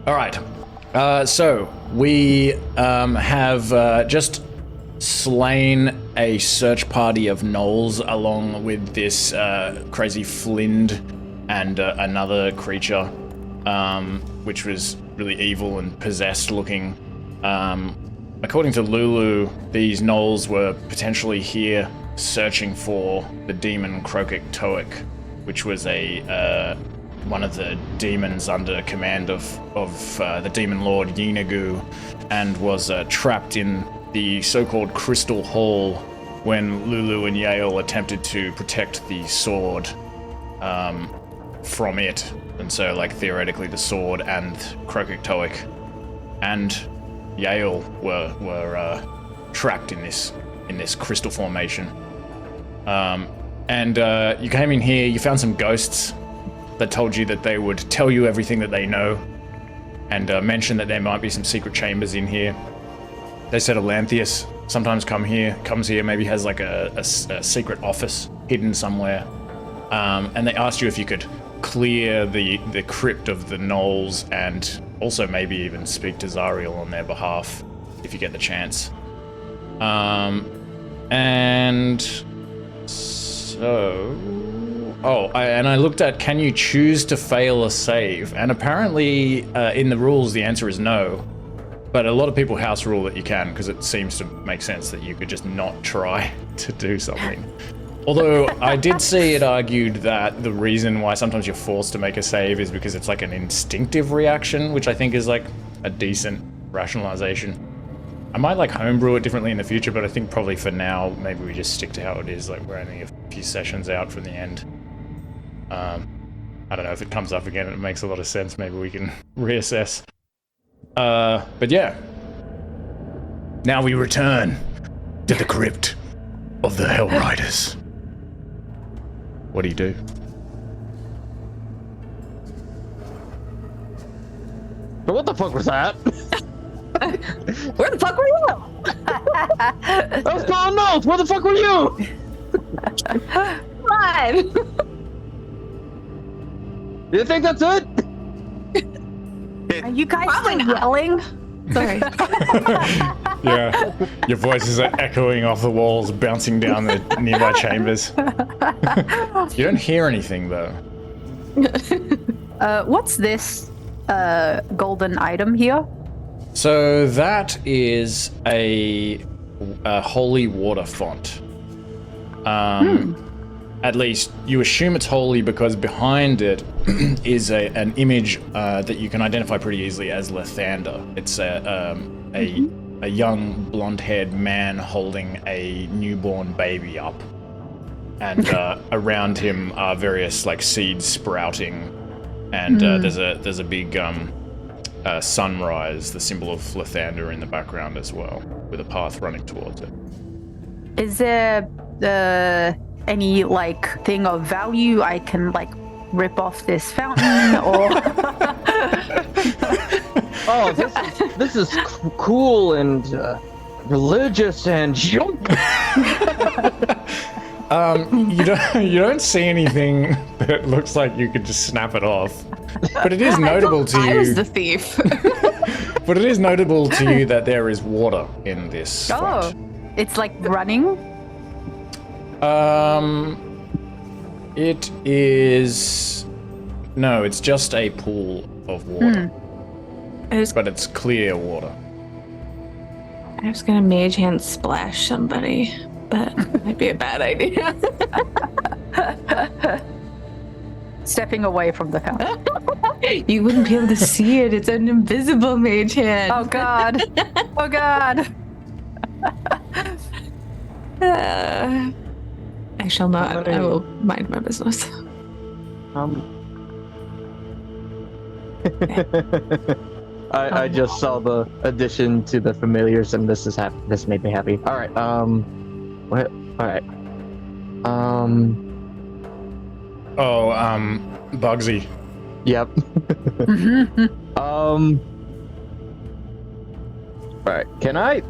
All right. So we have just slain a search party of gnolls along with this crazy Flind and another creature, which was really evil and possessed looking. According to Lulu, these gnolls were potentially here searching for the demon Crokek'toeck, which was one of the demons under command of the demon lord Yinagu, and was trapped in the so-called Crystal Hall when Lulu and Yael attempted to protect the sword from it. And so, like, theoretically the sword and Crokek'toeck and Yael were trapped in this crystal formation. And you came in here, you found some ghosts that told you that they would tell you everything that they know, and mentioned that there might be some secret chambers in here. They said Olanthius sometimes comes here, maybe has like a secret office hidden somewhere. And they asked you if you could clear the crypt of the gnolls, and also maybe even speak to Zariel on their behalf if you get the chance. And so... I looked at, can you choose to fail a save? And apparently in the rules the answer is no. But a lot of people house rule that you can, because it seems to make sense that you could just not try to do something. Although I did see it argued that the reason why sometimes you're forced to make a save is because it's like an instinctive reaction, which I think is like a decent rationalization. I might like homebrew it differently in the future, but I think probably for now, maybe we just stick to how it is. Like, we're only a few sessions out from the end. I don't know if it comes up again and it makes a lot of sense. Maybe we can reassess. But yeah. Now we return to the crypt of the Hellriders. What do you do? What the fuck was that? Where the fuck were you? That was Paul Notes! Where the fuck were you? Fine. You think that's it? Are you guys still yelling? Sorry. Yeah, your voices are echoing off the walls, bouncing down the nearby chambers. You don't hear anything, though. What's this golden item here? So that is a holy water font. At least you assume it's holy because behind it is an image that you can identify pretty easily as Lathander. It's a young blonde-haired man holding a newborn baby up, and around him are various like seeds sprouting, and there's a big sunrise, the symbol of Lathander, in the background as well, with a path running towards it. Is there any like thing of value I can like rip off this fountain or? Oh, this is cool and religious and you don't see anything that looks like you could just snap it off, but it is notable to you. I was the thief. But it is notable to you that there is water in this font. It's like running. It is... No, it's just a pool of water. But it's clear water. I was gonna mage hand splash somebody, but it might be a bad idea. Stepping away from the fountain. You wouldn't be able to see it. It's an invisible mage hand. Oh god. Oh god. I shall not. I will mind my business. I just saw the addition to the familiars, and this made me happy. All right. What? All right. Bugsy. Yep. All right. Can I?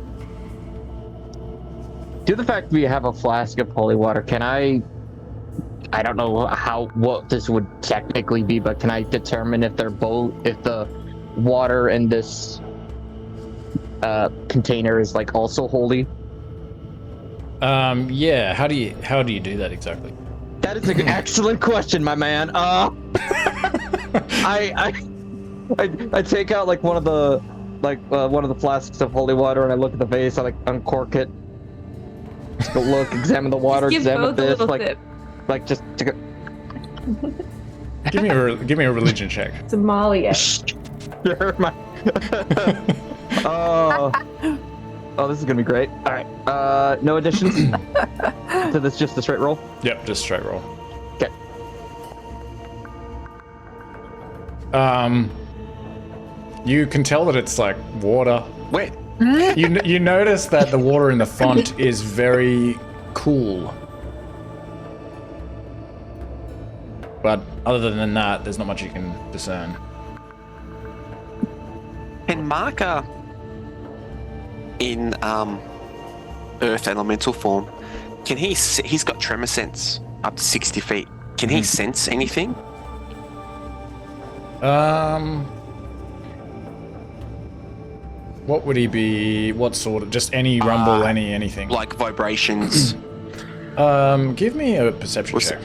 Do the fact we have a flask of holy water, can I I don't know what this would technically be, but can I determine if they're both, if the water in this container is like also holy? Yeah. How do you do that exactly? That is an excellent question, my man. I take out like one of the flasks of holy water, and I look at the vase. I like uncork it. Just go look, examine the water, Give examine both a this, little like sip. just take a. Give me a religion check. Somalia. Sure, my. Oh, this is gonna be great. All right, no additions. So that's just a straight roll. Yep, just straight roll. Okay. You can tell that it's like water. Wait. You notice that the water in the font is very cool. But other than that, there's not much you can discern. Can Mahkah in Earth elemental form, can he's got tremor sense up to 60 feet. Can he sense anything? What would he be? What sort of? Just any rumble, anything? Like vibrations? Give me a perception What's check.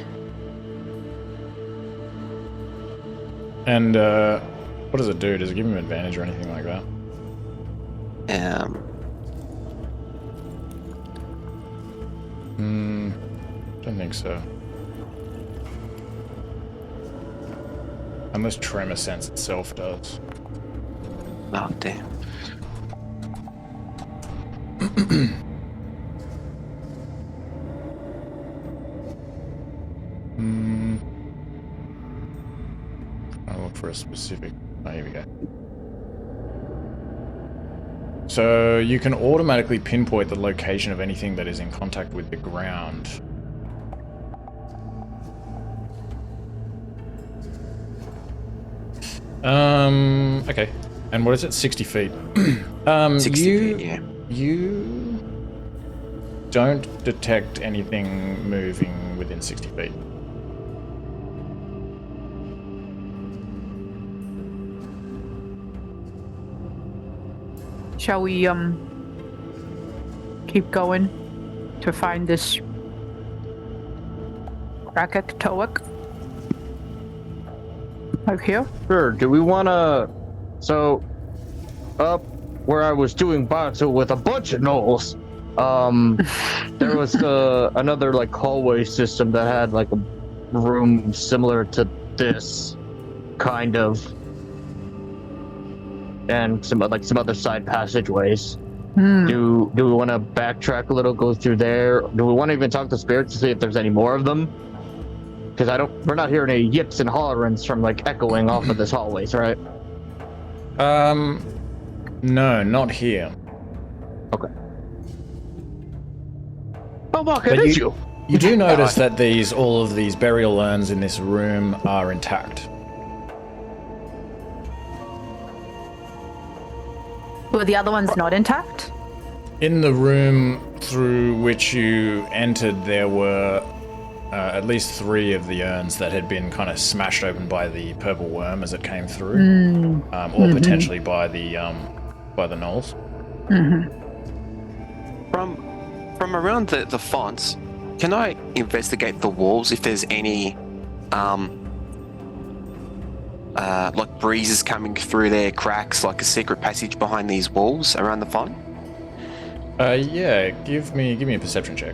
And what does it do? Does it give him advantage or anything like that? Don't think so. Unless tremor sense itself does. Oh, damn. I'll look for a specific. Oh, here we go. So you can automatically pinpoint the location of anything that is in contact with the ground. Okay. And what is it? 60 feet. 60 feet, yeah. You don't detect anything moving within 60 feet. Shall we keep going to find this Crokek'toeck? Like here? Sure. Do we want to? So, up where I was doing battle with a bunch of gnolls, there was another like hallway system that had like a room similar to this, kind of, and some other side passageways. Do we want to backtrack a little, go through there? Do we want to even talk to spirits to see if there's any more of them? Because we're not hearing any yips and hollerings from like echoing off of this hallways, right? No, not here. Okay. Oh, Mahkah, did you? You do notice that all of these burial urns in this room are intact. Were the other ones not intact? In the room through which you entered, there were at least 3 of the urns that had been kind of smashed open by the purple worm as it came through, or potentially by the gnolls. From around the fonts, can I investigate the walls if there's any like breezes coming through their cracks, like a secret passage behind these walls around the font? Yeah, give me a perception check.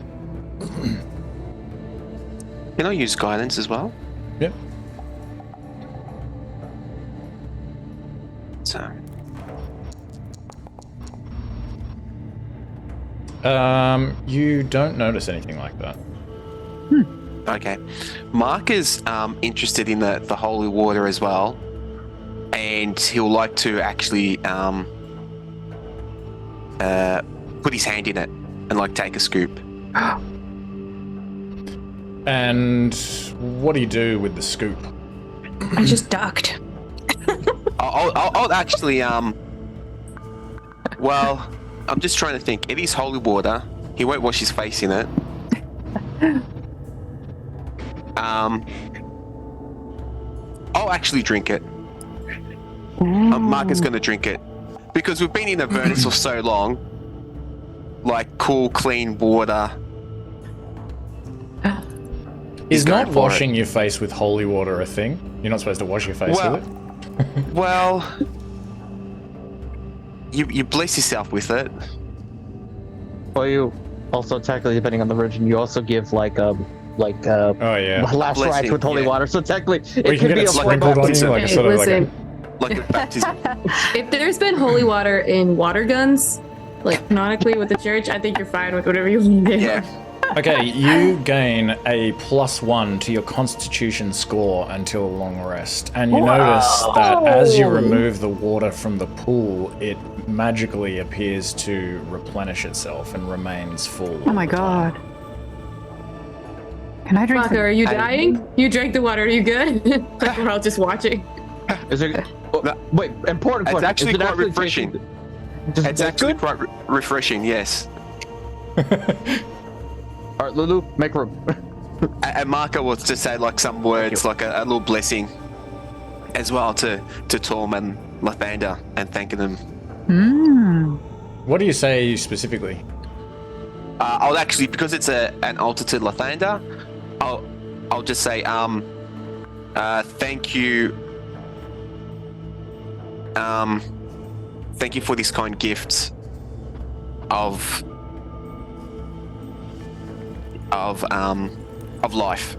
Can I use guidance as well? Yep. So. You don't notice anything like that. Okay. Mark is interested in the holy water as well, and he'll like to actually put his hand in it and like take a scoop. And what do you do with the scoop? I just ducked. I'll actually well, I'm just trying to think. It is holy water. He won't wash his face in it. I'll actually drink it. Mark is going to drink it because we've been in Avernus for so long. Like cool, clean water. Is going not for washing your face with holy water a thing? You're not supposed to wash your face with it? Well, you bless yourself with it. Well, you also technically, depending on the religion, you also give oh yeah, last blessing, rites with holy yeah. water. So technically, or you it can could get be it a sprinkled on you, like a Hey, sort of listen, Like a baptism. if there's been holy water in water guns, like canonically with the church, I think you're fine with whatever you want to do. Yeah. Okay, you gain a +1 to your Constitution score until long rest, and you notice that as you remove the water from the pool, it magically appears to replenish itself and remains full. Oh my god. Can I drink? Mahkah, are you dying? You drank the water, are you good? Like we're all just watching. Is it? Wait, important It's question. actually Is it quite refreshing. Does It's that actually good? quite refreshing, yes. All right, Lulu, make room. And Mahkah was to say like some words, like a little blessing, as well to Torm and Lathander, and thanking them. What do you say specifically? I'll actually, because it's an altar to Lathander, I'll just say thank you. Thank you for this kind gift of life.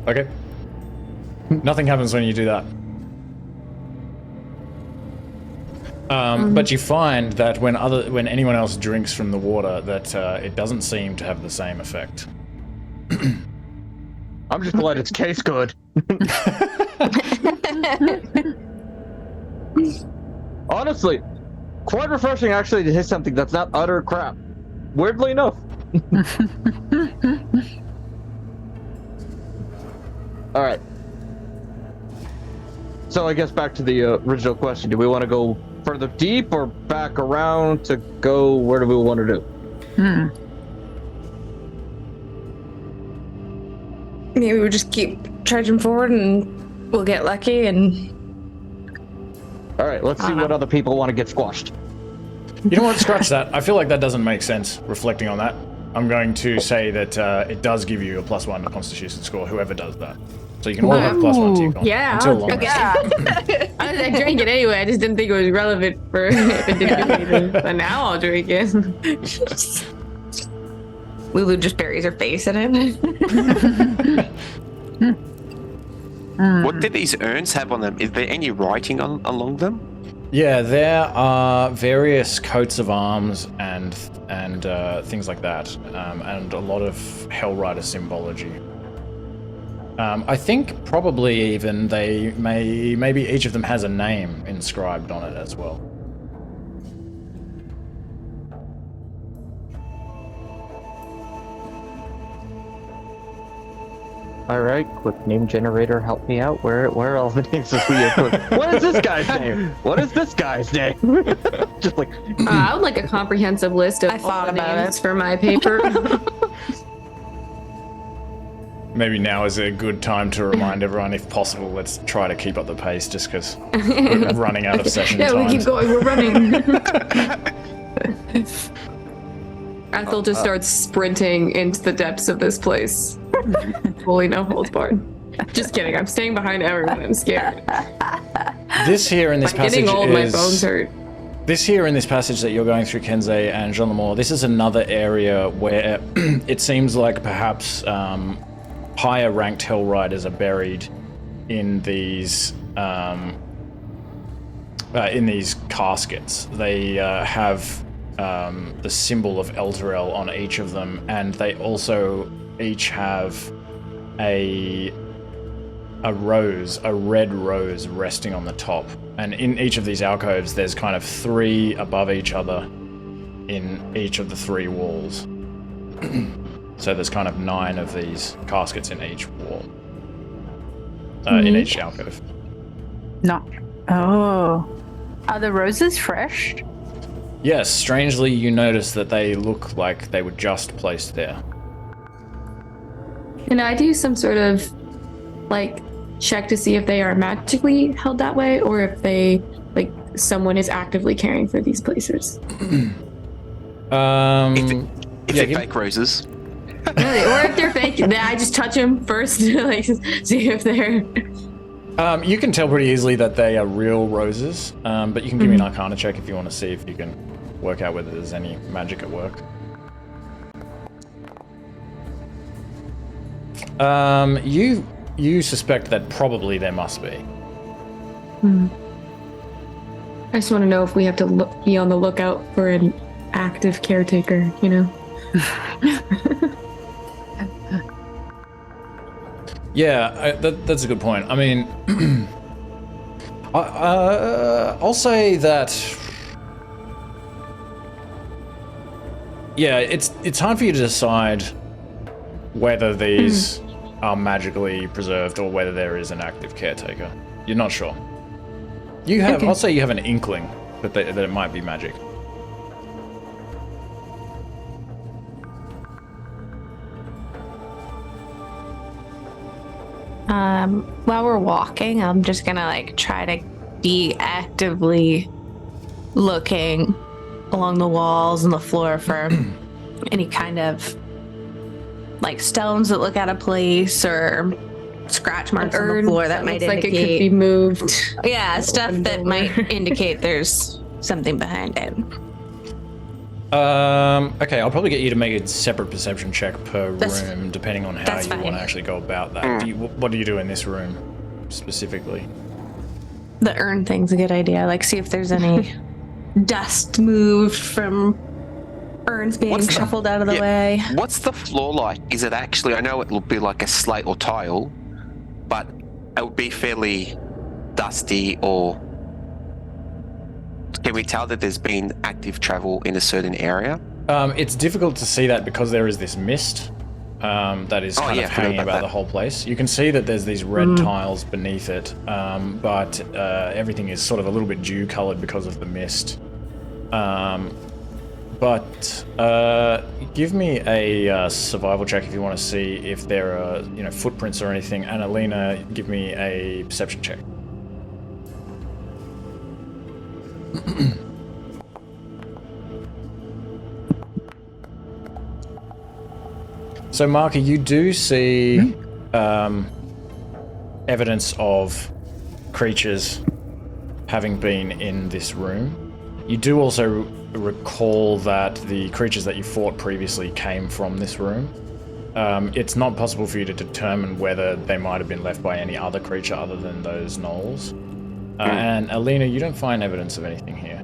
Okay. Nothing happens when you do that. But you find that when anyone else drinks from the water, that it doesn't seem to have the same effect. I'm just glad its case good. Honestly, quite refreshing actually to hit something that's not utter crap. Weirdly enough. All right. So I guess back to the original question. Do we want to go further deep or back around to go? Where do we want to do? Maybe we'll just keep trudging forward and we'll get lucky and... All right, let's see what other people want to get squashed. You know what? Scratch that. I feel like that doesn't make sense, reflecting on that. I'm going to say that it does give you a +1 to Constitution score, whoever does that. So you can all have +1 to your Con. Yeah, Until long okay. rest. I drank it anyway, I just didn't think it was relevant for if it didn't do anything. But now I'll drink it. Lulu just buries her face in it. What did these urns have on them? Is there any writing along them? Yeah, there are various coats of arms and things like that, and a lot of Hellrider symbology. I think probably even maybe each of them has a name inscribed on it as well. All right, quick name generator, help me out. Where are all the names of the What is this guy's name? What is this guy's name? Just like I would like a comprehensive list of I thought all the about names for my paper. Maybe now is a good time to remind everyone, if possible, let's try to keep up the pace, just because we're running out of session Yeah, time. we keep going, we're running. Ethel just starts sprinting into the depths of this place. Fully no holds barred. Just kidding, I'm staying behind everyone, I'm scared. This here in this I'm passage getting old, is... my bones hurt. This here in this passage that you're going through, Kensei and Jean Lemore, this is another area where it seems like perhaps higher ranked Hellriders are buried in these caskets. They have the symbol of Elturel on each of them, and they also each have a red rose resting on the top. And in each of these alcoves, there's kind of 3 above each other in each of the 3 walls. So there's kind of 9 of these caskets in each wall, in each alcove. No. Oh. Are the roses fresh? Yes, strangely, you notice that they look like they were just placed there. Can I do some sort of like check to see if they are magically held that way, or if they like someone is actively caring for these places? If yeah, they're fake roses. Really? Or if they're fake, then I just touch them first to like see if they're. You can tell pretty easily that they are real roses, but you can give me an Arcana check if you want to see if you can work out whether there's any magic at work. You suspect that probably there must be. I just want to know if we have to be on the lookout for an active caretaker, you know? Yeah, that's a good point. I mean, I'll say that. Yeah, it's hard for you to decide whether these are magically preserved or whether there is an active caretaker. You're not sure. You have, I'll say, you have an inkling that it might be magic. While we're walking, I'm just gonna like try to be actively looking along the walls and the floor for any kind of like stones that look out of place or scratch marks on the floor that might looks indicate like it could be moved. yeah, stuff that might indicate there's something behind it. Okay, I'll probably get you to make a separate perception check per room, depending on how you want to actually go about that. What do you do in this room, specifically? The urn thing's a good idea. Like, see if there's any dust moved from urns being shuffled out of the way. What's the floor like? Is it actually, I know it will be like a slate or tile, but it would be fairly dusty, or can we tell that there's been active travel in a certain area? It's difficult to see that because there is this mist that is kind of hanging about the whole place. You can see that there's these red tiles beneath it, but everything is sort of a little bit dew-colored because of the mist. But give me a survival check if you want to see if there are, footprints or anything. And Alina, give me a perception check. So, Mahkah, you do see evidence of creatures having been in this room. You do also recall that the creatures that you fought previously came from this room. It's not possible for you to determine whether they might have been left by any other creature other than those gnolls. And Alina, you don't find evidence of anything here.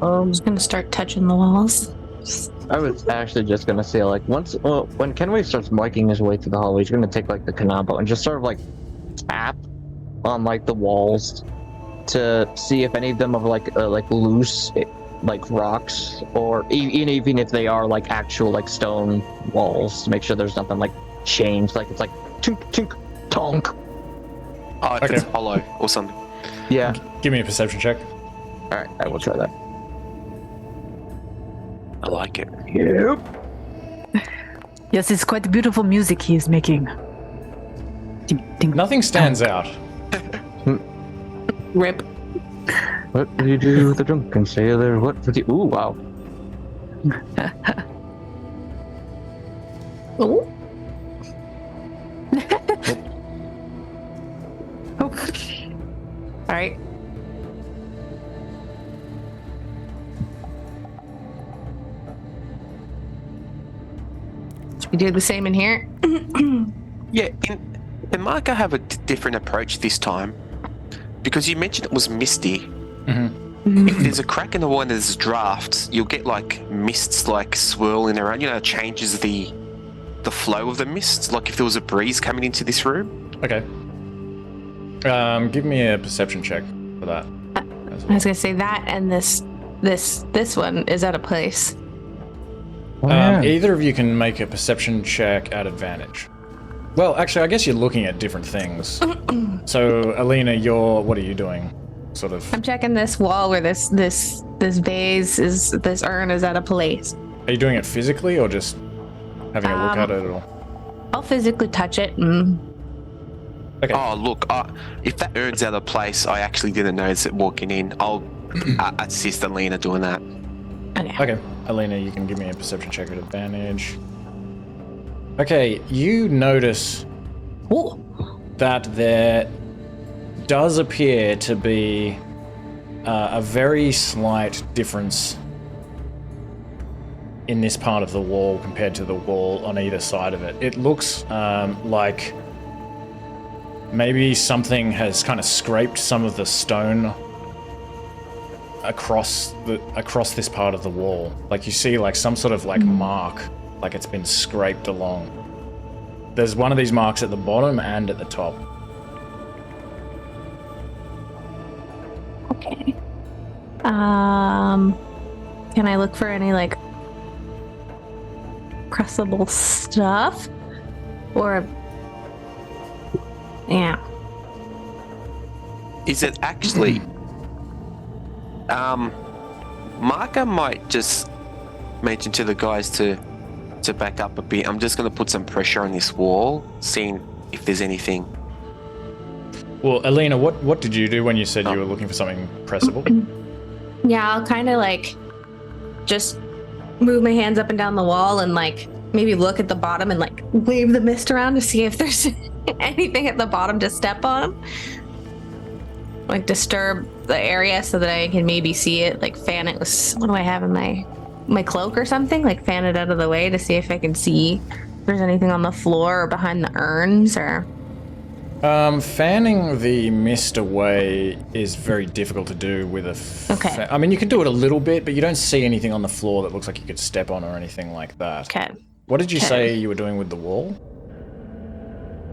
I'm just gonna start touching the walls. I was actually just gonna say, like, when Kenway starts marking his way through the hallway, he's gonna take like the kanabo and just sort of like tap on like the walls to see if any of them are like loose, like rocks, or even if they are like actual like stone walls, to make sure there's nothing like changed, like it's like tink tink tonk. Oh, if it's hollow or something. Yeah. Give me a perception check. All right, I will try that. I like it. Yep. Yes, it's quite beautiful music he is making. Ding, ding, Nothing stands out. Rip. What do you do with the drunken sailor? What for the? Ooh, wow. Oh. All right. Should we do the same in here? Yeah, can Mahkah have a different approach this time? Because you mentioned it was misty. Mm-hmm. If there's a crack in the wall and there's drafts, you'll get like mists like swirling around. It changes the flow of the mists. Like if there was a breeze coming into this room. Okay. Give me a perception check for that. I was gonna say that, and this one is out of place. Either of you can make a perception check at advantage. Well, actually, I guess you're looking at different things. So, Alina, what are you doing? Sort of. I'm checking this wall where this vase is, this urn is at a place. Are you doing it physically or just having a look at it? Or? I'll physically touch it. Okay. Oh, look, if that urn's out of place, I actually didn't notice it walking in. I'll assist Alina doing that. Okay, Alina, you can give me a perception check at advantage. Okay, you notice that there does appear to be a very slight difference in this part of the wall compared to the wall on either side of it. It looks like maybe something has kind of scraped some of the stone across this part of the wall. Like you see like some sort of like mark, like it's been scraped along. There's one of these marks at the bottom and at the top. Okay. Can I look for any like pressable stuff? Or yeah. Is it actually... Mahkah might just mention to the guys to back up a bit. I'm just going to put some pressure on this wall, seeing if there's anything. Well, Alina, what did you do when you said you were looking for something pressable? Yeah, I'll kind of like just move my hands up and down the wall and like maybe look at the bottom and like wave the mist around to see if there's anything at the bottom to step on. Like disturb the area so that I can maybe see it, like fan it with, what do I have in my cloak or something? Like fan it out of the way to see if I can see if there's anything on the floor or behind the urns or... Fanning the mist away is very difficult to do with a... Okay. I mean, you can do it a little bit, but you don't see anything on the floor that looks like you could step on or anything like that. Okay. What did you say you were doing with the wall?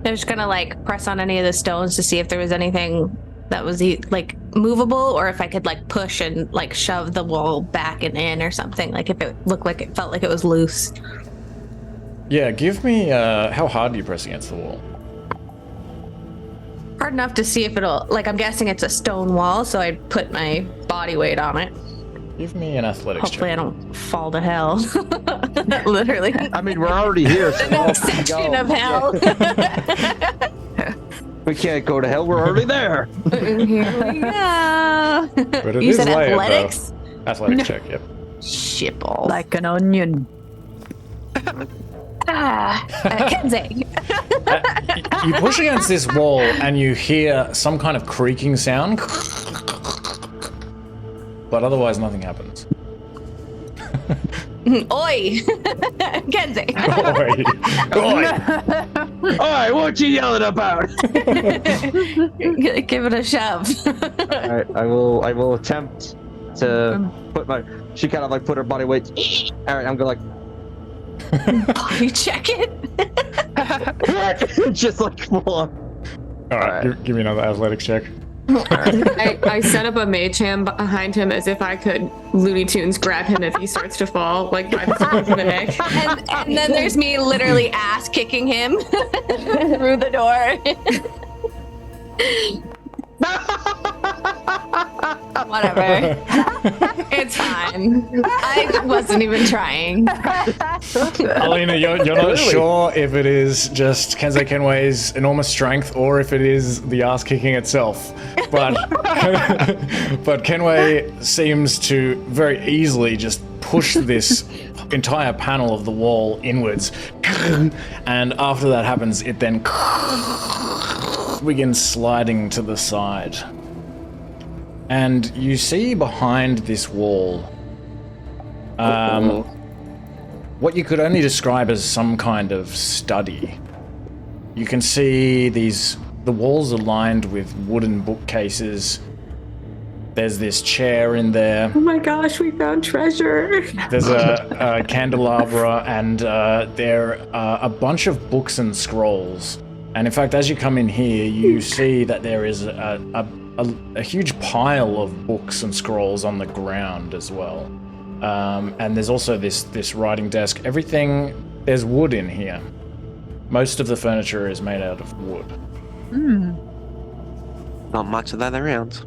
I was gonna like press on any of the stones to see if there was anything that was like movable, or if I could like push and like shove the wall back and in or something, like if it looked like it felt like it was loose. Yeah, give me how hard do you press against the wall? Hard enough to see if it'll, like I'm guessing it's a stone wall, so I'd put my body weight on it. Give me an athletics Hopefully check. I don't fall to hell. Literally. I mean, we're already here. So The next section of hell. We can't go to hell. We're already there. Here we go. But it You is said layered, though. athletics? Athletics check, yep. Shitballs. Like an onion. Kensei. You push against this wall and you hear some kind of creaking sound, but otherwise nothing happens. Oi! Kensei. Oi. All right, what you yelling about? Give it a shove. All right, I will attempt to put my. She kind of like put her body weight. All right, I'm gonna like. Body check it. Just like full on. All right, give me another athletics check. I set up a mage hand behind him as if I could Looney Tunes grab him if he starts to fall, like by the scruff of the neck. And then there's me literally ass kicking him through the door. Whatever. It's fine. I wasn't even trying. Alina, you're not sure if it is just Kensei Kenway's enormous strength or if it is the ass kicking itself, but but Kenway seems to very easily just push this entire panel of the wall inwards, and after that happens, it then begins sliding to the side. And you see behind this wall what you could only describe as some kind of study. You can see the walls are lined with wooden bookcases. There's this chair in there. Oh my gosh, we found treasure. There's a candelabra, and there are a bunch of books and scrolls. And in fact, as you come in here, you see that there is a huge pile of books and scrolls on the ground as well. And there's also this writing desk. Everything, there's wood in here. Most of the furniture is made out of wood. Hmm. Not much of that around.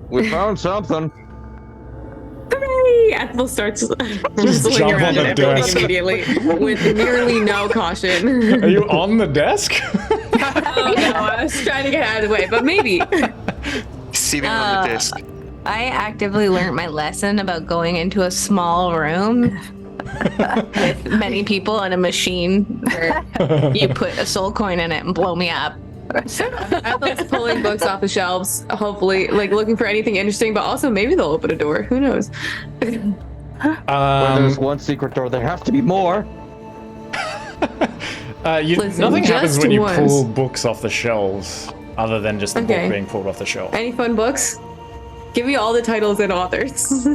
We found something. Hooray! Ethel starts whistling jump around on and the everything desk. immediately with nearly no caution. Are you on the desk? Oh no, I was trying to get out of the way, but maybe. Sitting on the desk. I actively learned my lesson about going into a small room with many people and a machine where you put a soul coin in it and blow me up. Ethel's pulling books off the shelves, hopefully, like looking for anything interesting, but also maybe they'll open a door. Who knows? When there's one secret door, there have to be more. Listen, nothing happens just when you once. pull books off the shelves, other than just the Okay. book being pulled off the shelf. Any fun books? Give me all the titles and authors.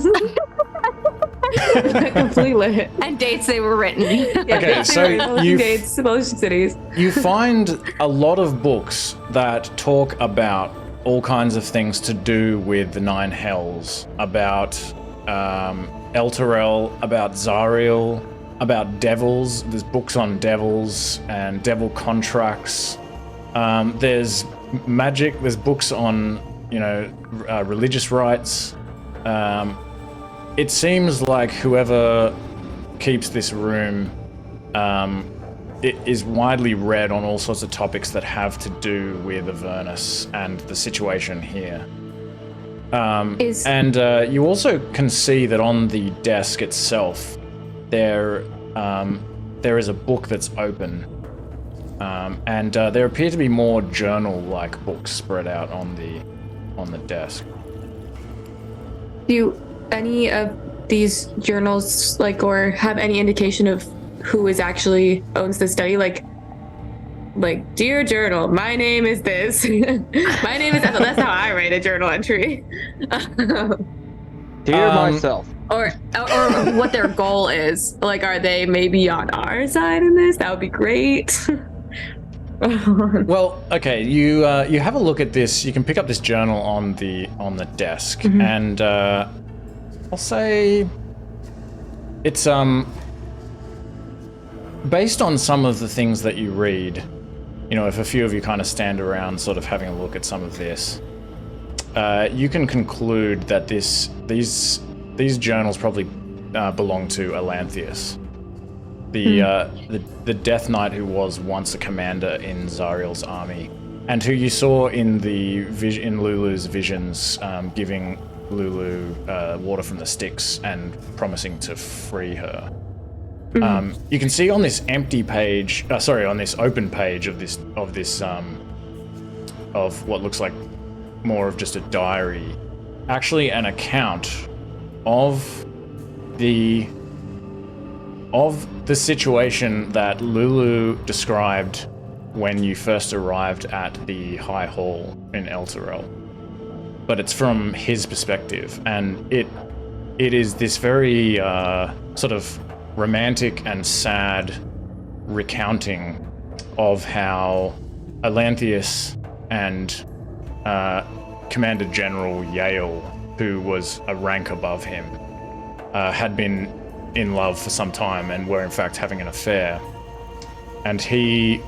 Complete lit. And dates they were written. Okay, so Publishing dates, publishing cities. You find a lot of books that talk about all kinds of things to do with the Nine Hells, about Elturel, about Zariel, about devils. There's books on devils and devil contracts. There's magic. There's books on, religious rites. It seems like whoever keeps this room, it is widely read on all sorts of topics that have to do with Avernus and the situation here. You also can see that on the desk itself, there is a book that's open, and there appear to be more journal-like books spread out on the desk. Do any of these journals or have any indication of who actually owns the study? Like dear journal, my name is this. My name is Ethel. That's how I write a journal entry. Dear myself. Or what their goal is. Like, are they maybe on our side in this? That would be great. Well, okay, you have a look at this. You can pick up this journal on the desk, and I'll say it's based on some of the things that you read. If a few of you kind of stand around, sort of having a look at some of this, you can conclude that these journals probably belong to Olanthius, the Death Knight who was once a commander in Zariel's army, and who you saw in Lulu's visions, giving Lulu water from the sticks and promising to free her. You can see on this empty page, on this open page of what looks like more of just a diary, actually an account of the situation that Lulu described when you first arrived at the High Hall in Elturel. But it's from his perspective, and it is this very sort of romantic and sad recounting of how Olanthius and Commander General Yael, who was a rank above him, had been in love for some time and were in fact having an affair. And he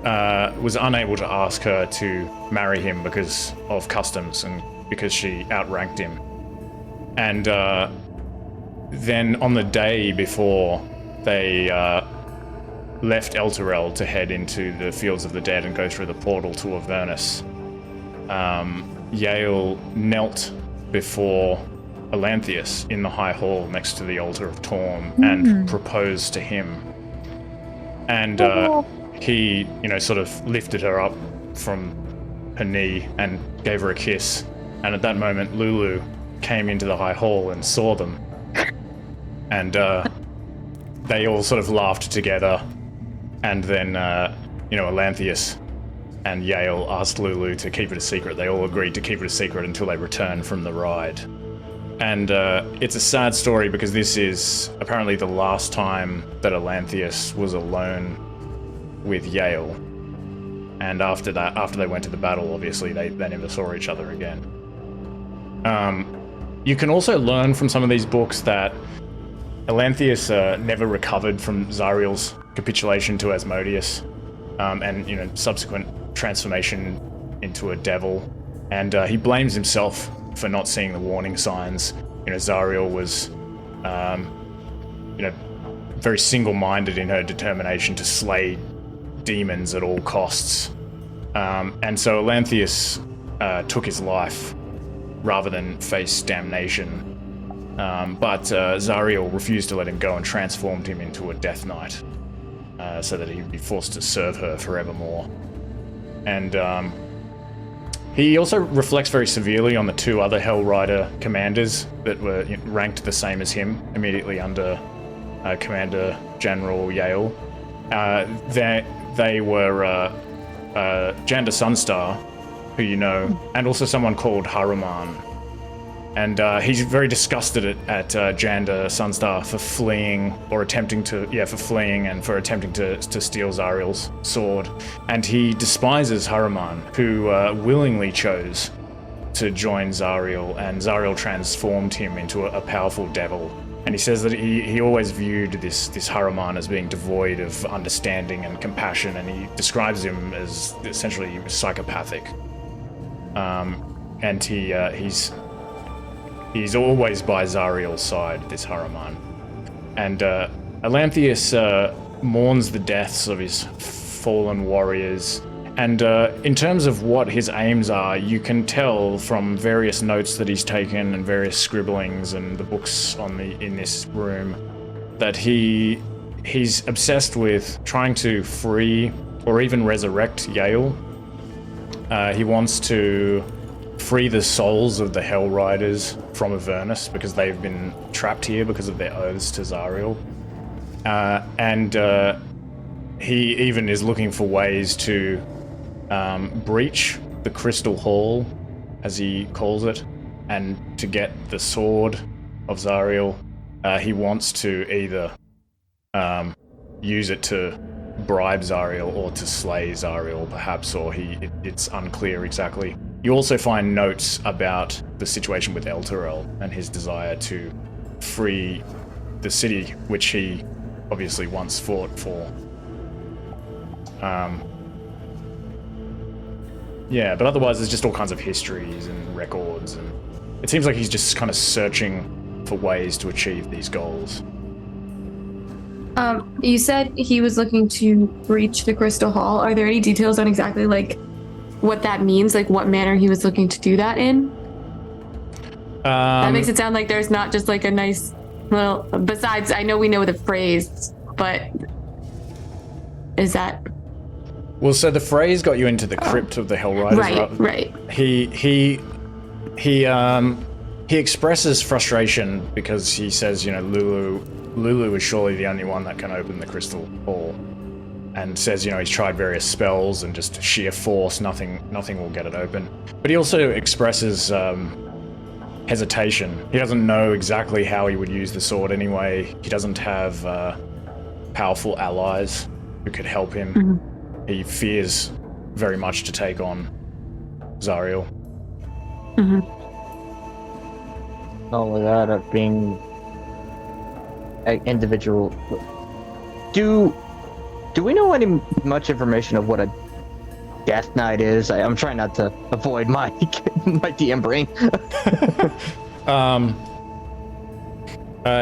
was unable to ask her to marry him because of customs and because she outranked him. And then on the day before they left Elturel to head into the Fields of the Dead and go through the portal to Avernus, Yael knelt before Olanthius in the High Hall next to the Altar of Torm and proposed to him. And he, sort of lifted her up from her knee and gave her a kiss. And at that moment, Lulu came into the High Hall and saw them. And they all sort of laughed together. And then, Olanthius and Yael asked Lulu to keep it a secret. They all agreed to keep it a secret until they returned from the ride. And it's a sad story because this is apparently the last time that Olanthius was alone with Yael. And after that, after they went to the battle, obviously, they never saw each other again. You can also learn from some of these books that Olanthius never recovered from Zariel's capitulation to Asmodeus, and subsequent transformation into a devil, and he blames himself for not seeing the warning signs. Zariel was, very single-minded in her determination to slay demons at all costs, and so Olanthius took his life rather than face damnation. But Zariel refused to let him go and transformed him into a Death Knight, so that he'd be forced to serve her forevermore. And he also reflects very severely on the two other Hellrider commanders that were ranked the same as him, immediately under Commander General Yael. They were Jander Sunstar, who you know, and also someone called Haruman. And he's very disgusted at Jander Sunstar for fleeing and for attempting to steal Zariel's sword. And he despises Haruman, who willingly chose to join Zariel, and Zariel transformed him into a powerful devil. And he says that he always viewed this Haruman as being devoid of understanding and compassion, and he describes him as essentially psychopathic. And he's always by Zariel's side, this Haruman. And Olanthius mourns the deaths of his fallen warriors. And in terms of what his aims are, you can tell from various notes that he's taken and various scribblings and the books in this room that he's obsessed with trying to free or even resurrect Yael. He wants to free the souls of the Hellriders from Avernus because they've been trapped here because of their oaths to Zariel. And he even is looking for ways to breach the Crystal Hall, as he calls it, and to get the sword of Zariel. He wants to either use it to bribe Zariel or to slay Zariel, perhaps, or it's unclear exactly. You also find notes about the situation with Elturel and his desire to free the city, which he obviously once fought for. But otherwise there's just all kinds of histories and records, and it seems like he's just kind of searching for ways to achieve these goals. You said he was looking to breach the Crystal Hall. Are there any details on exactly what that means, what manner he was looking to do that in? That makes it sound like there's not just a nice little, besides I know we know the phrase, but is that... Well, so the phrase got you into the crypt of the Hellriders. Right. He expresses frustration because he says, Lulu is surely the only one that can open the Crystal Hall, and says, he's tried various spells and just sheer force, nothing will get it open. But he also expresses hesitation. He doesn't know exactly how he would use the sword anyway. He doesn't have powerful allies who could help him. Mm-hmm. He fears very much to take on Zariel. Mm-hmm. Not only that, of being an individual. Do we know much information of what a Death Knight is? I'm trying not to avoid my DM brain.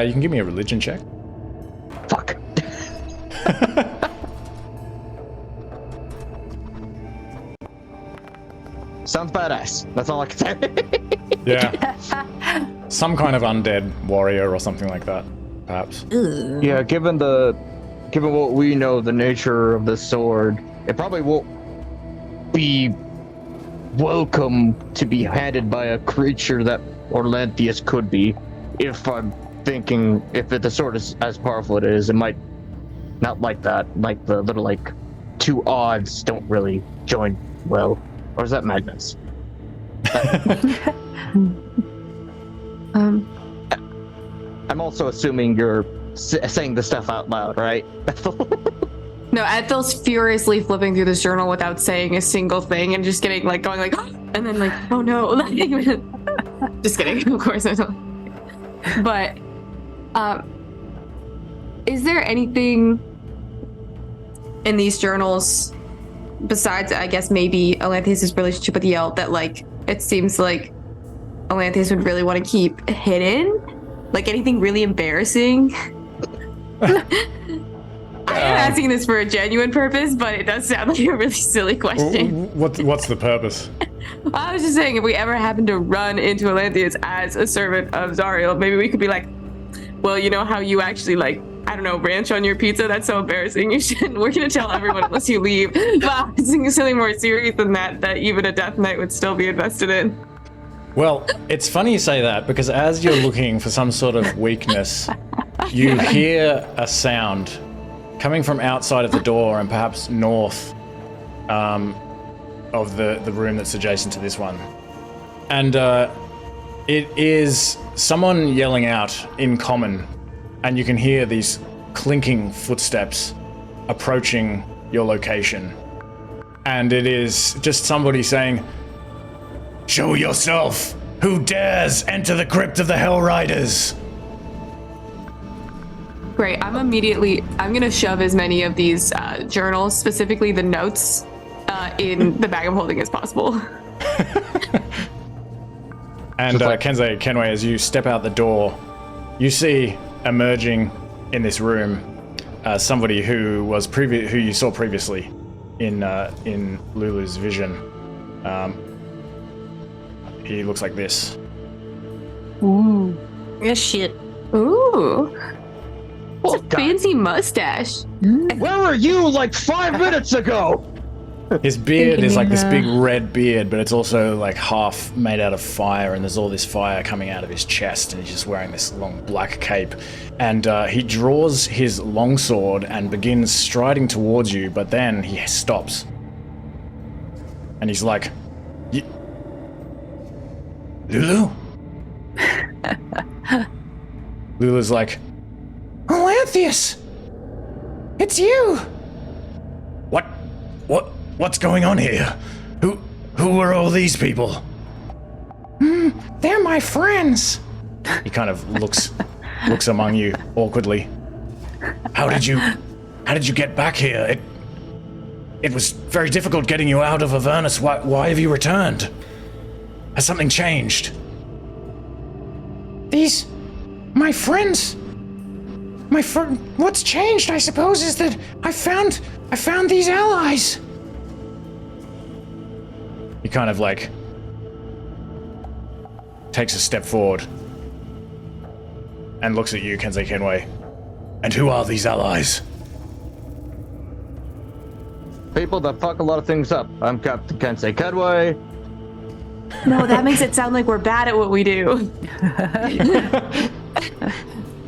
You can give me a religion check. Fuck. Sounds badass. That's all I can say. Yeah. Some kind of undead warrior or something like that, perhaps. Yeah, given what we know, the nature of the sword, it probably won't be welcome to be handed by a creature that Olanthius could be. If I'm thinking, if the sword is as powerful as it is, it might not like that. Like the little two odds don't really join well. Or is that madness? I'm also assuming you're saying the stuff out loud, right, Ethel? No, Ethel's furiously flipping through this journal without saying a single thing and just getting going and then oh no. Just kidding, of course I don't. But is there anything in these journals besides, I guess, maybe Olanthius' relationship with Yael that, like, it seems like Olanthius would really want to keep hidden? Like, anything really embarrassing? I am asking this for a genuine purpose, but it does sound like a really silly question. What's the purpose? I was just saying, if we ever happen to run into Olanthius as a servant of Zariel, maybe we could be like, well, you know how you actually, like, I don't know, ranch on your pizza? That's so embarrassing. You shouldn't. We're going to tell everyone unless you leave. But I was thinking something more serious than that even a Death Knight would still be invested in. Well, it's funny you say that, because as you're looking for some sort of weakness, you hear a sound coming from outside of the door and perhaps north of the room that's adjacent to this one. And it is someone yelling out in common, and you can hear these clinking footsteps approaching your location. And it is just somebody saying, "Show yourself! Who dares enter the crypt of the Hellriders?" Great. I'm going to shove as many of these journals, specifically the notes, in the bag I'm holding as possible. And Kensei, Kenway, as you step out the door, you see emerging in this room somebody who you saw previously in Lulu's vision. He looks like this. Ooh. Yeah, shit. Ooh. It's a fancy mustache. Where were you like 5 minutes ago? His beard is like this big red beard, but it's also like half made out of fire, and there's all this fire coming out of his chest, and he's just wearing this long black cape. And he draws his longsword and begins striding towards you, but then he stops. And he's like, Lulu? Lulu's like, Olanthius! It's you! What's going on here? Who are all these people? They're my friends. He kind of looks among you awkwardly. How did you get back here? It was very difficult getting you out of Avernus. Why have you returned? Has something changed? My friends. What's changed, I suppose, is that I found these allies. He kind of like takes a step forward and looks at you, Kensei Kenway. And who are these allies? People that fuck a lot of things up. I'm Captain Kensei Kenway. No, that makes it sound like we're bad at what we do.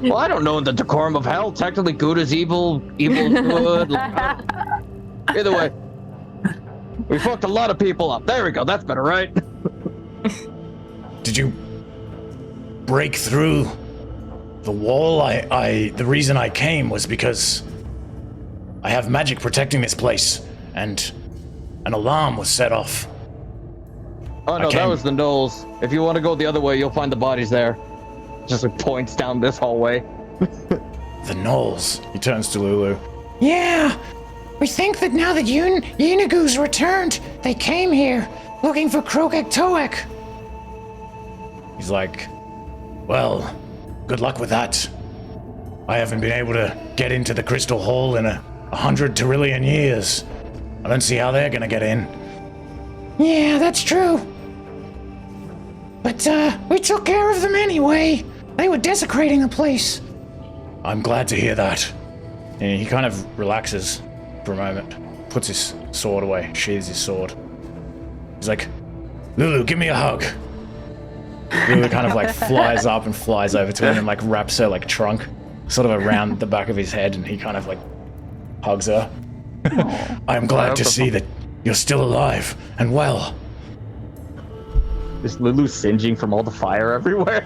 Well, I don't know the decorum of hell. Technically, good is evil, evil is good. Either way, we fucked a lot of people up. There we go. That's better, right? Did you break through the wall? The reason I came was because I have magic protecting this place, and an alarm was set off. Oh no, that was the Knolls. If you want to go the other way, you'll find the bodies there. Just like points down this hallway. The Knolls. He turns to Lulu. Yeah, we think that now that Yeenagu's returned, they came here looking for Crokek'toeck. He's like, well, good luck with that. I haven't been able to get into the Crystal Hall in 100 trillion years. I don't see how they're gonna get in. Yeah, that's true. But we took care of them anyway. They were desecrating the place. I'm glad to hear that. And he kind of relaxes for a moment, puts his sword away, sheathes his sword. He's like, Lulu, give me a hug. Lulu kind of like flies up and flies over to him and like wraps her like trunk sort of around the back of his head, and he kind of like hugs her. I'm glad to see that you're still alive and well. Is Lulu singeing from all the fire everywhere?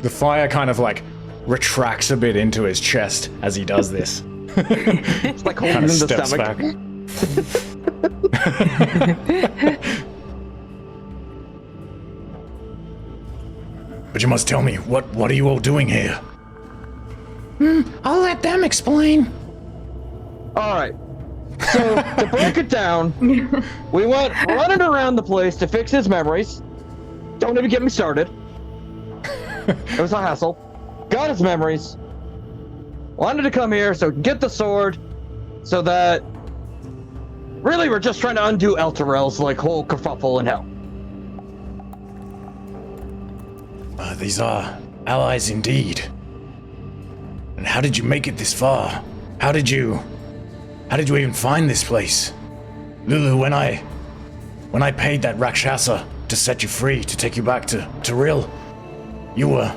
The fire kind of like retracts a bit into his chest as he does this. It's like holding Kind of in the steps stomach. back. But you must tell me, what are you all doing here? I'll let them explain. All right. So to break it down, we went running around the place to fix his memories. Don't even get me started. It was a hassle. Got his memories. Wanted to come here so we can get the sword, so that really we're just trying to undo Elturel's like whole kerfuffle in hell. These are allies indeed. And how did you make it this far? How did you even find this place? Lulu, when I paid that Rakshasa to set you free, to take you back to Ril, you were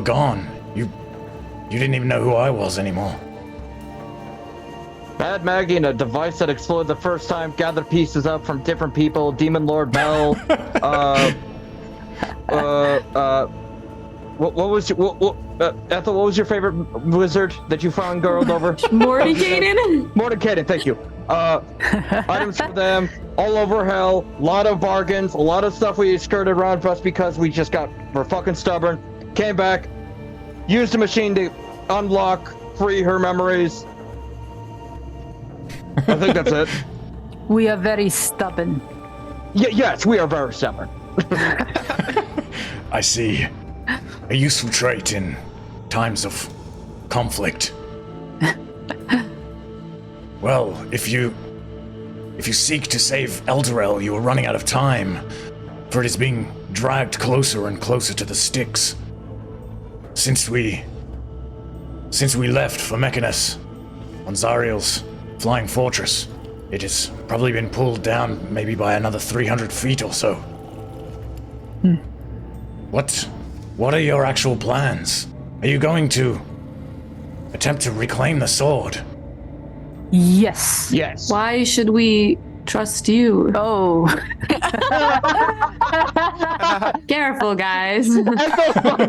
gone. You didn't even know who I was anymore. Bad Maggie and a device that exploded the first time, gathered pieces up from different people, Demon Lord Mel, what was your, Ethel, what was your favorite wizard that you found girled over? Mordekainen? Mordekainen, thank you. Items for them, all over hell, a lot of bargains, a lot of stuff we skirted around just because we're fucking stubborn. Came back, used the machine to unlock, free her memories. I think that's it. We are very stubborn. Yes, we are very stubborn. I see. A useful trait in times of conflict. Well, if you seek to save Elturel, you are running out of time, for it is being dragged closer and closer to the Styx. Since we left for Mechanus on Zariel's flying fortress, it has probably been pulled down maybe by another 300 feet or so. What are your actual plans? Are you going to attempt to reclaim the sword? Yes. Yes. Why should we trust you? Oh. Careful, guys.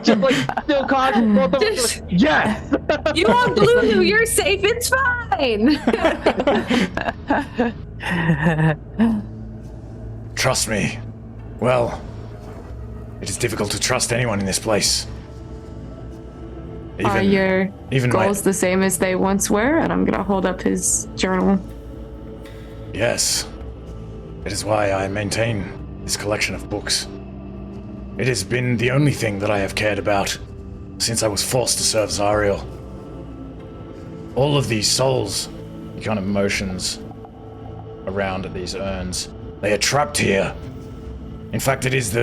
Just like still conscious. Yes. You want Lulu, you're safe, it's fine. Trust me. Well, it is difficult to trust anyone in this place. Are your even goals the same as they once were? And I'm gonna hold up his journal. Yes. It is why I maintain this collection of books. It has been the only thing that I have cared about since I was forced to serve Zariel. All of these souls, he kind of motions around at these urns. They are trapped here. In fact, it is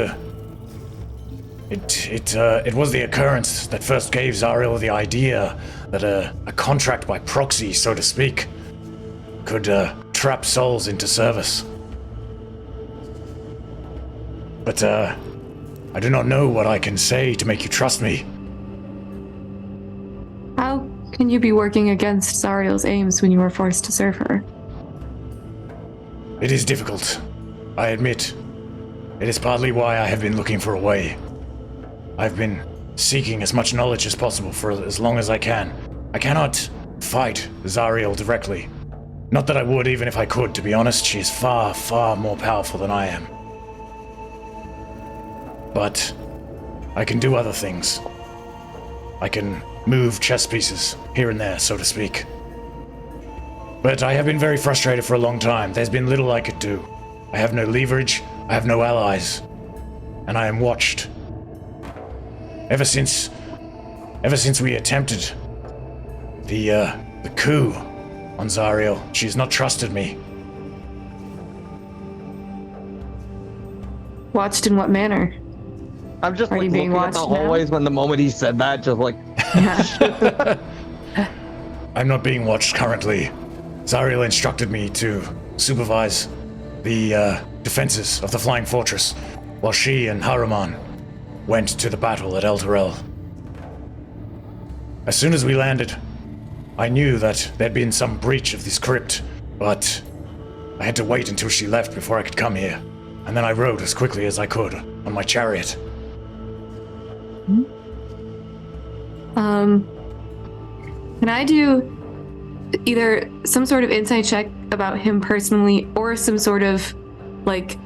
it was the occurrence that first gave Zariel the idea that a contract by proxy, so to speak, could trap souls into service. But I do not know what I can say to make you trust me. How can you be working against Zariel's aims when you were forced to serve her? It is difficult, I admit. It is partly why I have been looking for a way. I've been seeking as much knowledge as possible for as long as I can. I cannot fight Zariel directly. Not that I would even if I could, to be honest. She is far, far more powerful than I am. But I can do other things. I can move chess pieces here and there, so to speak. But I have been very frustrated for a long time. There's been little I could do. I have no leverage, I have no allies, and I am watched. Ever since we attempted the coup on Zariel, she has not trusted me. Watched in what manner? I'm just Are like you being looking at the watched now? hallways when the moment he said that, just like I'm not being watched currently. Zariel instructed me to supervise the defenses of the Flying Fortress, while she and Haruman went to the battle at Elturel. As soon as we landed, I knew that there'd been some breach of this crypt, but I had to wait until she left before I could come here, and then I rode as quickly as I could on my chariot. Can I do either some sort of insight check about him personally or some sort of like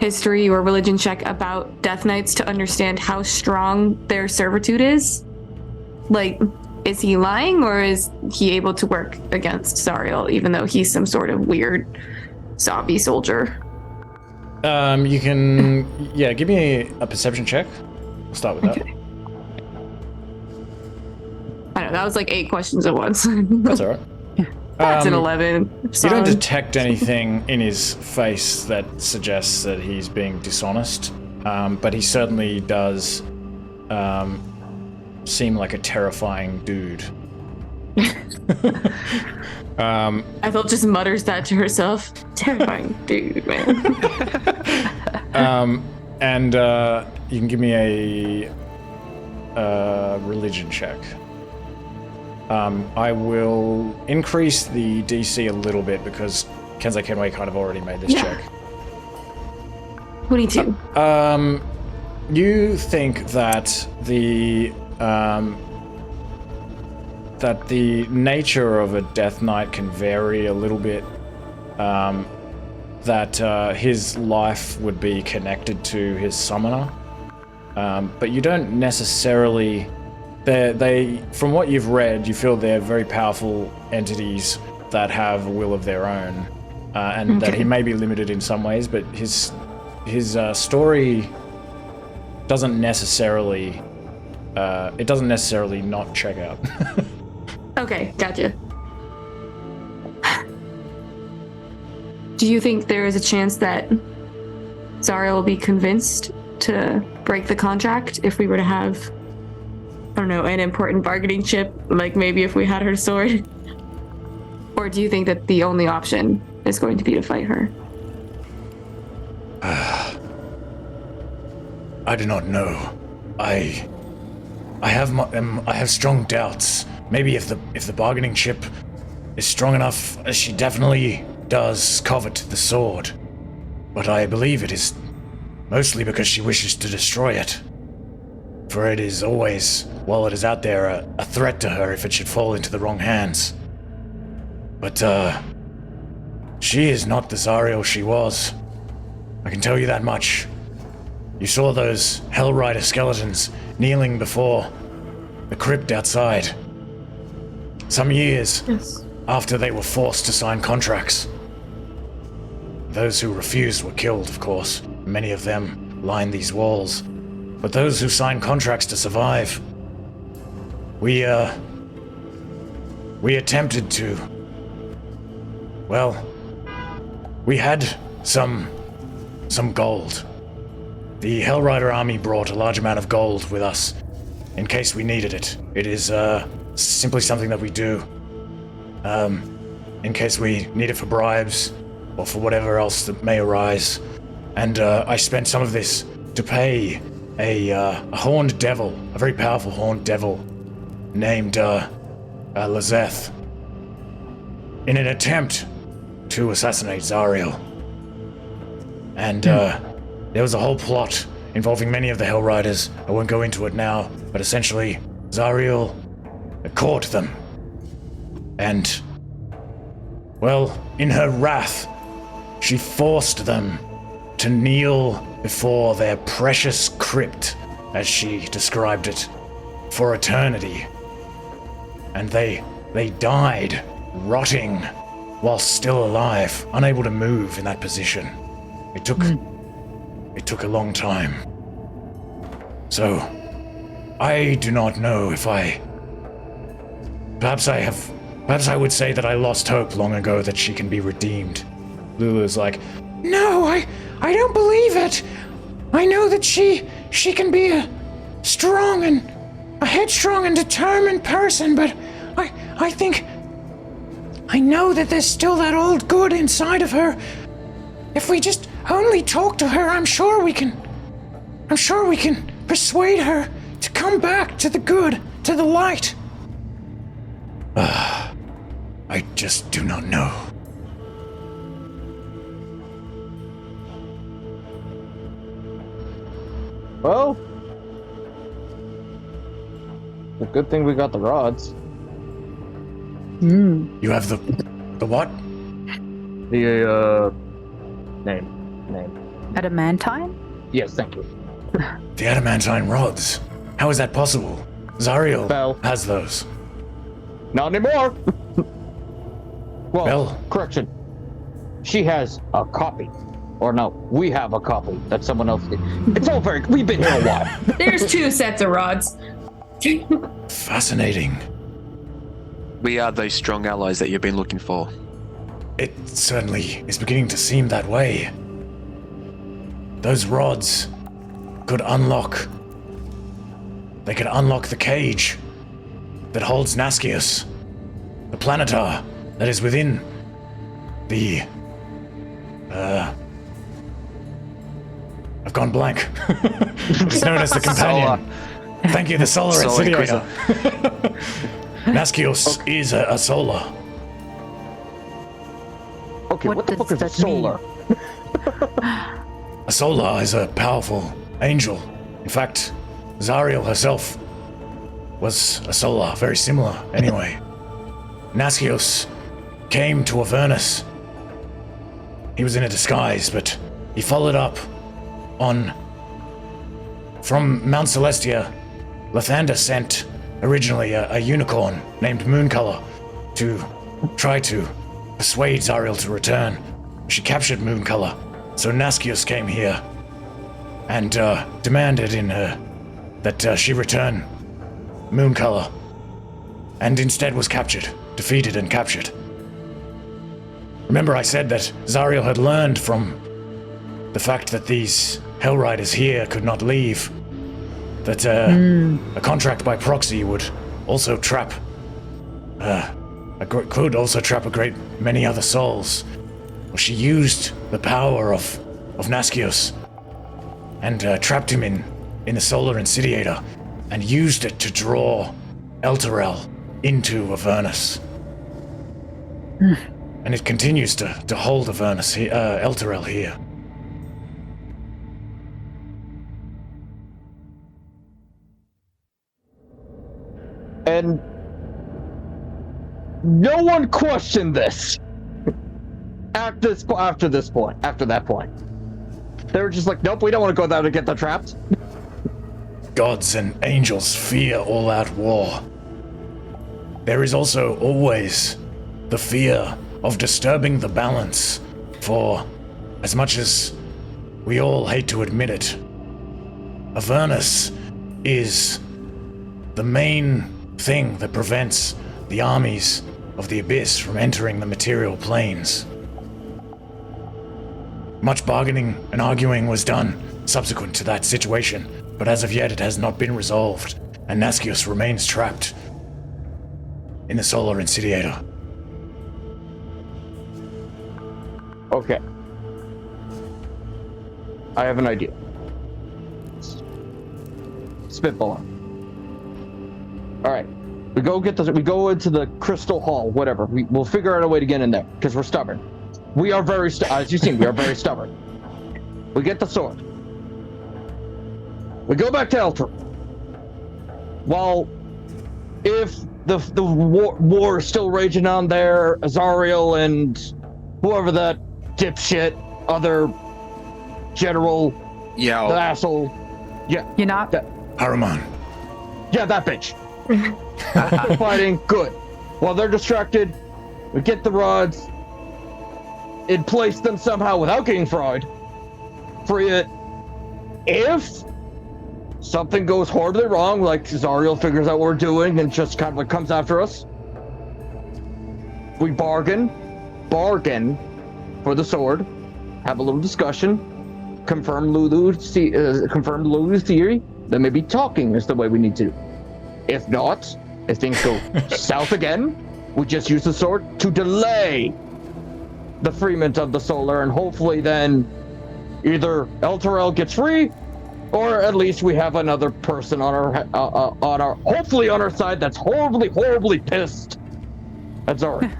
history or religion check about Death Knights to understand how strong their servitude is? Like, is he lying, or is he able to work against Zariel, even though he's some sort of weird zombie soldier? You can, give me a perception check. We'll start with that. Okay. I don't know, that was like 8 questions at once. That's all right. That's an 11. You don't Solid. detect anything in his face that suggests that he's being dishonest, but he certainly does seem like a terrifying dude. Ethel just mutters that to herself. Terrifying dude, man. And you can give me a religion check. I will increase the DC a little bit because Kensei Kenway kind of already made this check. 22. You think that the nature of a Death Knight can vary a little bit. That his life would be connected to his summoner, but you don't necessarily. They, from what you've read, you feel they're very powerful entities that have a will of their own, and that he may be limited in some ways, but his story doesn't necessarily not check out. Okay, gotcha. Do you think there is a chance that Zariel will be convinced to break the contract if we were to have, I don't know, an important bargaining chip, like maybe if we had her sword? Or do you think that the only option is going to be to fight her? I do not know. I have strong doubts. Maybe if the bargaining chip is strong enough, she definitely does covet the sword. But I believe it is mostly because she wishes to destroy it. For it is always, while it is out there, a threat to her if it should fall into the wrong hands. But, she is not the Zariel she was. I can tell you that much. You saw those Hellrider skeletons kneeling before the crypt outside. Some years after they were forced to sign contracts. Those who refused were killed, of course. Many of them lined these walls. But those who signed contracts to survive, we attempted to. Well, we had some gold. The Hellrider army brought a large amount of gold with us in case we needed it. It is simply something that we do in case we need it for bribes or for whatever else that may arise. And I spent some of this to pay a horned devil, a very powerful horned devil named Lazeth, in an attempt to assassinate Zariel. And there was a whole plot involving many of the Hellriders. I won't go into it now, but essentially, Zariel caught them. And, well, in her wrath, she forced them to kneel before their precious crypt, as she described it, for eternity. And they died, rotting, while still alive, unable to move in that position. It took a long time. So, I do not know if perhaps I would say that I lost hope long ago that she can be redeemed. Lulu's like, no, I don't believe it. I know that she can be a headstrong and determined person, but I know that there's still that old good inside of her. If we just only talk to her, I'm sure we can persuade her to come back to the good, to the light. I just do not know. Well, it's a good thing we got the rods. You have the what? The name. Adamantine? Yes, thank you. The adamantine rods. How is that possible? Zariel Bell. has those. Not anymore. Well, Bell. correction. She has a copy. Or no, we have a copy that someone else did. It's all very... We've been here a while. There's 2 sets of rods. Fascinating. We are those strong allies that you've been looking for. It certainly is beginning to seem that way. Those rods could unlock... They could unlock the cage that holds Naskius, the planetar that is within the... I've gone blank. It's known as the companion. Thank you, the solar incendiator. Naskios is a solar. Okay, what the does fuck is a that mean? solar? A solar is a powerful angel. In fact, Zariel herself was a solar, very similar anyway. Naskios came to Avernus. He was in a disguise, but he followed up on... From Mount Celestia, Lathander sent originally a unicorn named Mooncolor to try to persuade Zariel to return. She captured Mooncolor, so Naskios came here and demanded in her that she return Mooncolor, and instead was captured, defeated and captured. Remember I said that Zariel had learned from the fact that these Hellriders here could not leave, that a contract by proxy would also trap, could also trap a great many other souls. Well, she used the power of Naskios and trapped him in the solar incendiator and used it to draw Elturel into Avernus. And it continues to hold Avernus, Elturel here. And no one questioned this after that point. They were just like, nope, we don't want to go there to get the trapped. Gods and angels fear all-out war. There is also always the fear of disturbing the balance, for as much as we all hate to admit it, Avernus is the main thing that prevents the armies of the Abyss from entering the material planes. Much bargaining and arguing was done subsequent to that situation, but as of yet it has not been resolved, and Naskios remains trapped in the solar incendiator. Okay. I have an idea. Spitballing. Alright. We go into the crystal hall, whatever. We'll figure out a way to get in there, because we're stubborn. We are very as you've seen, we are very stubborn. We get the sword. We go back to Elturel. Well, if the war is still raging on there, Zariel and whoever that dipshit, other general, Yael. the asshole, yeah, You're not? Haruman. yeah, that bitch. Fighting, good. While they're distracted, we get the rods, and place them somehow without getting fried. Free it. If something goes horribly wrong, like Zariel figures out what we're doing and just kind of like comes after us, we bargain for the sword, have a little discussion, confirm Lulu's theory, then maybe talking is the way we need to do. If not, if things go south again, we just use the sword to delay the freement of the solar, and hopefully then either Elturel gets free, or at least we have another person on our hopefully on our side that's horribly pissed at Zariel.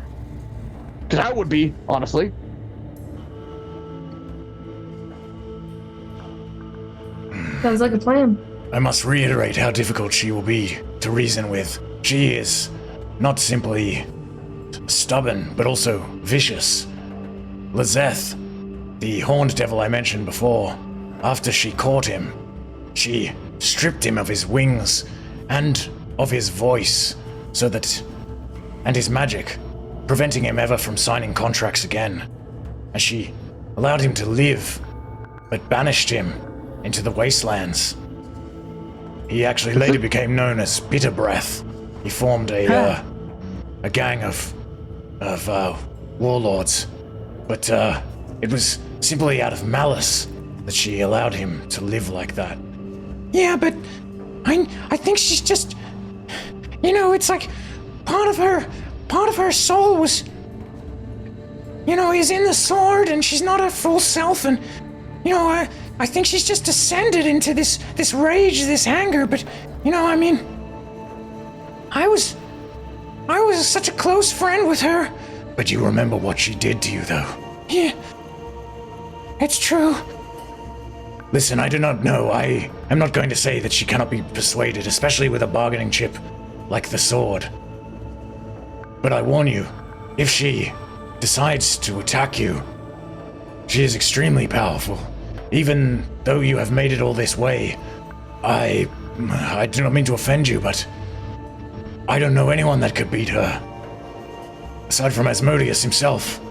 Because I would be, honestly. Sounds like a plan. I must reiterate how difficult she will be to reason with. She is not simply stubborn, but also vicious. Lizeth the horned devil I mentioned before, after she caught him, she stripped him of his wings and of his voice, and his magic, preventing him ever from signing contracts again. And she allowed him to live, but banished him into the wastelands. He actually later became known as Bitter Breath. He formed a gang of warlords, but it was simply out of malice that she allowed him to live like that. Yeah, but I think she's just, it's like part of her soul was, is in the sword, and she's not her full self, and I think she's just descended into this rage, this anger. But I was such a close friend with her. But you remember what she did to you, though. Yeah, it's true. Listen, I do not know. I am not going to say that she cannot be persuaded, especially with a bargaining chip like the sword. But I warn you, if she decides to attack you, she is extremely powerful. Even though you have made it all this way, I do not mean to offend you, but I don't know anyone that could beat her. Aside from Asmodeus himself.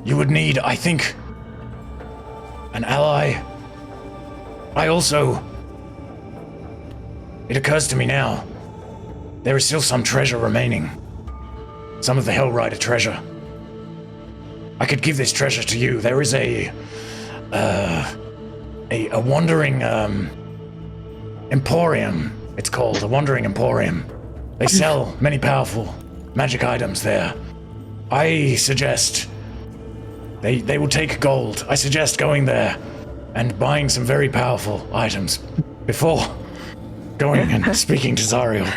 You would need, I think, an ally. It occurs to me now, there is still some treasure remaining. Some of the Hellrider treasure. I could give this treasure to you. There is a wandering emporium. It's called a wandering emporium. They sell many powerful magic items there. I suggest they will take gold. I suggest going there and buying some very powerful items before going and speaking to Zariel.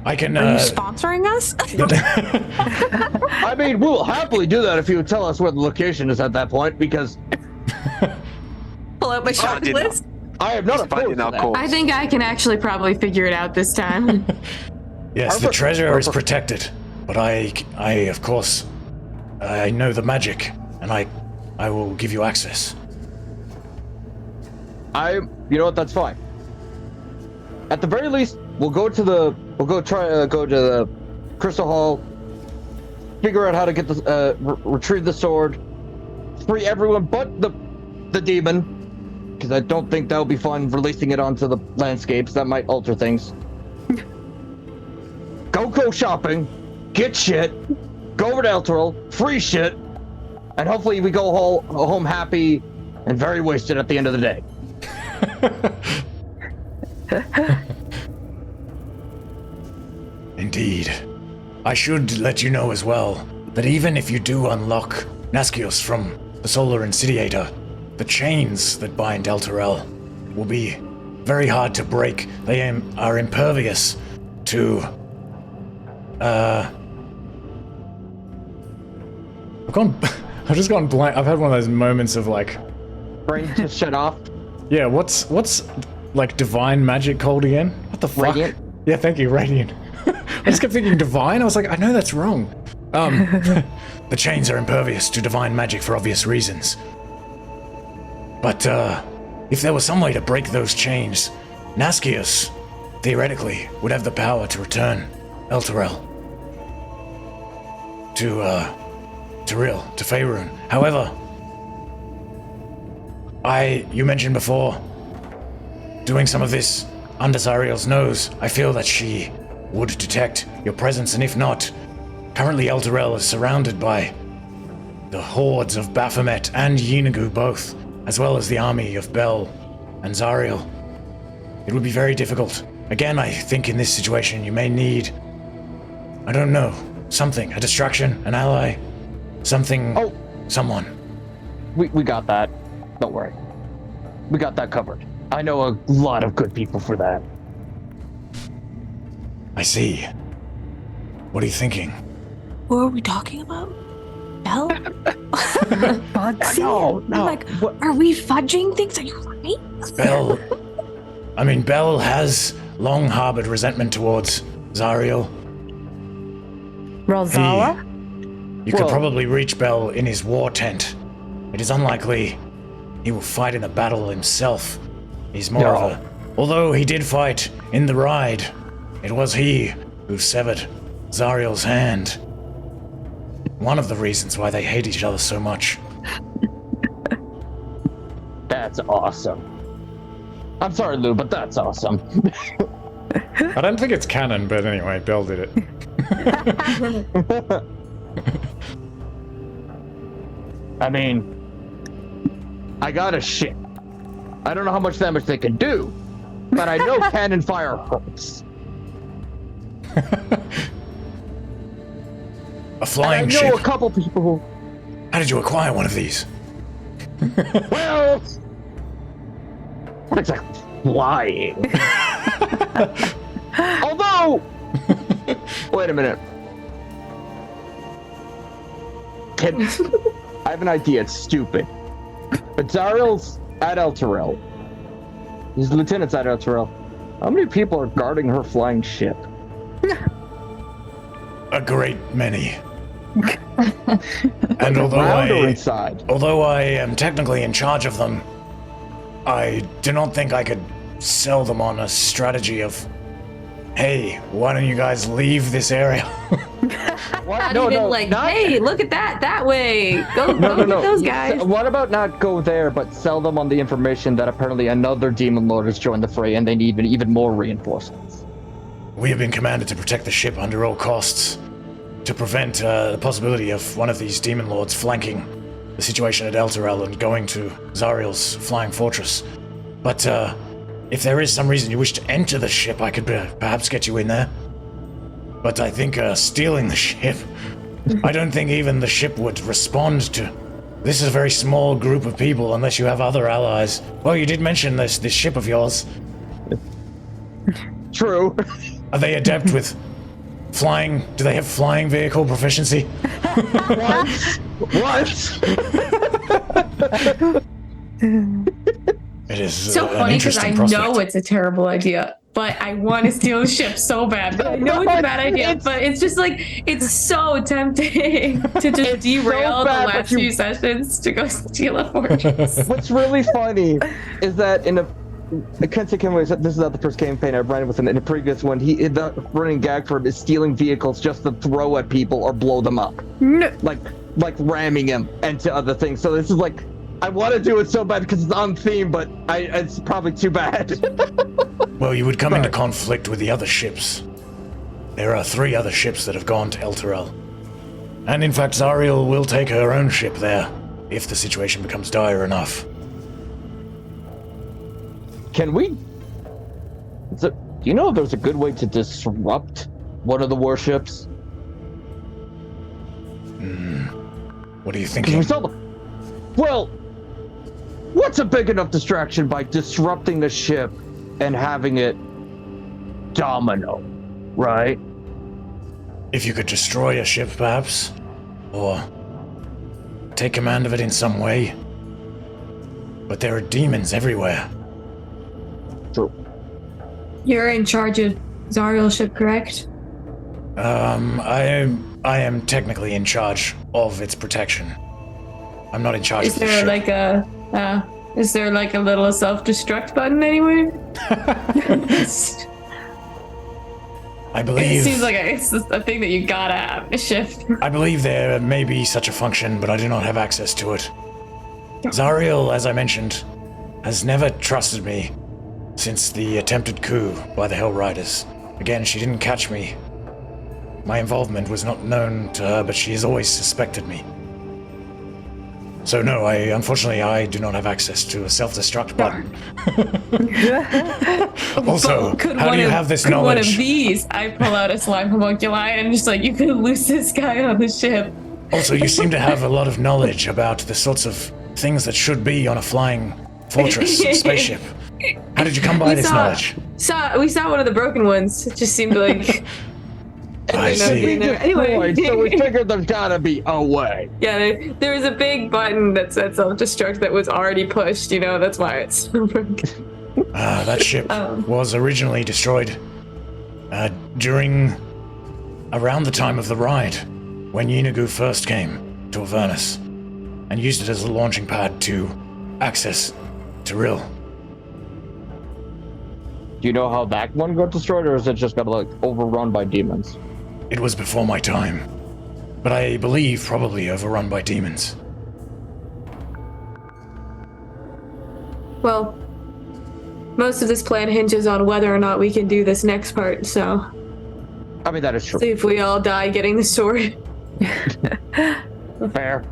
I can. Are you sponsoring us? I mean, we'll happily do that if you tell us where the location is at that point, because Pull out my shopping list. I am not opposed to that. I think I can actually probably figure it out this time. Yes, the treasure is protected, but I of course, I know the magic, and I will give you access. You know what? That's fine. At the very least, we'll go to the Crystal Hall, figure out how to get the retrieve the sword, free everyone but the demon, because I don't think that would be fun releasing it onto the landscapes. That might alter things. Go shopping, get shit, go over to Elturel, free shit, and hopefully we go home happy and very wasted at the end of the day. Indeed. I should let you know as well that even if you do unlock Naskios from the Solar Insidiator, the chains that bind Elturel will be very hard to break. They are impervious to I've just gone blank. I've had one of those moments of like Brain just shut off. Yeah, what's like divine magic called again? What the fuck? Radiant? Yeah, thank you, Radiant. I just kept thinking divine. I was like, I know that's wrong. The chains are impervious to divine magic for obvious reasons. But if there was some way to break those chains, Naskios, theoretically, would have the power to return Elturel to Faerun. However, you mentioned before, doing some of this under Zariel's nose, I feel that she would detect your presence, and if not, currently Elturel is surrounded by the hordes of Baphomet and Yeenagu both, as well as the army of Bel and Zariel. It would be very difficult. Again, I think in this situation you may need, I don't know, something, a distraction, an ally, something, someone. We got that. Don't worry. We got that covered. I know a lot of good people for that. I see. What are you thinking? Who are we talking about? Belle? Bugsy? No. Like, are we fudging things? Are you right? Belle has long harbored resentment towards Zariel. Rosala? You could probably reach Bell in his war tent. It is unlikely he will fight in the battle himself. He's more of a... Although he did fight in the ride, it was he who severed Zariel's hand. One of the reasons why they hate each other so much. That's awesome. I'm sorry, Lou, but that's awesome. I don't think it's canon, but anyway, Bell did it. I mean, I got a ship. I don't know how much damage they can do, but I know cannon fire hurts. A flying I ship. know a couple people who... How did you acquire one of these? Well... It's like flying. Although... Wait a minute. I have an idea, it's stupid. But Zariel's at El Terrell. He's lieutenant's at El Terrell. How many people are guarding her flying ship? A great many. And although I am technically in charge of them, I do not think I could sell them on a strategy of, hey, why don't you guys leave this area? Not hey, look at that way. Go get those guys. What about not go there, but sell them on the information that apparently another demon lord has joined the fray and they need even more reinforcements? We have been commanded to protect the ship under all costs, to prevent the possibility of one of these demon lords flanking the situation at El Terrell and going to Zariel's flying fortress. But if there is some reason you wish to enter the ship, I could perhaps get you in there. But I think stealing the ship, I don't think even the ship would respond to. This is a very small group of people unless you have other allies. Well, you did mention this ship of yours. True. Are they adept with flying? Do they have flying vehicle proficiency? What? It is so funny because I know it's a terrible idea, but I want to steal a ship so bad. But I know it's a bad idea, but it's just like, it's so tempting to just derail the last few sessions to go steal a fortress. What's really funny is that in Kensei Kenway, this is not the first campaign I've run with him. In a previous one, the running gag for him is stealing vehicles just to throw at people or blow them up. No. Like ramming him into other things. So this is like, I want to do it so bad because it's on theme, but it's probably too bad. Well, you would come into conflict with the other ships. There are 3 other ships that have gone to El Terrell. And in fact, Zariel will take her own ship there, if the situation becomes dire enough. Can we... do you know if there's a good way to disrupt one of the warships? What are you thinking? Well, what's a big enough distraction by disrupting the ship and having it domino, right? If you could destroy a ship, perhaps? Or take command of it in some way? But there are demons everywhere. True. You're in charge of Zariel's ship, correct? I am technically in charge of its protection. I'm not in charge of the ship. Is there like a little self-destruct button anywhere? I believe... It seems like it's a thing that you gotta have, a ship. I believe there may be such a function, but I do not have access to it. Zariel, as I mentioned, has never trusted me since the attempted coup by the Hellriders. Again, she didn't catch me. My involvement was not known to her, but she has always suspected me. So no, unfortunately I do not have access to a self-destruct button. Also, how do you have this knowledge? One of these, I pull out a slime homunculi and just like, you could loose this guy on the ship. Also, you seem to have a lot of knowledge about the sorts of things that should be on a flying fortress spaceship. How did you come by this knowledge? We saw one of the broken ones. It just seemed like... I see. Anyway, so we figured there's gotta be a way. Yeah, there was a big button that said self-destruct that was already pushed, that's why it's broken. That ship was originally destroyed around the time of the ride. when Yeenagu first came to Avernus and used it as a launching pad to access to Rill. Do you know how that one got destroyed, or is it just got like overrun by demons? It was before my time, but I believe probably overrun by demons. Well, most of this plan hinges on whether or not we can do this next part, so I mean, that is true. see if we all die getting the sword. Fair.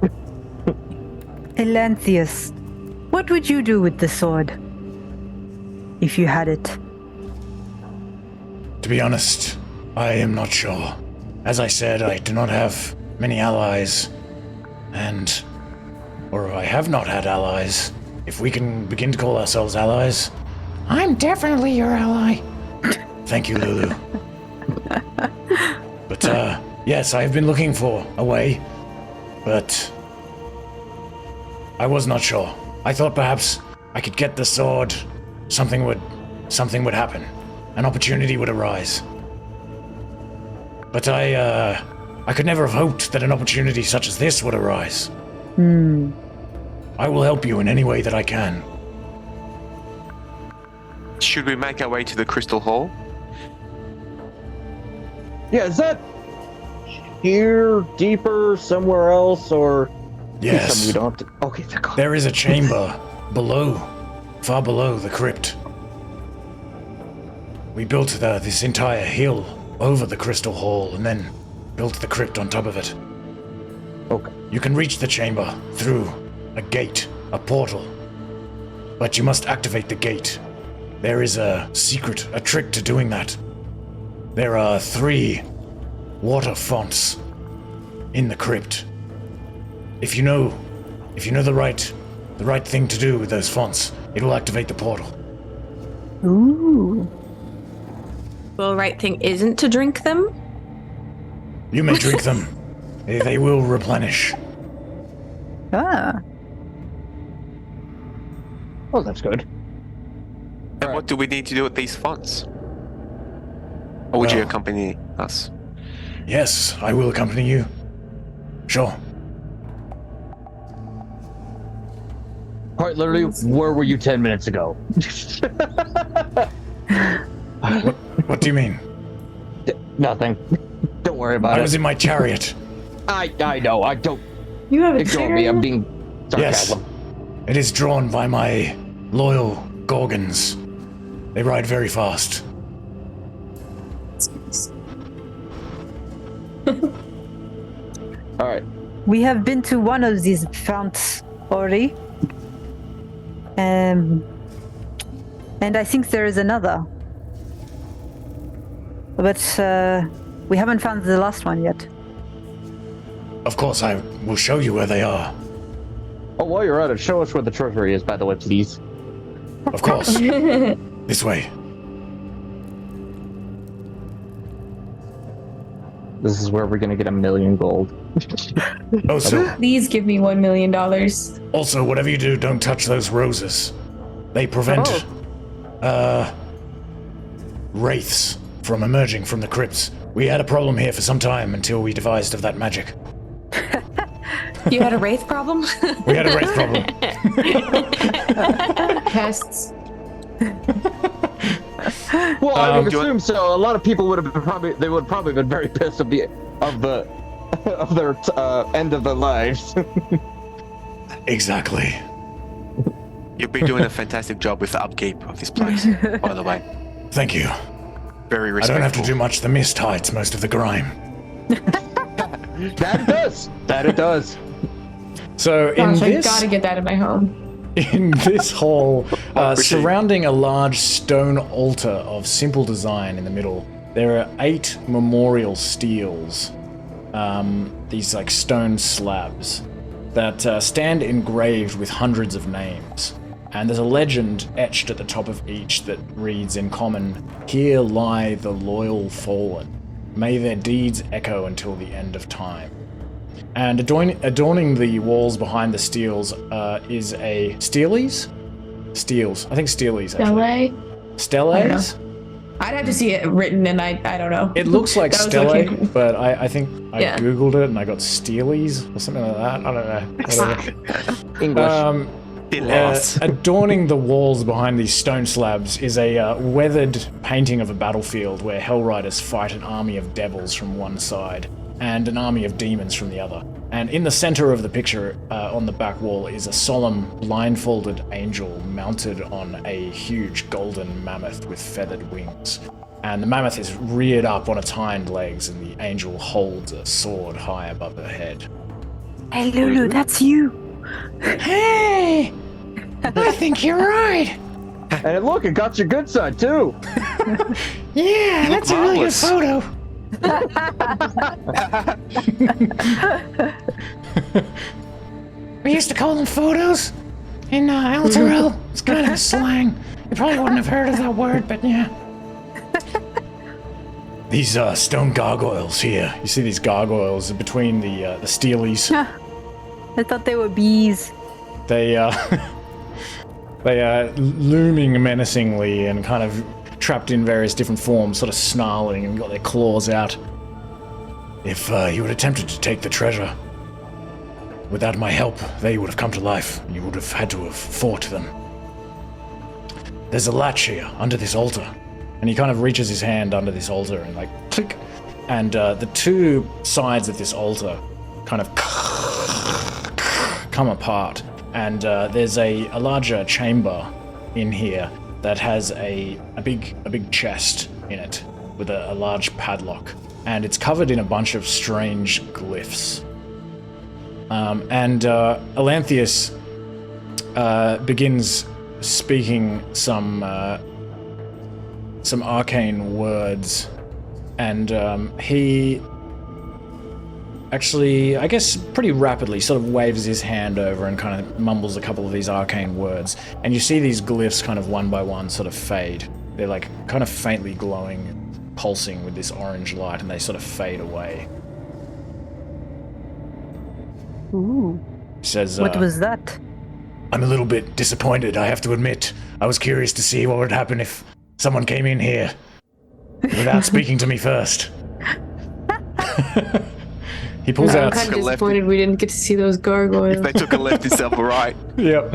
Olanthius, what would you do with the sword? If you had it? To be honest, I am not sure. As I said, I do not have many allies, or I have not had allies. If we can begin to call ourselves allies, I'm definitely your ally. Thank you, Lulu. But, yes, I have been looking for a way, but I was not sure. I thought perhaps I could get the sword, something would happen. An opportunity would arise. But I could never have hoped that an opportunity such as this would arise. I will help you in any way that I can. Should we make our way to the Crystal Hall? Yeah, is that here, deeper, somewhere else, or? Yes. Some you don't. Okay, thank God. There is a chamber below, far below the crypt. We built this entire hill over the Crystal Hall and then built the crypt on top of it. Okay. You can reach the chamber through a gate, a portal, but you must activate the gate. There is a trick to doing that. There are 3 water fonts in the crypt. If you know the right thing to do with those fonts, it will activate the portal. Ooh. Well, right thing isn't to drink them. You may drink them. They will replenish. Ah. Oh, that's good. And what do we need to do with these fonts? Or would you Well- accompany us? Yes, I will accompany you. Sure. Quite literally, where were you 10 minutes ago? What do you mean? Nothing. Don't worry about I it. was in my chariot. I know. I don't You have a ignore me. I'm being Yes. sarcasm. It is drawn by my loyal Gorgons. They ride very fast. All right. We have been to one of these founts already. And I think there is another. But we haven't found the last one yet. Of course, I will show you where they are. Oh, while you're at it, show us where the treasury is, by the way, please. Of course. This way. This is where we're gonna get 1 million gold. Also, Please give me $1 million. also, whatever you do, don't touch those roses. They prevent wraiths from emerging from the crypts. We had a problem here for some time until we devised of that magic. You had a wraith problem? We had a wraith problem. Pests. Well, I would do you assume so. A lot of people would have probably been very pissed of their end of their lives. Exactly. You've been doing a fantastic job with the upkeep of this place, by the way. Thank you. Very I respectful. don't have to do much. The mist hides most of the grime. That it does. That it does. So in Gosh, I this gotta get that in my home. in this hall, Proceed. surrounding a large stone altar of simple design in the middle, there are 8 memorial steels. These like stone slabs that stand engraved with hundreds of names. And there's a legend etched at the top of each that reads in common, "Here lie the loyal fallen. May their deeds echo until the end of time." And adorning the walls behind the steels is a Steelies? Steels. I think Steelies, actually. LA? Steles? I'd have to see it written, and I don't know. It looks like That was stele, okay. but I think I Yeah. googled it and I got steelies or something like that. I don't know. Whatever. English. Adorning the walls behind these stone slabs is a weathered painting of a battlefield where Hellriders fight an army of devils from one side and an army of demons from the other. And in the center of the picture, on the back wall, is a solemn, blindfolded angel mounted on a huge golden mammoth with feathered wings. And the mammoth is reared up on its hind legs, and the angel holds a sword high above her head. Hey, Lulu, that's you. Hey! I think you're right. And look, it got your good side too. Yeah, that's a really good marvelous. photo. We used to call them photos in Alterel. It's kind of a slang. You probably wouldn't have heard of that word, but yeah. These stone gargoyles here. You see these gargoyles between the steelies. I thought they were bees. They are looming menacingly and kind of trapped in various different forms, sort of snarling and got their claws out. If you had attempted to take the treasure, without my help, they would have come to life, and you would have had to have fought them. There's a latch here, under this altar. And he kind of reaches his hand under this altar and like, click. And the two sides of this altar kind of come apart. And there's a larger chamber in here that has a big chest in it with a large padlock. And it's covered in a bunch of strange glyphs. And Olanthius begins speaking some arcane words, and he actually, I guess, pretty rapidly sort of waves his hand over and kind of mumbles a couple of these arcane words, and you see these glyphs kind of one by one sort of fade. They're like kind of faintly glowing and pulsing with this orange light, and they sort of fade away. Ooh. He says, What was that? I'm a little bit disappointed, I have to admit. I was curious to see what would happen if someone came in here without speaking to me first. He pulls I'm out. kind of Took a left. disappointed we didn't get to see those gargoyles. If they took a left instead of a right. Yep.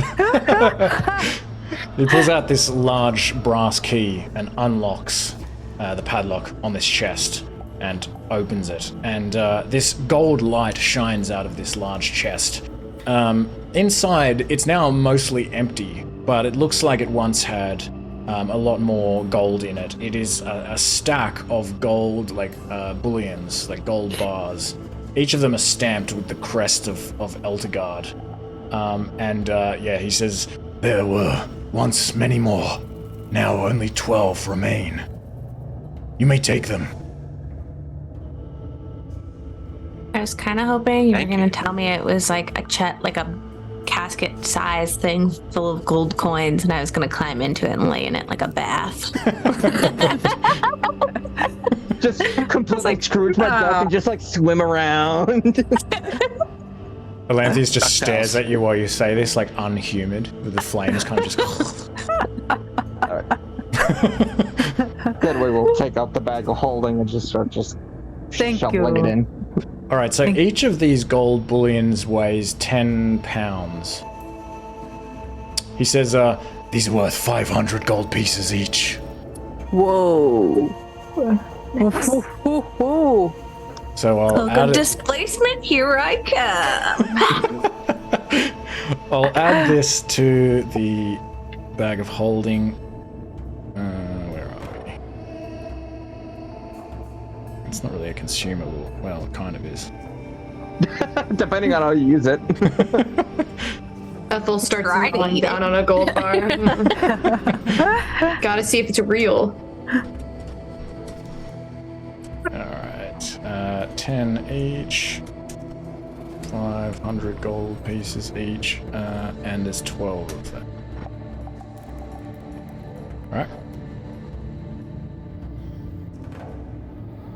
He pulls out this large brass key and unlocks the padlock on this chest and opens it. And this gold light shines out of this large chest. Inside, it's now mostly empty, but it looks like it once had a lot more gold in it. It is a stack of gold, like bullions, like gold bars. Each of them are stamped with the crest of Eltergard. He says, there were once many more. Now only 12 remain. You may take them. I was kind of hoping you were Thank going you. to tell me it was like a casket-sized thing full of gold coins, and I was going to climb into it and lay in it like a bath. Just completely Scrooge myself and just like swim around. Olanthius just stares at you while you say this, like unhumid, with the flames kind of just... Then we will take out the bag of holding and just start Thank shoveling you. it in. All right, so each of these gold bullions weighs 10 pounds. He says, these are worth 500 gold pieces each. Whoa. Whoa. So I'll Cloak add of it. displacement, here I come. I'll add this to the bag of holding. Where are we? It's not really a consumable. Well, it kind of is. Depending on how you use it. Ethel starts Right. falling down on a gold bar. Gotta see if it's real. Alright, 10 each. 500 gold pieces each. And there's 12 of them. Alright.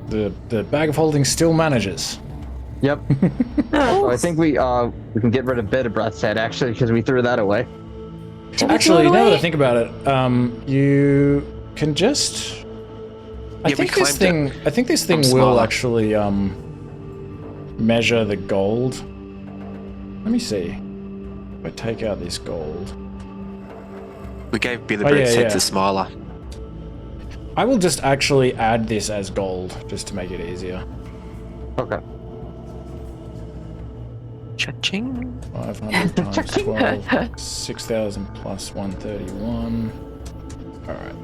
The bag of holding still manages. Yep. So I think we can get rid of Bit of Breath's head actually because we threw that away. Actually, now that I think about it, you can just I think this thing will actually measure the gold. Let me see. If I take out this gold. We gave Billybird's head to Smiler. I will just actually add this as gold, just to make it easier. Okay. Cha-ching. 500 times 12, 6,000 plus 131. Alright.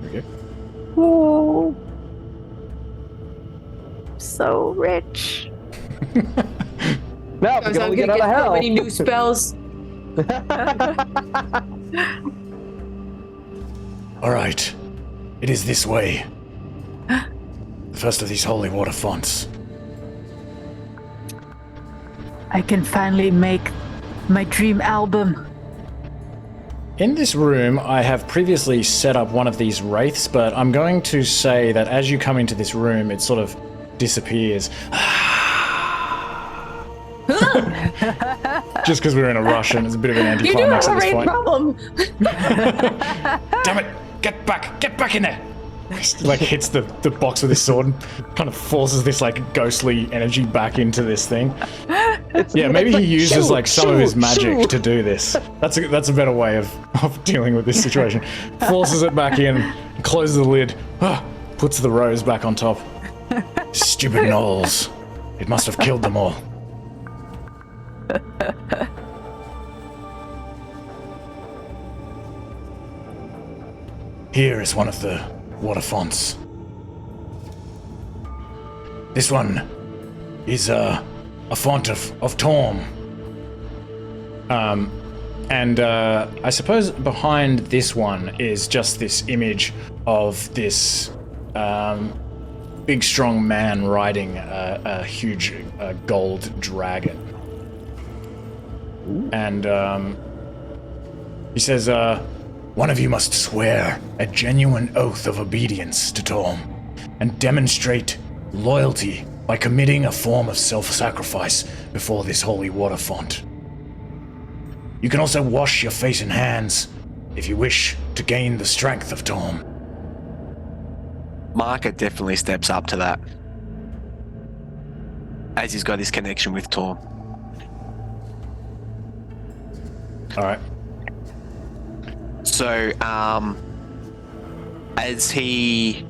There we go. Ooh. So rich. Now we can only get out of hell. So many new spells. All right. It is this way. The first of these holy water fonts. I can finally make my dream album. In this room, I have previously set up one of these wraiths, but I'm going to say that as you come into this room, it sort of disappears. Just because we're in a rush and it's a bit of an anticlimax at this point. Problem. Damn it! Get back in there! Like hits the box with his sword and kind of forces this like ghostly energy back into this thing. Yeah, maybe he uses like some of his magic to do this. That's a better way of dealing with this situation. Forces it back in, closes the lid, puts the rose back on top. Stupid gnolls. It must have killed them all. Here is one of the water fonts. This one is a font of Torm. And I suppose behind this one is just this image of this big strong man riding a huge gold dragon. And he says, One of you must swear a genuine oath of obedience to Torm and demonstrate loyalty by committing a form of self-sacrifice before this holy water font. You can also wash your face and hands if you wish to gain the strength of Torm. Mahkah definitely steps up to that, as he's got his connection with Torm. all right. So, as he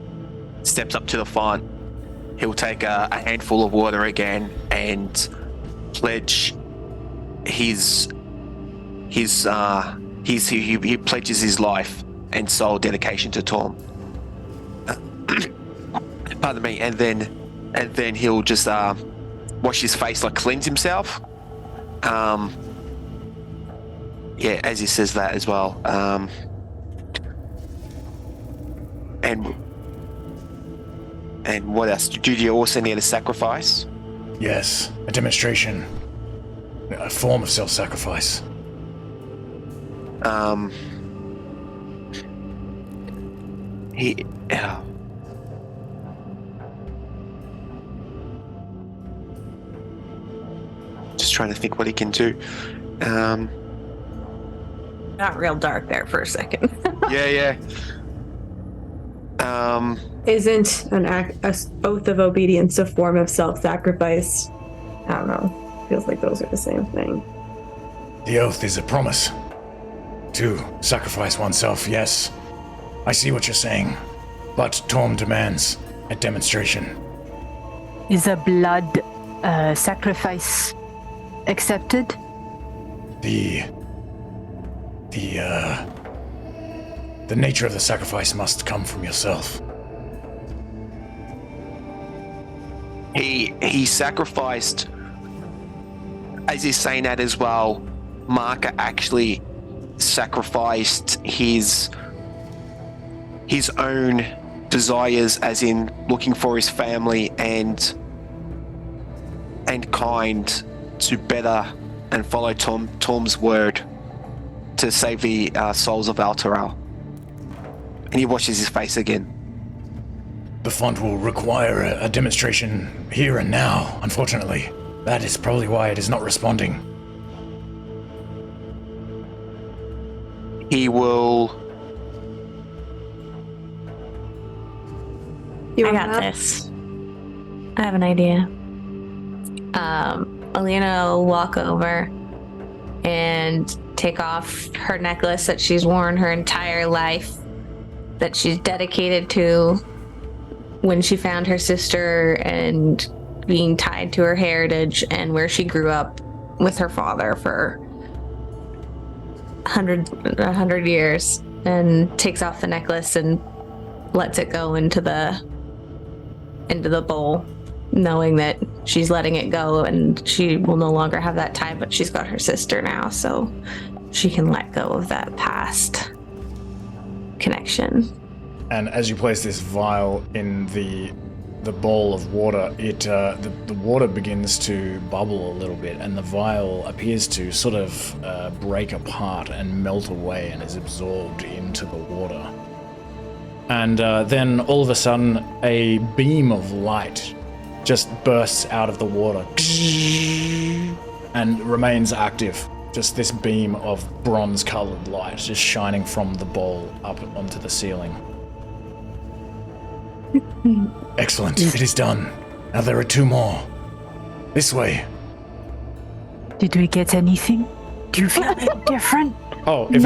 steps up to the font, he'll take a handful of water again and pledge he pledges his life and soul dedication to Torm. Pardon me, and then he'll just wash his face, like cleanse himself. Yeah, as he says that as well. And what else? Do you also need a sacrifice? Yes, a demonstration. A form of self-sacrifice. Just trying to think what he can do. Got real dark there for a second. Yeah. Isn't an oath of obedience a form of self-sacrifice? I don't know. Feels like those are the same thing. The oath is a promise to sacrifice oneself, yes. I see what you're saying, but Torm demands a demonstration. Is a blood sacrifice accepted? The nature of the sacrifice must come from yourself. He sacrificed, as he's saying that as well, Mahkah actually sacrificed his own desires, as in looking for his family and kind, to better and follow Torm's word to save the souls of Alteral. And he washes his face again. The font will require a demonstration here and now, unfortunately. That is probably why it is not responding. He will You I want got that? this. I have an idea. Alina will walk over and take off her necklace that she's worn her entire life, that she's dedicated to when she found her sister and being tied to her heritage and where she grew up with her father for 100 years, and takes off the necklace and lets it go into the bowl, knowing that she's letting it go and she will no longer have that tie, but she's got her sister now, so she can let go of that past connection. And as you place this vial in the bowl of water, the water begins to bubble a little bit, and the vial appears to sort of break apart and melt away and is absorbed into the water. And then all of a sudden, a beam of light just bursts out of the water and remains active. Just this beam of bronze-colored light just shining from the bowl up onto the ceiling. Excellent, it is done. Now there are 2 more. This way. Did we get anything? Do you feel any different? Oh, if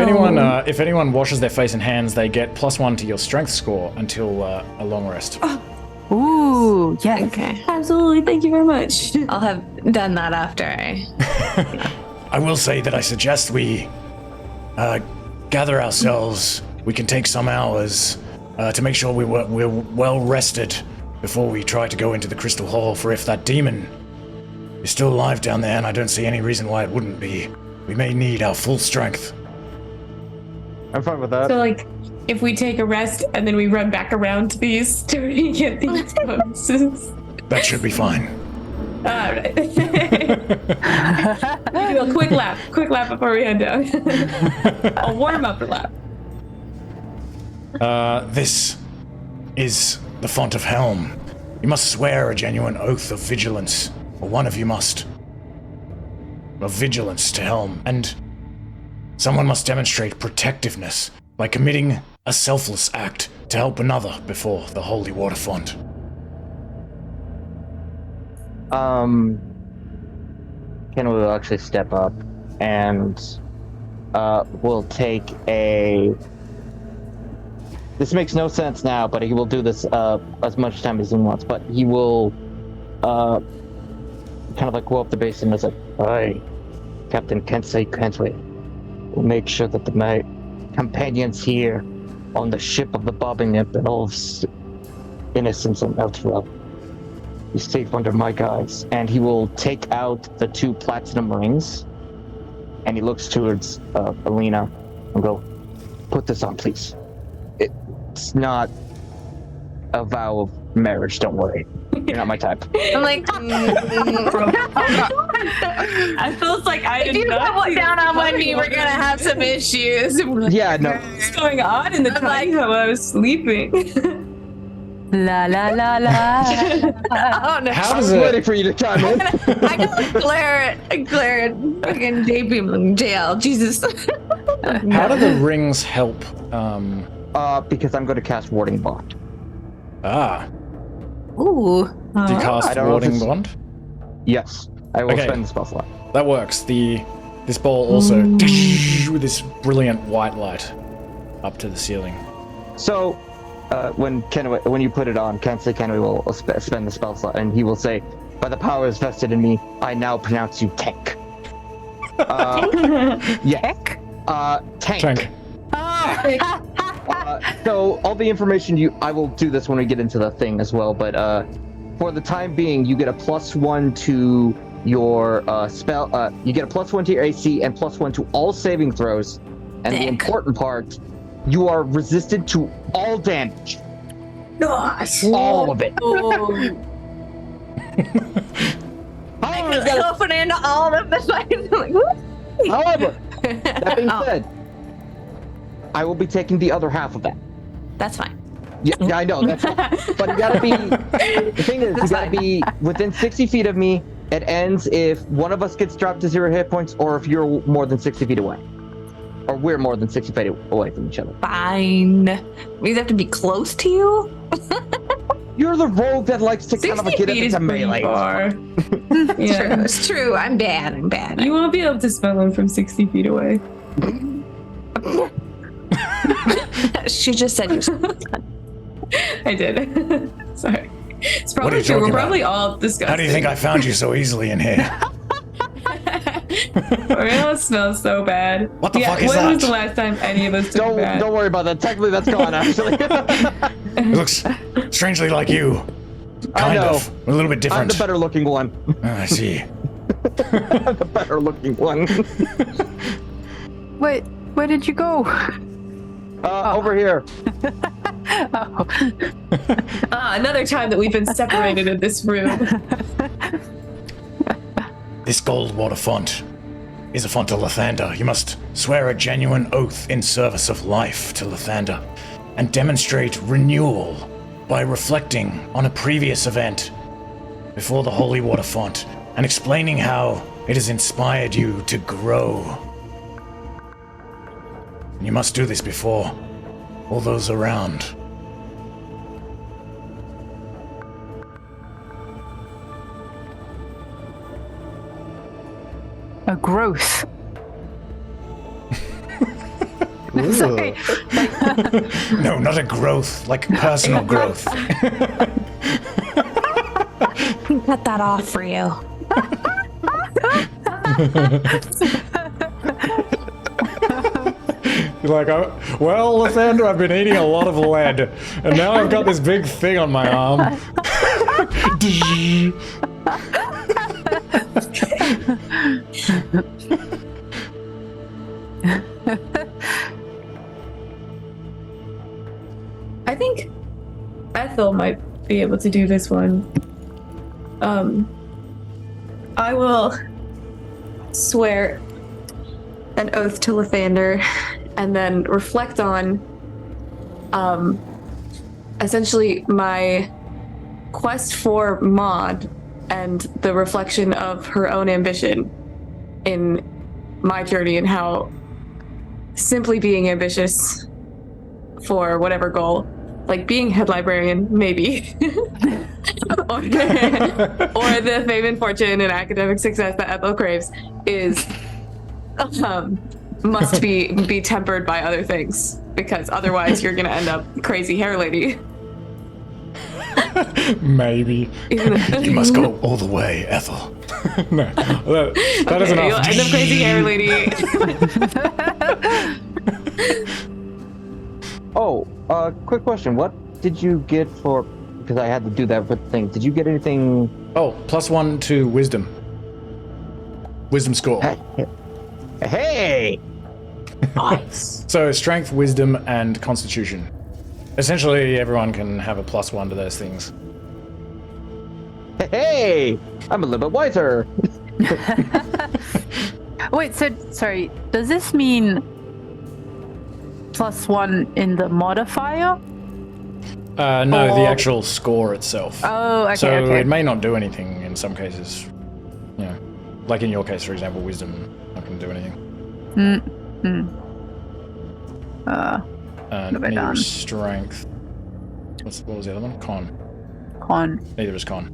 anyone washes their face and hands, they get +1 to your strength score until a long rest. Ooh, yes. Okay. Absolutely. Thank you very much. I'll have done that after I... I will say that I suggest we gather ourselves. We can take some hours to make sure we're well rested before we try to go into the Crystal Hall, for if that demon is still alive down there, and I don't see any reason why it wouldn't be, we may need our full strength. I'm fine with that. So, like, if we take a rest and then we run back around to these to get these bonuses. That should be fine. Alright. We do a quick lap before we head down. A warm-up lap. This is the font of Helm. You must swear a genuine oath of vigilance, or one of you must. Of vigilance to Helm, and someone must demonstrate protectiveness by committing a selfless act to help another before the holy water font. Kenway will actually step up and will take a... This makes no sense now, but he will do this as much time as he wants, but he will kind of like go up the basin and is like, "Aye, Captain Kenway will make sure that my companions here on the ship of the bobbing imp and all of innocence and Elturel is safe under my guise." And he will take out the 2 platinum rings, and he looks towards Alina and go, "Put this on, please. It's not a vow of marriage, don't worry. You're not my type." I'm like, I felt like I if did you not put down on one knee, we're gonna have some issues. Yeah, no. What's going on in the time while I was sleeping? La la la la. Oh no. How I does was it... ready for you to chime in. I gotta declare it, fucking JP in jail. Jesus. How do the rings help? Because I'm going to cast Warding Bond. Ooh. Do you cast I don't know if Warding it's- Bond? Yes, I will Okay. spend the spell slot. That works. This ball also with this brilliant white light up to the ceiling. So, when you put it on, Kenway will spend the spell slot, and he will say, "By the powers vested in me, I now pronounce you Tank." Yeah. Tank. Tank. So all the information I will do this when we get into the thing as well, but for the time being, you get a +1 to your spell. You get a +1 to your AC and +1 to all saving throws. And the Dick. important part, you are resistant to all damage. Nice. All of it. Open into all of the fights. Like, what? However, that being Oh. said, I will be taking the other half of that. That's fine. Yeah, I know. That's but you gotta be. The thing is, you gotta be within 60 feet of me. It ends if one of us gets dropped to 0 hit points, or if you're more than 60 feet away, or we're more than 60 feet away from each other. Fine. We have to be close to you? You're the rogue that likes to kind of 60 get feet is into pretty melee. far. True, Yeah. it's true. I'm bad. You won't be able to spell him from 60 feet away. She just said you. I did. Sorry. It's What are probably you true. We're talking probably about? all disgusting. How do you think I found you so easily in here? We all smell so bad. What the fuck is when that? was the last time any of us took a bath? Don't worry about that. Technically, that's gone, actually. It looks strangely like you. I Kind know. of. A little bit I'm different. the better looking one. I see. The better looking one. Wait, where did you go? Over here. Oh. Another time that we've been separated in this room. This gold water font is a font to Lathander. You must swear a genuine oath in service of life to Lathander and demonstrate renewal by reflecting on a previous event before the holy water font and explaining how it has inspired you to grow. And you must do this before all those around. A growth. Sorry. No, not a growth, like personal growth. Cut that off for you. You're like, well, Lathander, I've been eating a lot of lead, and now I've got this big thing on my arm. I think Ethel might be able to do this one. I will swear an oath to Lathander and then reflect on essentially my quest for Maud and the reflection of her own ambition in my journey and how simply being ambitious for whatever goal, like being head librarian, maybe, or the fame and fortune and academic success that Ethel craves, is must be tempered by other things, because otherwise you're gonna end up crazy hair lady. Maybe. You must go all the way, Ethel. No, that is Okay, enough. you'll end up crazy hair lady. Oh, quick question. What did you get for... Because I had to do that for the thing. Did you get anything... Oh, +1 to wisdom. Wisdom score. Hey! Nice. So strength, wisdom, and constitution. Essentially, everyone can have a +1 to those things. Hey! I'm a little bit wiser. Wait, so sorry. Does this mean +1 in the modifier? No, the Or- actual score itself. Oh, okay, So okay. it may not do anything in some cases. You know, like in your case, for example, wisdom not going to do anything. What have I Neither done? is strength. What was the other one? Con. Con. Neither is con.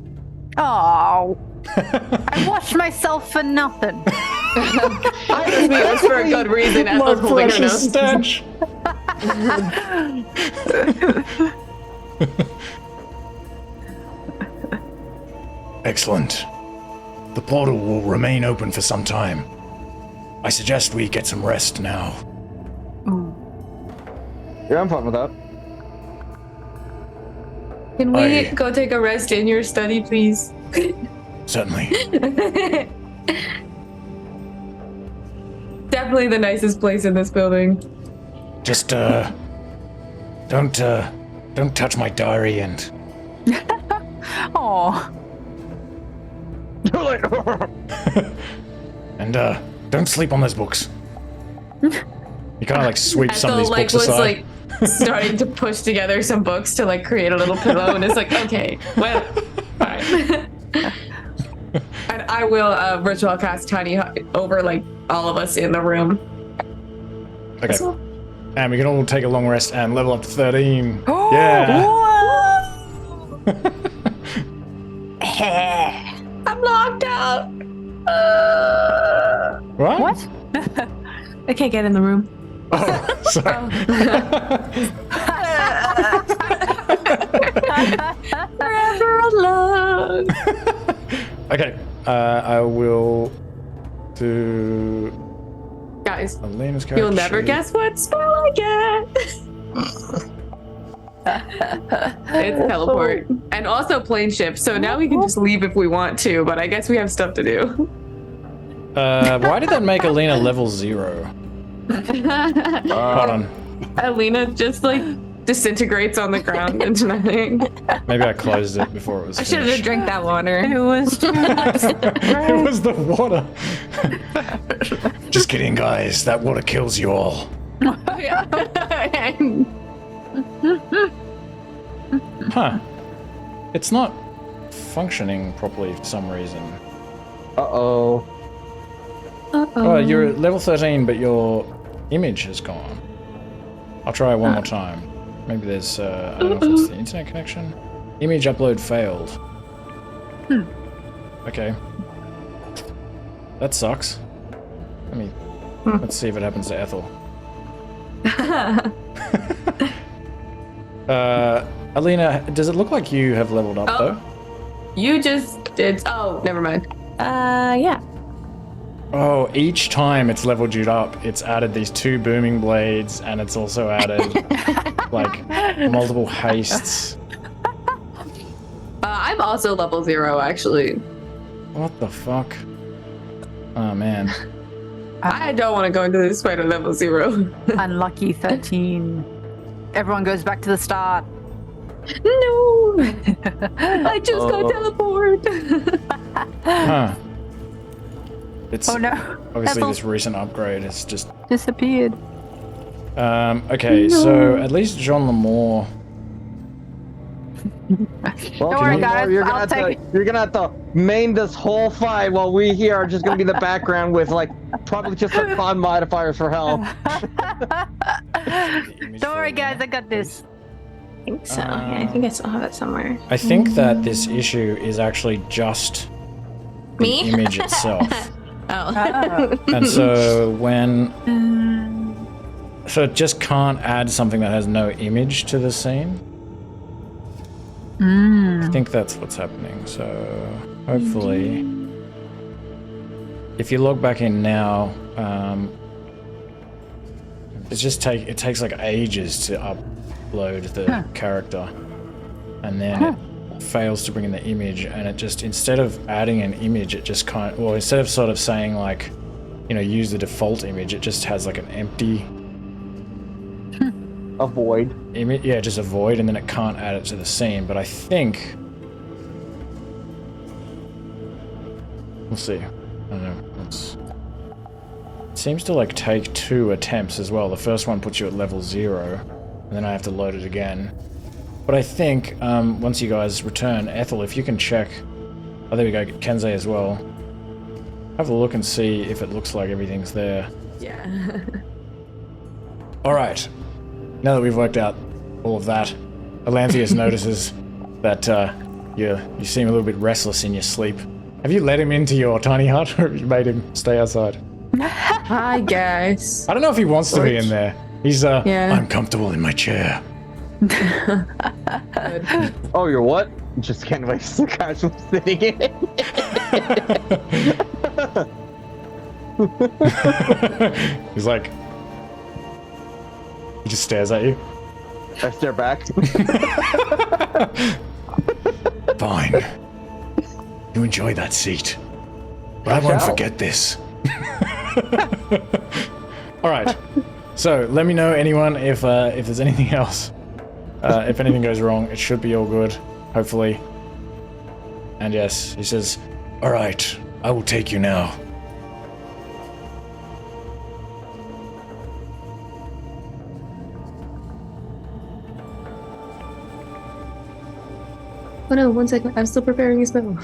Oh, I washed myself for nothing. It's for a good reason. Ethel's holding her nose. stench. Excellent. The portal will remain open for some time. I suggest we get some rest now. Yeah, I'm fine with that. Can we go take a rest in your study, please? Certainly. Definitely the nicest place in this building. Just, don't touch my diary and Oh, don't sleep on those books. You kind of like sweep some of these books was aside. starting to push together some books to like create a little pillow, and it's like, okay, well, fine. And I will ritual cast Tiny over like all of us in the room. Okay. So- And we can all take a long rest and level up to 13. Yeah. I'm locked out. What? I can't get in the room. Oh, sorry. Forever alone. Okay, I will do Guys, Alina's character. you'll never sheet. guess what spell I get. It's teleport. And also plane shift. So now we can just leave if we want to, but I guess we have stuff to do. Why did that make Alina level 0? Hold on. Alina just like disintegrates on the ground into nothing. Maybe I closed it before it was I should have finished. drank that water. It was It was the water. Just kidding, guys. That water kills you all. Huh. It's not functioning properly for some reason. Uh-oh. Oh, you're at level 13, but your image has gone. I'll try one more time. Maybe there's, I don't know if it's the internet connection. Image upload failed. Okay. That sucks. Let's see if it happens to Ethel. Alina, does it look like you have leveled up though? You just did. Oh, never mind. Yeah. Oh, each time it's leveled you up, it's added these 2 booming blades, and it's also added like multiple hastes. I'm also level 0, actually. What the fuck? Oh man. I don't want to go into this fight at level 0. unlucky 13. Everyone goes back to the start. No! I just got teleport. Huh. It's Oh no. obviously Ethel this recent upgrade is just disappeared. okay, so at least Jean Lemore. Well, Don't worry, guys, you're I'll gonna, take you're gonna have to main this whole fight while we here are just gonna be in the background with like probably just some con modifiers for help. Don't worry, guys, I got this. I think so. Yeah, I think I still have it somewhere. I think that this issue is actually just the Me? image itself. Oh. And so so it just can't add something that has no image to the scene. I think that's what's happening. So hopefully, if you log back in now, it takes like ages to upload the character, and then it fails to bring in the image, and it just, instead of adding an image, it just instead of sort of saying like, use the default image, it just has like an empty A void. image, just a void, and then it can't add it to the scene. But I think we'll see. I don't know. It seems to like take 2 attempts as well. The first one puts you at level 0, and then I have to load it again. But I think once you guys return, Ethel, if you can check. Oh, there we go. Kensei as well. Have a look and see if it looks like everything's there. Yeah. All right. Now that we've worked out all of that, Olanthius notices that you seem a little bit restless in your sleep. Have you let him into your tiny hut, or have you made him stay outside? I guess. I don't know if he wants to be in there. He's Yeah. I'm comfortable in my chair. Oh, you're what? Just Kenway casual sitting in it. He's like, he just stares at you. I stare back. Fine. You enjoy that seat. But I won't forget this. All right. So let me know, anyone, if there's anything else. If anything goes wrong, it should be all good, hopefully. And yes, he says, All right, I will take you now. Oh no, 1 second. I'm still preparing a spell.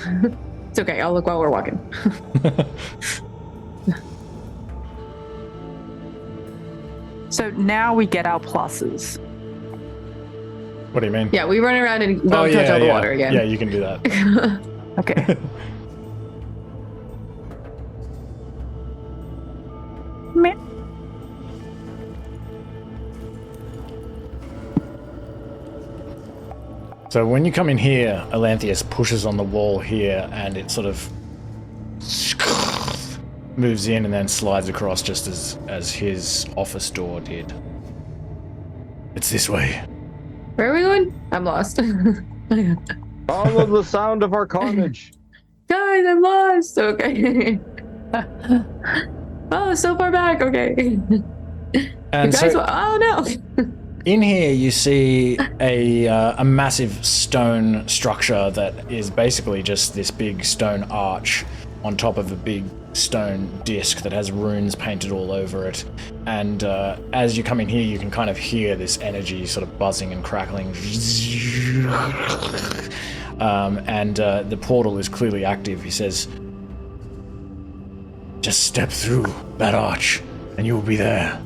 It's okay. I'll look while we're walking. So now we get our pluses. What do you mean? Yeah, we run around and don't touch all the water again. Yeah, you can do that. Okay. Meh. So when you come in here, Olanthius pushes on the wall here, and it sort of moves in and then slides across just as his office door did. It's this way. Where are we going? I'm lost. Follow the sound of our carnage. Guys, I'm lost. Okay. Oh, so far back. Okay. And you guys, so oh no. in here you see a massive stone structure that is basically just this big stone arch on top of a big stone disc that has runes painted all over it. And as you come in here, you can kind of hear this energy sort of buzzing and crackling. And the portal is clearly active. He says, just step through that arch and you will be there.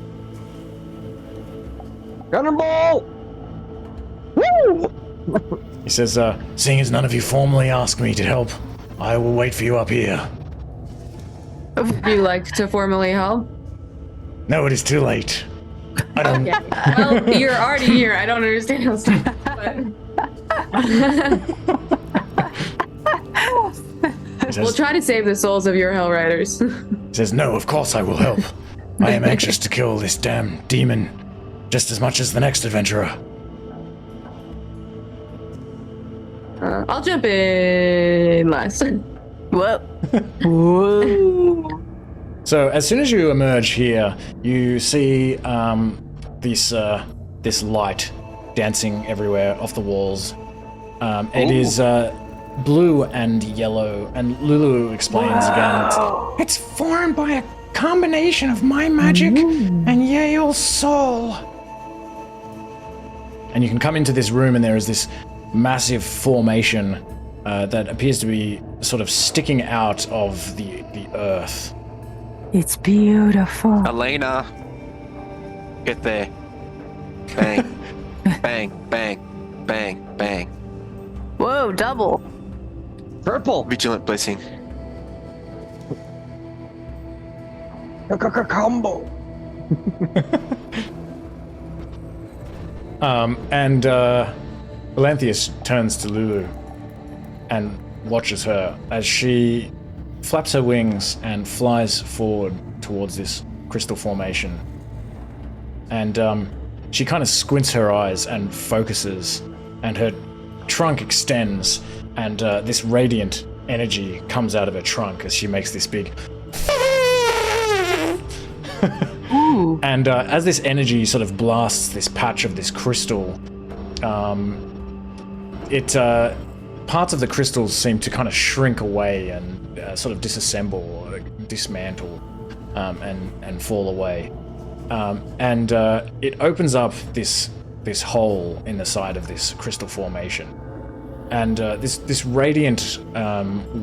Cannonball! Woo! He says, seeing as none of you formally asked me to help, I will wait for you up here. Would you like to formally help? No, it is too late. I don't... Okay. Well, you're already here. I don't understand how stuff. We'll try to save the souls of your Hellriders. He says, no, of course I will help. I am anxious to kill this damn demon just as much as the next adventurer. I'll jump in last. Whoa. Whoa. So as soon as you emerge here, you see this light dancing everywhere off the walls. It is blue and yellow, and Lulu explains again. It's formed by a combination of my magic and Yael's soul. And you can come into this room, and there is this massive formation that appears to be sort of sticking out of the earth. It's beautiful. Alina, get there. Bang, bang, bang, bang, bang. Whoa, double. Purple. Vigilant blessing. Combo. And Olanthius turns to Lulu and watches her as she flaps her wings and flies forward towards this crystal formation. And she kind of squints her eyes and focuses, and her trunk extends, and this radiant energy comes out of her trunk as she makes this big... Ooh. And as this energy sort of blasts this patch of this crystal, parts of the crystals seem to kind of shrink away and sort of disassemble or dismantle and fall away. And it opens up this hole in the side of this crystal formation. And this radiant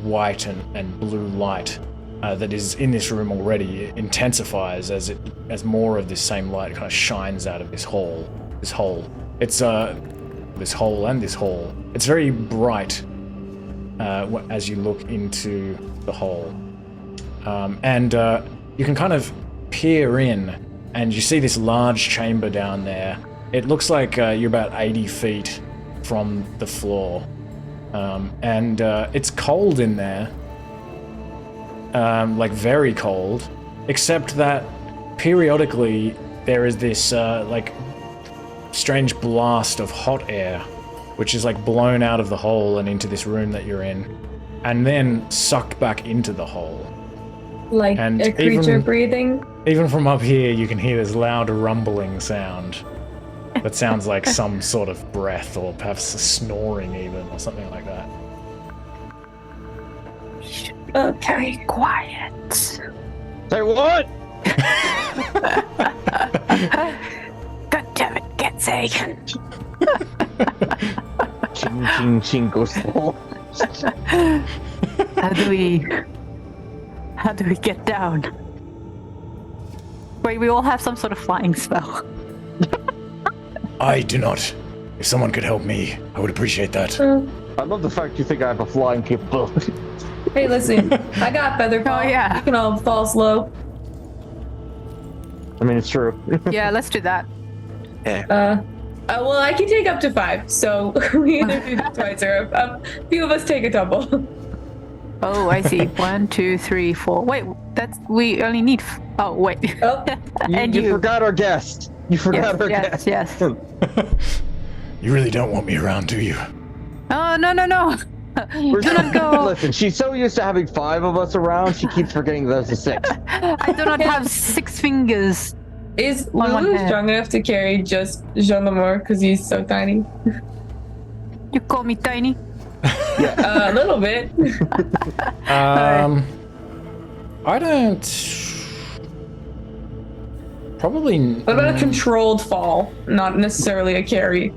white and blue light that is in this room already intensifies as more of this same light kind of shines out of this hole. It's this hole and this hall. It's very bright as you look into the hole, and you can kind of peer in, and you see this large chamber down there. It looks like you're about 80 feet from the floor, and it's cold in there. Like very cold, except that periodically there is this like strange blast of hot air, which is like blown out of the hole and into this room that you're in, and then sucked back into the hole. Like And a creature even- breathing. Even from up here, you can hear this loud rumbling sound that sounds like some sort of breath, or perhaps a snoring even, or something like that. Okay. Be quiet. Say what? God damn it, Kensei. Ching ching ching goes slow. How do we get down? Wait, we all have some sort of flying spell. I do not if someone could help me, I would appreciate that. I love the fact you think I have a flying capability. Hey, listen, I got feather fall. Oh, yeah. You can all fall slow. I mean, it's true. Yeah, let's do that. Well, I can take up to 5, so we either do that twice or a few of us take a tumble. Oh, I see. 1, 2, 3, 4. Wait, we only need. Oh, wait. Oh, And you you. forgot our guest. You forgot our guest. Yes. You really don't want me around, do you? Oh, no. Do not go. Listen, she's so used to having 5 of us around, she keeps forgetting there's a 6. I do not have 6 fingers. is On one Lulu hand. strong enough to carry just Jean Lemore because he's so tiny? You call me tiny? A little bit. I don't. Probably. What about a controlled fall, not necessarily a carry?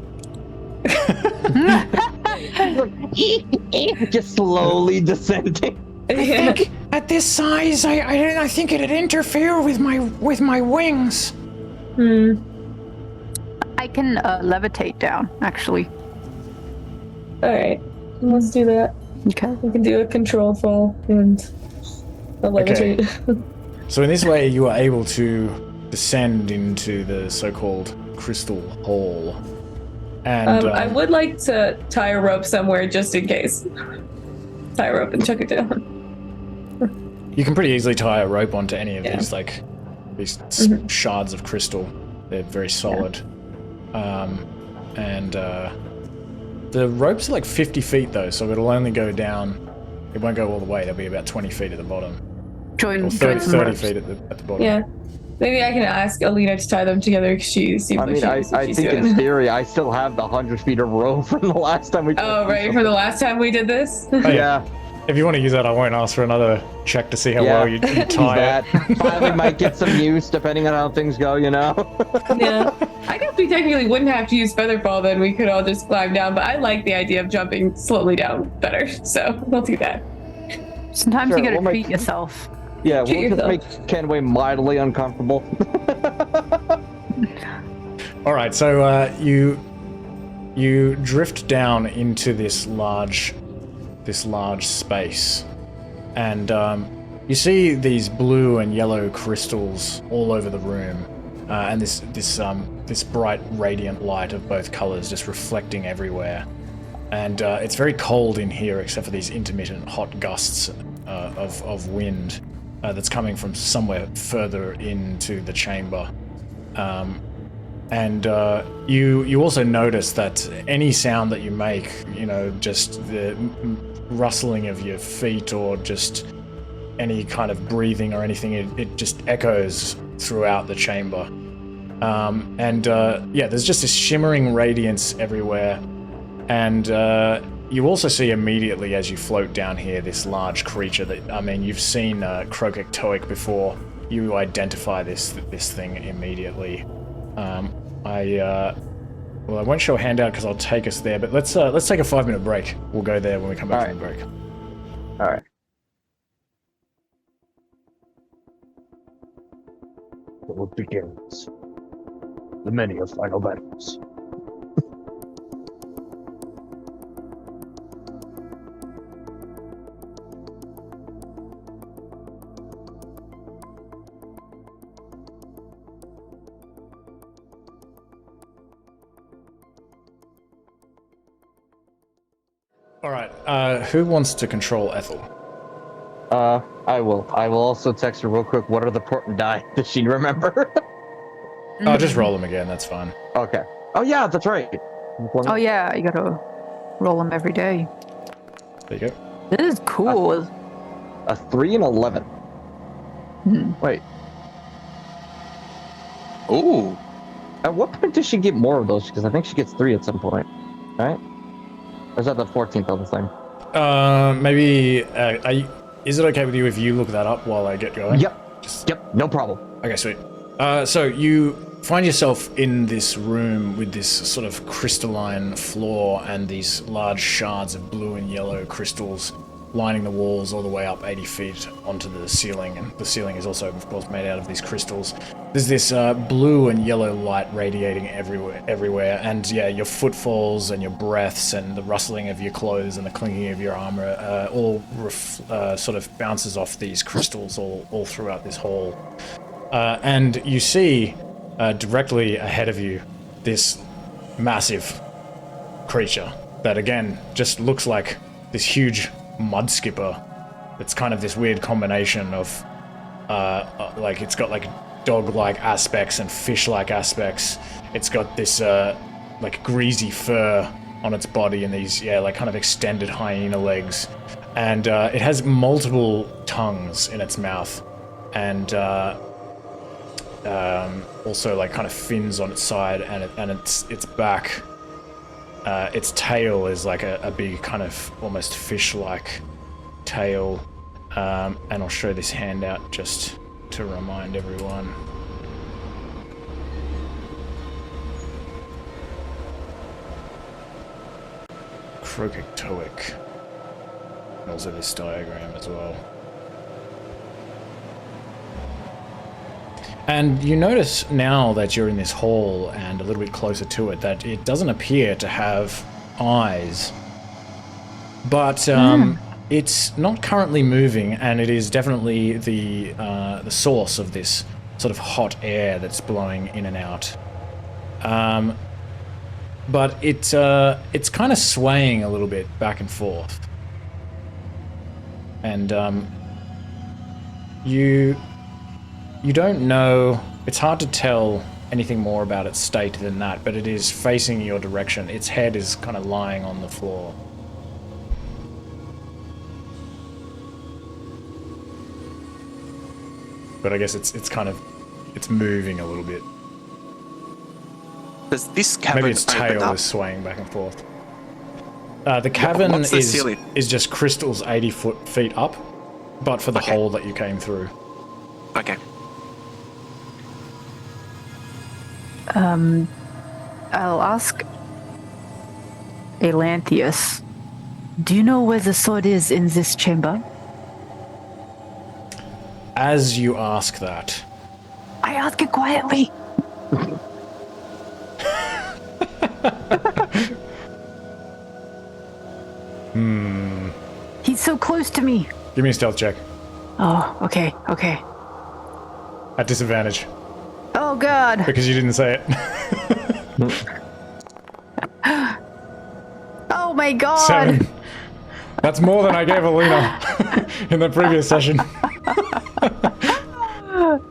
Just slowly descending. Yeah. At this size, I think it'd interfere with my wings. I can levitate down, actually. All right, let's do that. Okay. We can do a controlled fall and a levitate. So in this way, you are able to descend into the so-called crystal hall. And I would like to tie a rope somewhere just in case. Tie a rope and chuck it down. you can pretty easily tie a rope onto any of Yeah. these shards of crystal. They're very solid. The ropes are like 50 feet though, so it'll only go down. It won't go all the way. There'll be about 20 feet at the bottom. Join, Or 30 feet at the bottom. Yeah. Maybe I can ask Alina to tie them together because she seems I like mean, I she's think doing in it. theory, I still have the 100 feet of rope from the last time we. Oh, right, for the last time we did this? Yeah. If you want to use that, I won't ask for another check to see how well you Use tie that. it. Finally, might get some use depending on how things go. You know. Yeah. I guess we technically wouldn't have to use Featherfall then. We could all just climb down, but I like the idea of jumping slowly down better, so we'll do that. Sometimes Sure, you gotta we'll treat make- yourself. Yeah, Treat we'll just yourself. make Kenway mildly uncomfortable. All right, so you drift down into this large space, and you see these blue and yellow crystals all over the room, and this bright radiant light of both colors just reflecting everywhere. And it's very cold in here, except for these intermittent hot gusts of wind that's coming from somewhere further into the chamber. And you also notice that any sound that you make, just the rustling of your feet or just any kind of breathing or anything, it just echoes throughout the chamber. There's just this shimmering radiance everywhere. And you also see immediately as you float down here this large creature that, you've seen Crokek'toeck before. You identify this thing immediately. I won't show a handout because I'll take us there, but let's take a 5-minute break. We'll go there when we come back from the break. All right. What begins? The many of final battles. All right. Who wants to control Ethel? I will. I will also text her real quick. What are the important die? Does she remember? I'll just roll them again. That's fine. Okay. Oh yeah, that's right. Oh yeah, you gotta roll them every day. There you go. This is cool. A 3 and 11. Wait. Ooh. At what point does she get more of those? Because I think she gets 3 at some point, right? Or is that the 14th level thing? Maybe. Is it okay with you if you look that up while I get going? Yep. Yep. No problem. Okay, sweet. So you find yourself in this room with this sort of crystalline floor and these large shards of blue and yellow crystals lining the walls all the way up 80 feet onto the ceiling, and the ceiling is also, of course, made out of these crystals. There's this blue and yellow light radiating everywhere, and yeah, your footfalls and your breaths and the rustling of your clothes and the clinking of your armor all sort of bounces off these crystals all throughout this hall. And you see directly ahead of you this massive creature that, again, just looks like this huge mud skipper. It's kind of this weird combination of like, it's got like dog-like aspects and fish-like aspects. It's got this like greasy fur on its body and these like kind of extended hyena legs, and it has multiple tongues in its mouth, and also like kind of fins on its side, and its back. Its tail is like a big kind of almost fish-like tail, and I'll show this handout just to remind everyone. Crokek'toeck. And also this diagram as well. And you notice now that you're in this hall and a little bit closer to it that it doesn't appear to have eyes. But it's not currently moving, and it is definitely the source of this sort of hot air that's blowing in and out. But it's kind of swaying a little bit back and forth. And you don't know, it's hard to tell anything more about its state than that, but it is facing your direction. Its head is kind of lying on the floor. But I guess it's moving a little bit. Does this cavern Maybe its tail open up? is swaying back and forth. The cavern What's the ceiling? is just crystals 80 feet up, but for the hole that you came through. Okay. I'll ask Olanthius. Do you know where the sword is in this chamber? As you ask that, I ask it quietly. He's so close to me. give me a stealth check. Oh, okay. At disadvantage, Oh, God. because you didn't say it. Oh, my God. 7. That's more than I gave Alina in the previous session.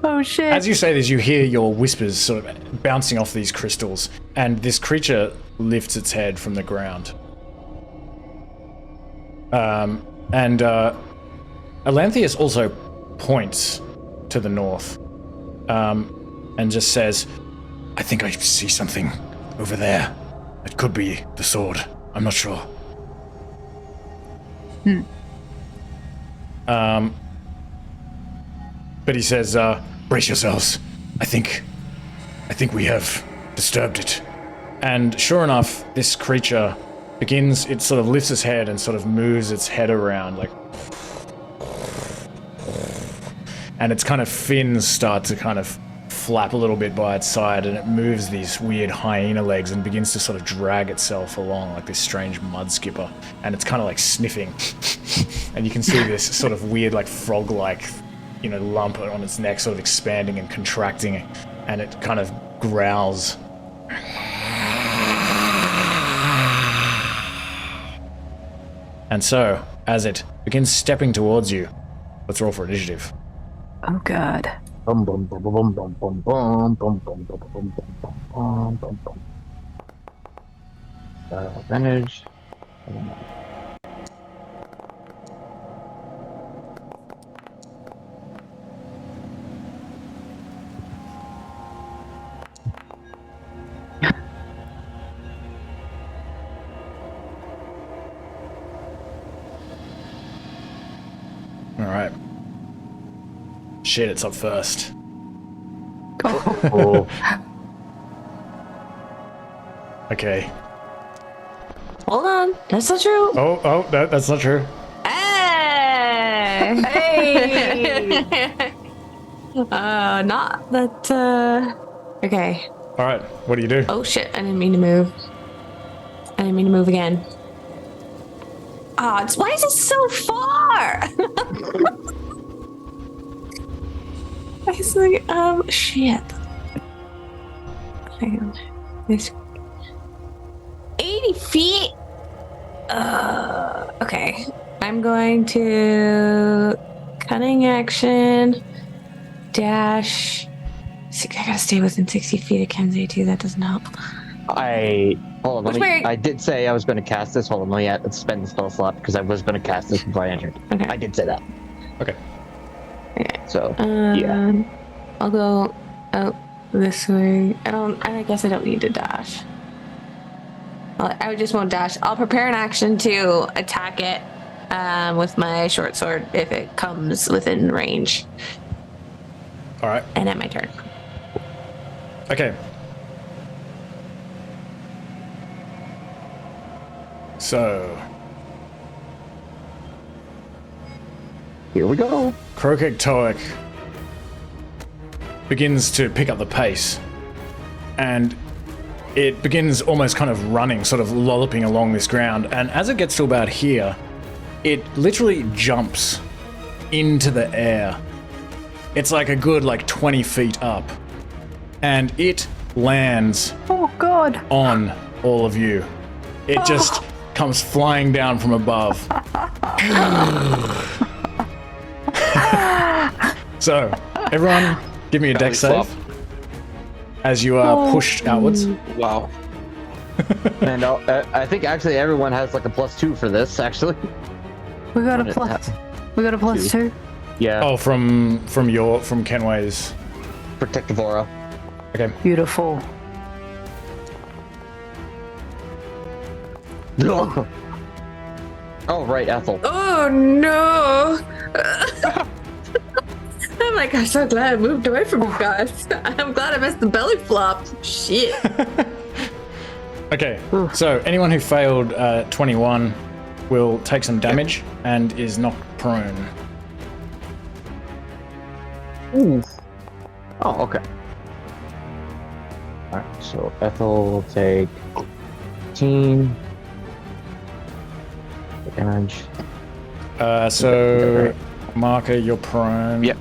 Oh, shit. As you say this, you hear your whispers sort of bouncing off these crystals, and this creature lifts its head from the ground. And Olanthius also points to the north, and just says, I think I see something over there. It could be the sword. I'm not sure. But he says, brace yourselves. I think we have disturbed it. And sure enough, this creature begins, it sort of lifts its head and sort of moves its head around, like, and its kind of fins start to kind of flap a little bit by its side, and it moves these weird hyena legs and begins to sort of drag itself along like this strange mud skipper, and it's kind of like sniffing. And you can see this sort of weird, like frog-like, lump on its neck sort of expanding and contracting, and it kind of growls. And so, as it begins stepping towards you, let's roll for initiative. Oh, God. Bum, bum, bum, bum, bum, bum, bum, bum, bum, bum, bum, bum, bum, bum. Advantage. Alright. Shit, it's up first. Oh. Okay. Hold on. That's not true. Oh, that's not true. Ah! Hey. Not that. Okay. All right, what do you do? Oh shit! I didn't mean to move. I didn't mean to move again. Why is it so far? It's like, shit. Hang on. This 80 feet. Okay. I'm going to cunning action dash. I gotta stay within 60 feet of Kensei too. That doesn't help. Hold on. I did say I was going to cast this. Hold on. Let's spend the spell slot because I was going to cast this before I entered. Okay. I did say that. Okay. So yeah. I'll go out this way. I guess I don't need to dash. I just won't dash. I'll prepare an action to attack it with my short sword if it comes within range. All right. And at my turn. Okay. So, Here we go. Crokek'toeck begins to pick up the pace, and it begins almost kind of running, sort of lolloping along this ground, and as it gets to about here, it literally jumps into the air. It's like a good 20 feet up, and it lands Oh God. on all of you. It just comes flying down from above. So, everyone, give me a dex save as you are pushed outwards. Wow. And I think actually everyone has like a +2 for this. Actually. We got a plus. We got a +2. Yeah. Oh, from Kenway's. Protective aura. Okay. Beautiful. Oh right, Ethel. Oh no! I'm like, I'm so glad I moved away from you guys. I'm glad I missed the belly flop. Shit. Okay. So anyone who failed 21 will take some damage and is knocked prone. Ooh. Oh, okay. Alright, so Ethel will take 15 damage. So Mahkah, you're prone. Yep.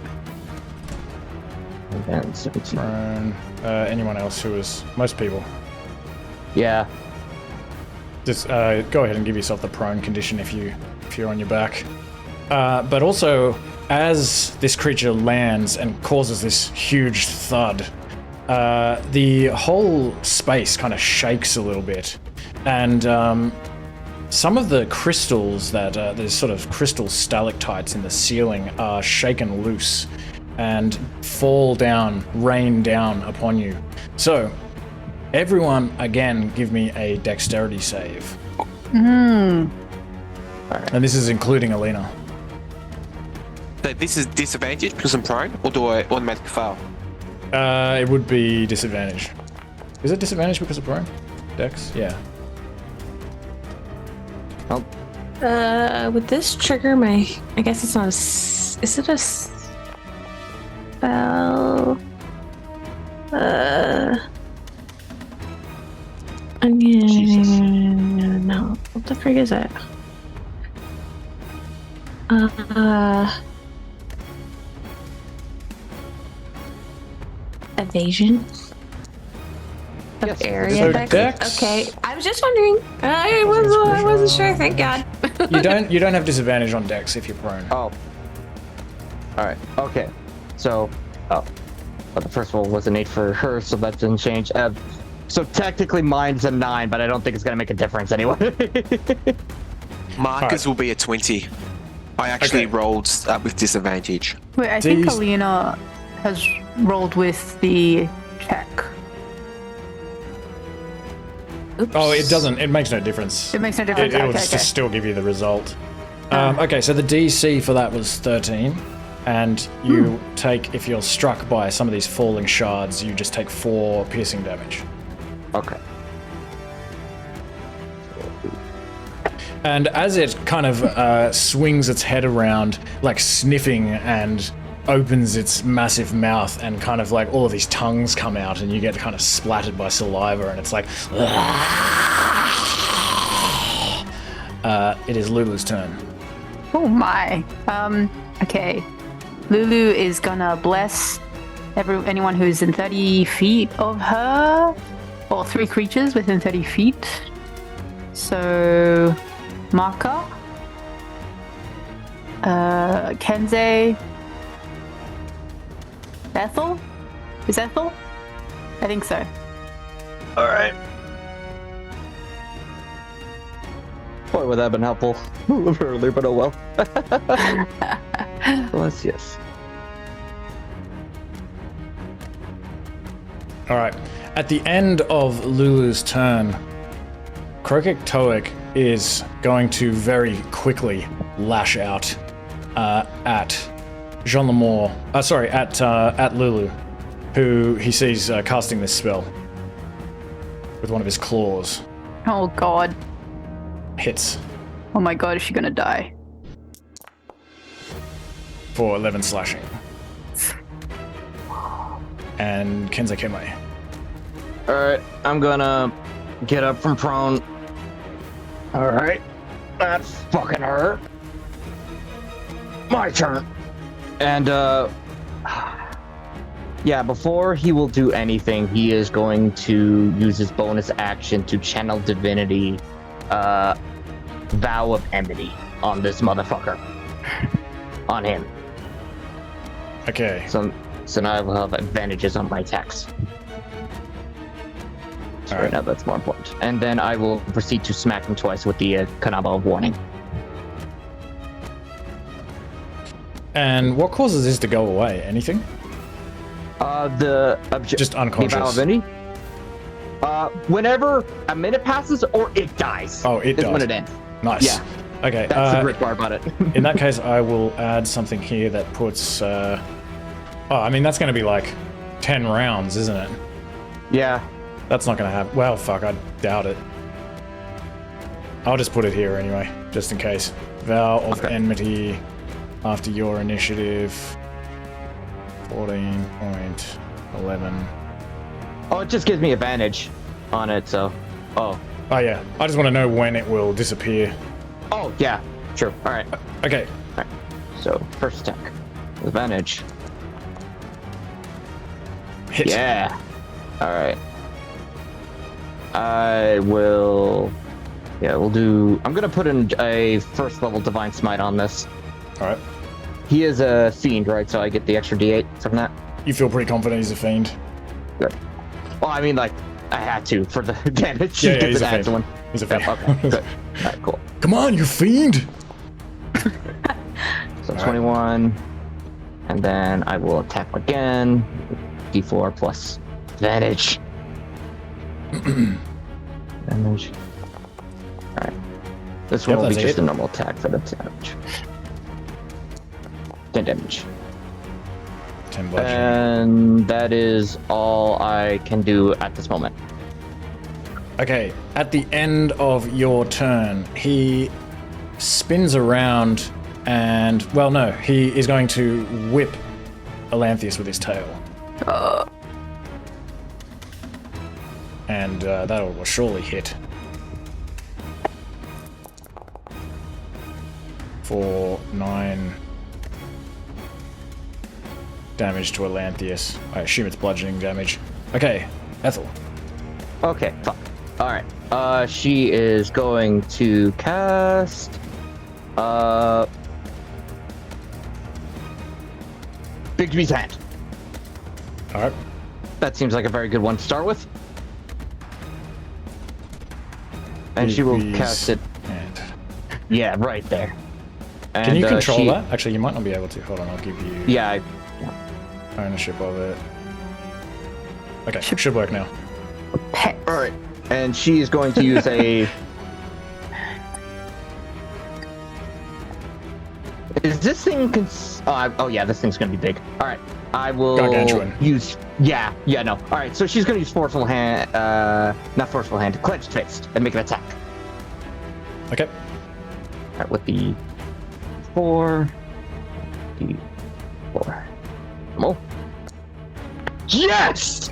And then 17. Prone. Anyone else who is? Most people. Yeah. Just go ahead and give yourself the prone condition if you're on your back. But also, as this creature lands and causes this huge thud, the whole space kind of shakes a little bit, and some of the crystals there's sort of crystal stalactites in the ceiling are shaken loose and fall down, rain down upon you. So, everyone, again, give me a dexterity save. And this is including Alina. So this is disadvantage because I'm prone, or do I automatically fail? It would be disadvantage. Is it disadvantage because of prone? Dex? Yeah. Oh. Would this trigger my? I guess it's not a. Is it a spell? No. What the frig is it? Evasion. Yes. Area So dex? dex- Okay, I was just wondering. I wasn't sure. Thank God. You don't have disadvantage on Dex if you're prone. Oh. Alright. Okay. So, but the first roll was an 8 for her, so that didn't change. So technically mine's a 9, but I don't think it's gonna make a difference anyway. Markers will be a 20. I actually rolled with disadvantage. Wait, I think These- Alina has rolled with the check. Oops. Oh, it doesn't. It makes no difference. It makes no difference. It will Okay, just okay. still give you the result. Okay, so the DC for that was 13, and you take, if you're struck by some of these falling shards, you just take 4 piercing damage. Okay. And as it kind of swings its head around, like sniffing, and opens its massive mouth, and kind of like all of these tongues come out, and you get kind of splattered by saliva, and it's like, it is Lulu's turn. Oh my. Okay. Lulu is gonna bless anyone who's in 30 feet of her, or 3 creatures within 30 feet. So, Mahkah, Kensei, Ethel? Is Ethel? I think so. Alright. Boy, would that have been helpful a little earlier, but oh well. Yes. All right. At the end of Lulu's turn, Crokek'toeck is going to very quickly lash out at Jean Lemore. At Lulu, who he sees casting this spell with one of his claws. Oh god. Hits Oh my god, is she gonna die? for 11 slashing. And Kensei Kenway. Alright, I'm gonna get up from prone. Alright, that's fucking hurt. My turn. And, yeah, before he will do anything, he is going to use his bonus action to channel divinity, Vow of Enmity on this motherfucker. On him. Okay. So now I will have advantages on my attacks. So right now that's more important. And then I will proceed to smack him twice with the Kanaba of Warning. And what causes this to go away? Anything? Just unconscious. The Vow of Enmity. Whenever a minute passes or it dies. Oh, it is dies. when it ends. Nice. Yeah. Okay. That's the great part about it. In that case, I will add something here that puts. I mean, that's going to be like 10 rounds, isn't it? Yeah. That's not going to happen. Well, fuck, I doubt it. I'll just put it here anyway, just in case. Vow of Enmity after your initiative. 14.11. Oh, it just gives me advantage on it, so. Oh. Oh, yeah. I just want to know when it will disappear. Oh, yeah. Sure. All right. Okay. All right. So, first attack. Advantage. Hit. Yeah. All right. I will. Yeah, we'll do. I'm gonna put in a first level Divine Smite on this. All right. He is a fiend, right? So I get the extra D8 from that. You feel pretty confident he's a fiend? Good. Well, I mean, like, I had to for the damage. Yeah, he's a fiend. One. He's a fiend. Yeah, okay, good. All right, cool. Come on, you fiend! So 21, and then I will attack again. D4 plus advantage. Damage. All right. This one will be just a normal attack for the damage. 10 damage. 10 bludgeoning. And that is all I can do at this moment. Okay, at the end of your turn, he spins around and, well, no, he is going to whip Olanthius with his tail. And that will surely hit. For 9 damage to Olanthius. I assume it's bludgeoning damage. Okay, Ethel. Okay, fuck. Alright. She is going to cast... Bigsby's Hand. Alright. That seems like a very good one to start with. And she will cast it... Hand. Yeah, right there. And, can you control that? Actually, you might not be able to. Hold on, I'll give you Yeah, ownership of it. Okay, should work now. Alright. And she is going to use a... Is this thing... oh yeah, this thing's going to be big. Alright. I will Gargantuan. use... Yeah, no. Alright, so she's going to use Forceful Hand... not Forceful Hand, Clenched Fist, and make an attack. Okay. right, with the 4. D4. Oh. Yes!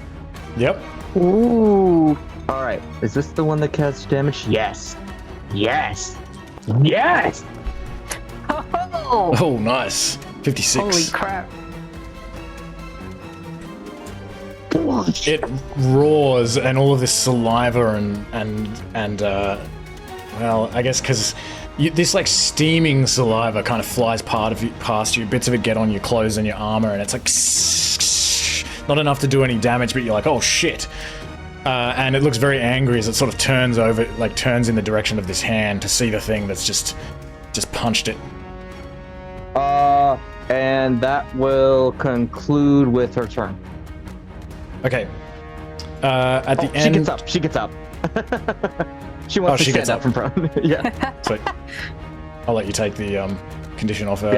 Yep. Ooh. All right. Is this the one that casts damage? Yes. Yes. Yes. Oh, Oh, nice. 56. holy crap. It roars, and all of this saliva and well, I guess because this like steaming saliva kind of flies past you. Bits of it get on your clothes and your armor, and it's like not enough to do any damage, but you're like, oh shit. And it looks very angry as it sort of turns in the direction of this hand to see the thing that's just punched it. And that will conclude with her turn. Okay. At the end, She gets up. She wants to stand up from front. Yeah. Sweet. I'll let you take the condition off her.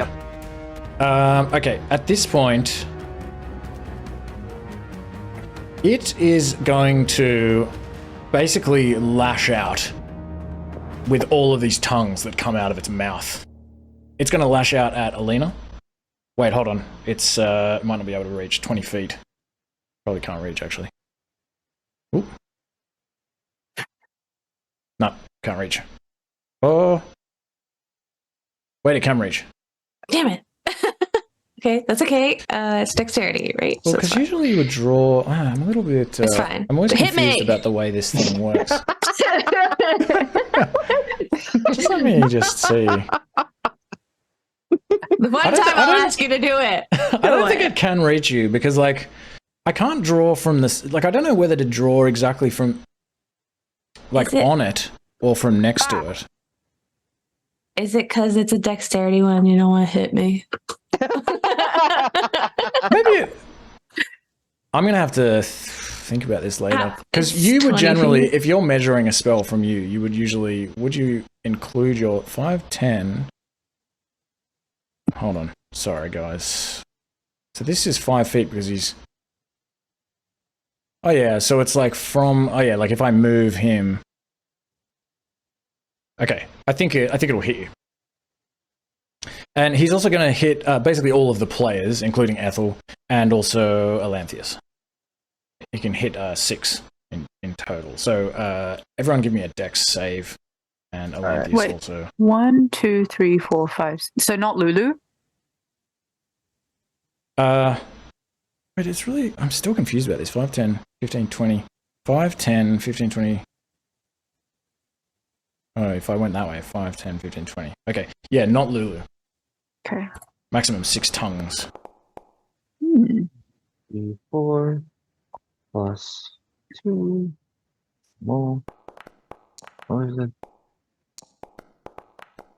Yep. Okay. At this point, it is going to basically lash out with all of these tongues that come out of its mouth. It's going to lash out at Alina. Wait, hold on. It might not be able to reach 20 feet. Probably can't reach, actually. Ooh. No, can't reach. Oh. Wait, it can reach. Damn it. Okay, that's okay. It's dexterity, right? Well, So it's because fine. usually you would draw... I'm a little bit... It's fine. I'm always Hit confused me! about the way this thing works. Just let me just see. The one I don't- time I I'll don't- ask you to do it. I don't think it can reach you because, like, I can't draw from this. Like, I don't know whether to draw exactly from, like, Is it- on it or from next to it. Is it because it's a dexterity one? You don't want to hit me. Maybe I'm gonna have to think about this later because It's you would 20 generally, feet. if you're measuring a spell from you would usually, would you include your 5, 10? Hold on, sorry guys. So this is 5 feet because he's. Oh yeah, so it's like from. Oh yeah, like if I move him. Okay, I think it'll hit you. And he's also going to hit basically all of the players, including Ethel and also Olanthius. He can hit 6 in total. So everyone give me a dex save, and Olanthius Wait. also. 1, 2, 3, 4, 5. So not Lulu? But it's really, I'm still confused about this. 5, 10, 15, 20. 5, 10, 15, 20. Oh, if I went that way, 5, 10, 15, 20. Okay, yeah, not Lulu. Okay. Maximum 6 tongues. 4 plus 2 more. What is it?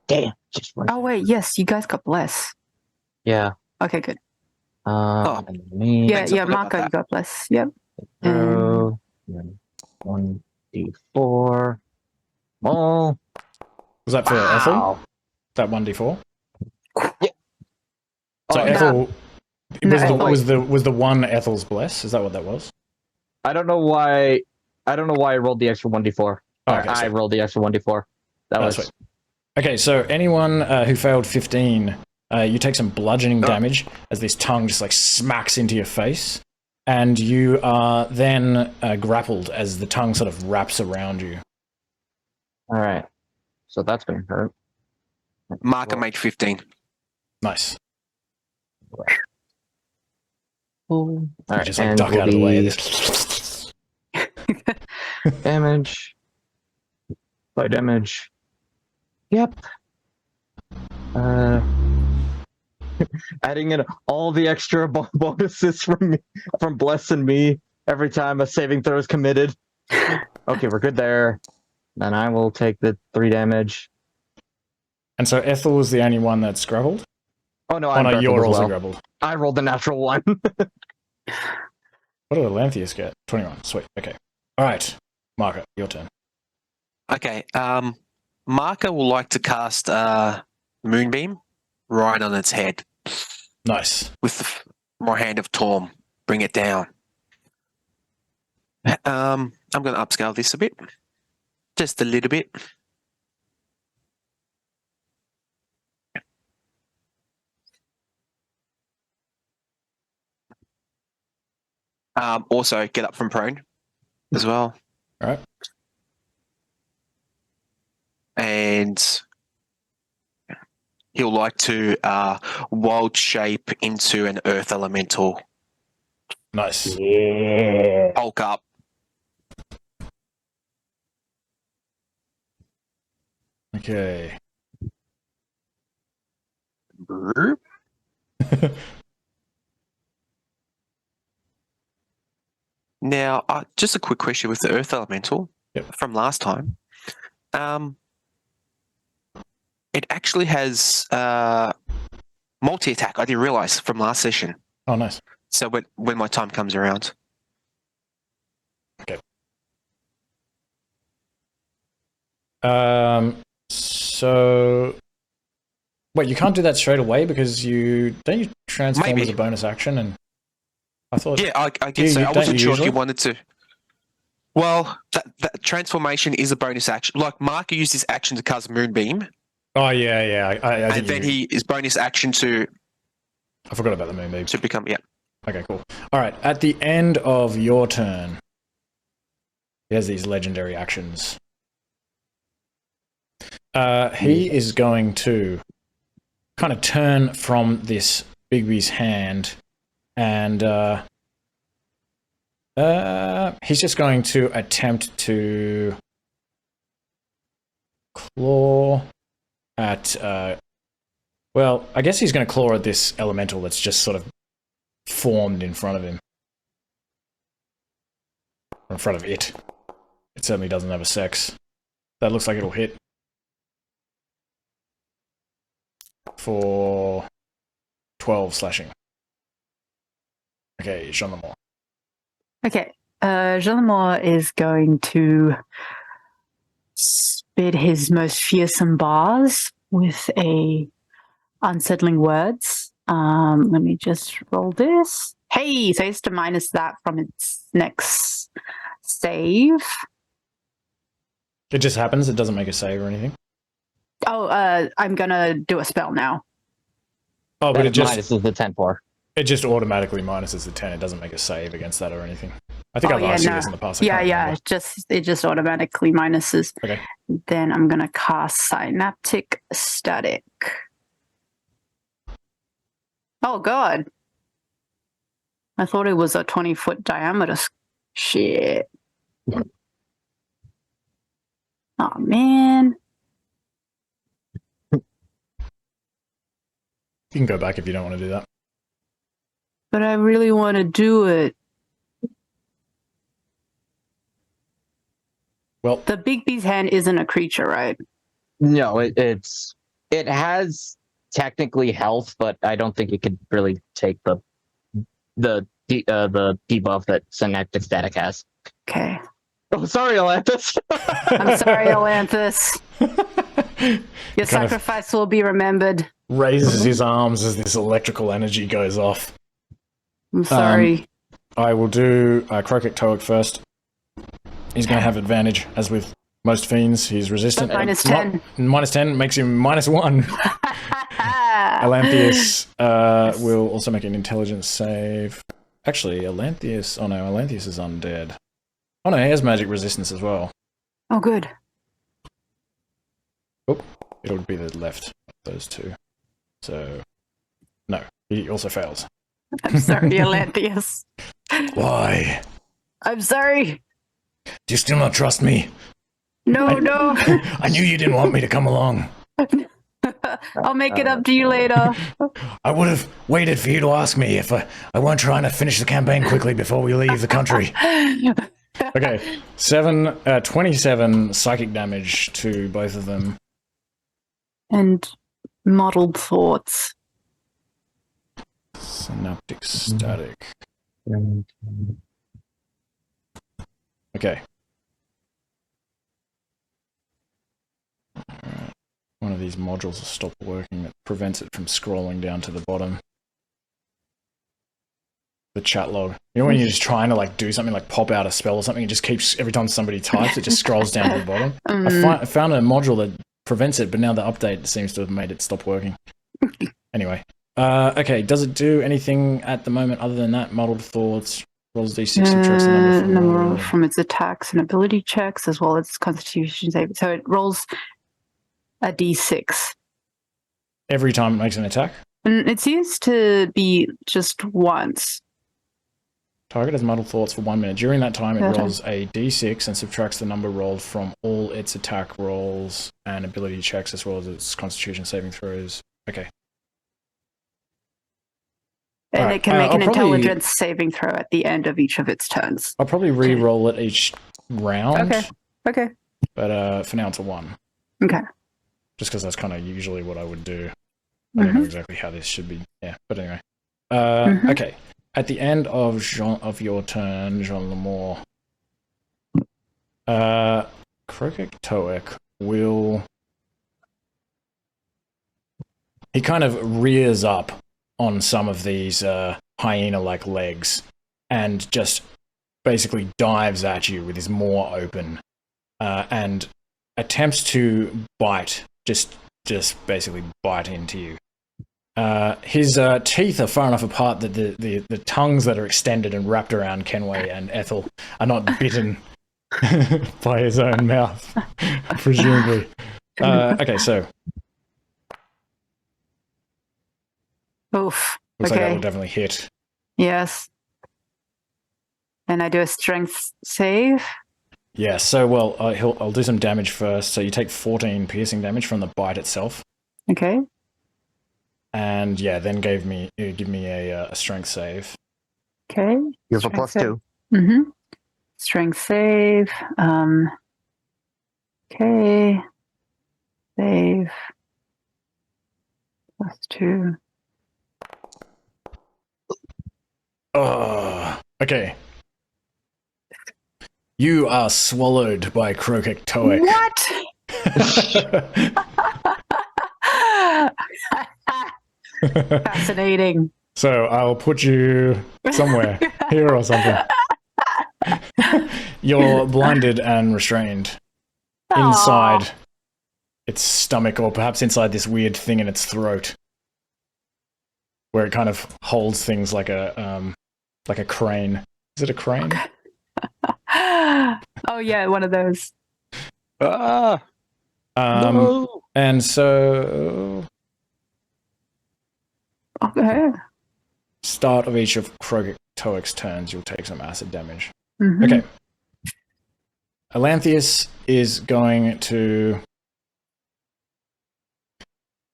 Damn, just one. Oh, wait. Yes, you guys got bless. Yeah. Okay, good. And me. Yeah, Thanks, I yeah, forgot about Mahkah, you that. got bless. Yep. 1d4 more. Was that for Ethel? That 1d4? Yeah. So Oh, Ethel No, was the one Ethel's bless? Is that what that was? I don't know why I rolled the extra 1d4. Oh, okay, I so- rolled the extra 1d4. That Oh, was sweet. Okay, so anyone who failed 15, you take some bludgeoning damage as this tongue just like smacks into your face, and you are then grappled as the tongue sort of wraps around you. all right. So that's gonna hurt. Mahkah made 15. Nice. All right, Just like and duck will out of the way. be This. damage by damage. Yep. Adding in all the extra bonuses from me, from Bless and me every time a saving throw is committed. Okay, we're good there. Then I will take the 3 damage. And so Ethel was the only one that's grappled? Oh no, Oh I'm no, grappled you're as also well. grappled. I rolled the natural 1. What did Olanthius get? 21. Sweet. Okay. Alright. Mahkah, your turn. Okay. Mahkah will like to cast Moonbeam right on its head Nice. with my hand of Torm. Bring it down. I'm going to upscale this a bit. Just a little bit. Also, get up from prone as well. All right. And he'll like to wild shape into an earth elemental. Nice. Yeah. Hulk up. Okay. Now, just a quick question with the earth elemental from last time. It actually has multi-attack. I didn't realize from last session. Oh, nice. So when my time comes around. Okay. So wait, you can't do that straight away because you transform as a bonus action, and I thought I guess so. I wasn't sure if usually? you wanted to. Well, that transformation is a bonus action. Like Mahkah used his action to cast Moonbeam. Oh yeah. I And then his bonus action to I forgot about the moonbeam. to become Okay, cool. All right, at the end of your turn, he has these legendary actions. He is going to kind of turn from this Bigby's hand, and he's just going to attempt to claw at. Well, I guess he's going to claw at this elemental that's just sort of formed in front of him. Or in front of it. It certainly doesn't have a sex. That looks like it'll hit. For 12 slashing. Okay, Jean-Lemore. Okay, Jean-Lemore is going to spit his most fearsome bars with a unsettling words. Let me just roll this. Hey, so it's to minus that from its next save. It just happens, it doesn't make a save or anything. Oh, I'm gonna do a spell now. Oh, but it just minuses the 10 for. It just automatically minuses the 10. It doesn't make a save against that or anything. I think I've asked you this in the past. Yeah. It just automatically minuses. Okay. Then I'm gonna cast Synaptic Static. Oh god. I thought it was a 20-foot diameter. Shit. Oh man. You can go back if you don't want to do that. But I really want to do it. Well, the Big B's hand isn't a creature, right? No, it has technically health, but I don't think it could really take the debuff that Synaptic Static has. Okay. Oh, sorry, Olanthius. I'm sorry, Olanthius. Your sacrifice will be remembered. Raises his arms as this electrical energy goes off. I'm sorry. I will do Crokek'toeck first. He's going to have advantage, as with most fiends. He's resistant. Minus 10. Minus 10 makes him minus 1. Olanthius will also make an intelligence save. Actually, Olanthius... Oh no, Olanthius is undead. Oh no, he has magic resistance as well. Oh, good. Oh, it'll be the left of those two. So, no, he also fails. I'm sorry, Olanthius. Why? I'm sorry. Do you still not trust me? No. I knew you didn't want me to come along. I'll make it up to you later. I would have waited for you to ask me if I weren't trying to finish the campaign quickly before we leave the country. Okay, 27 psychic damage to both of them. And muddled thoughts. Synaptic static. Okay. Alright. One of these modules will stop working that prevents it from scrolling down to the bottom. The chat log. You know when you're just trying to like do something like pop out a spell or something, it just keeps, every time somebody types, it just scrolls down to the bottom. I found a module that prevents it, but now the update seems to have made it stop working. Anyway. Okay, does it do anything at the moment other than that? Muddled thoughts, rolls d6, subtracts the number from number roll. from its attacks and ability checks, as well as its Constitution save. So it rolls a d6. Every time it makes an attack. And it seems to be just once. Target has muddled thoughts for 1 minute. During that time, it Okay. rolls a d6 and subtracts the number rolled from all its attack rolls and ability checks, as well as its Constitution saving throws. Okay. And Alright, it can make I'll an probably- intelligence saving throw at the end of each of its turns. I'll probably re-roll it each round. Okay. But for now, it's a 1. Okay. Just because that's kind of usually what I would do. I don't know exactly how this should be. Yeah, but anyway. Okay. At the end of your turn, Jean Lemore, Crokek'toeck will... He kind of rears up on some of these hyena-like legs and just basically dives at you with his maw open and attempts to bite, just basically bite into you. His teeth are far enough apart that the tongues that are extended and wrapped around Kenway and Ethel are not bitten by his own mouth, presumably. Okay, so Oof. looks like that Okay. will definitely hit. Yes. And I do a strength save. Yeah, so well, I'll do some damage first. So you take 14 piercing damage from the bite itself, Okay. and yeah, then give me a strength save. Okay. You have a Strength plus save. 2. Mm-hmm. Strength save. Okay. Save. Plus 2. Okay. You are swallowed by Crokek'toeck. What? Fascinating. So I'll put you somewhere here or something. You're blinded and restrained inside its stomach, or perhaps inside this weird thing in its throat, where it kind of holds things like a crane. Is it a crane? Oh yeah, one of those. Ah! No! And so, Okay. start of each of Crokek'toeck's turns, you'll take some acid damage. Mhm. Okay. Olanthius is going to...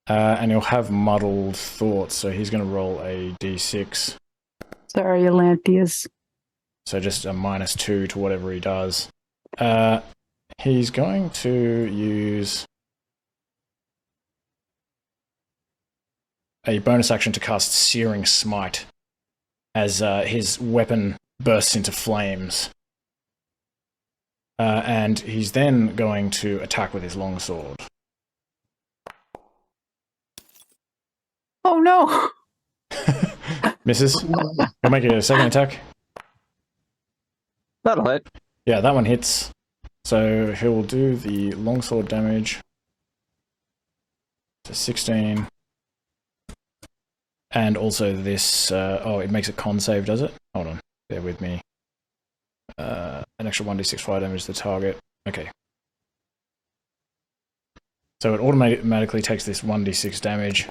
and he'll have muddled thoughts, so he's going to roll a d6. Sorry, Olanthius. So just a -2 to whatever he does. He's going to use a bonus action to cast Searing Smite as his weapon bursts into flames. And he's then going to attack with his longsword. Oh no! Misses. He'll make a second attack. That'll hit. Yeah, that one hits. So he'll do the longsword damage to 16. And also this... it makes a con save, does it? Hold on. Bear with me. An extra 1d6 fire damage to the target. Okay. So it automatically takes this 1d6 damage.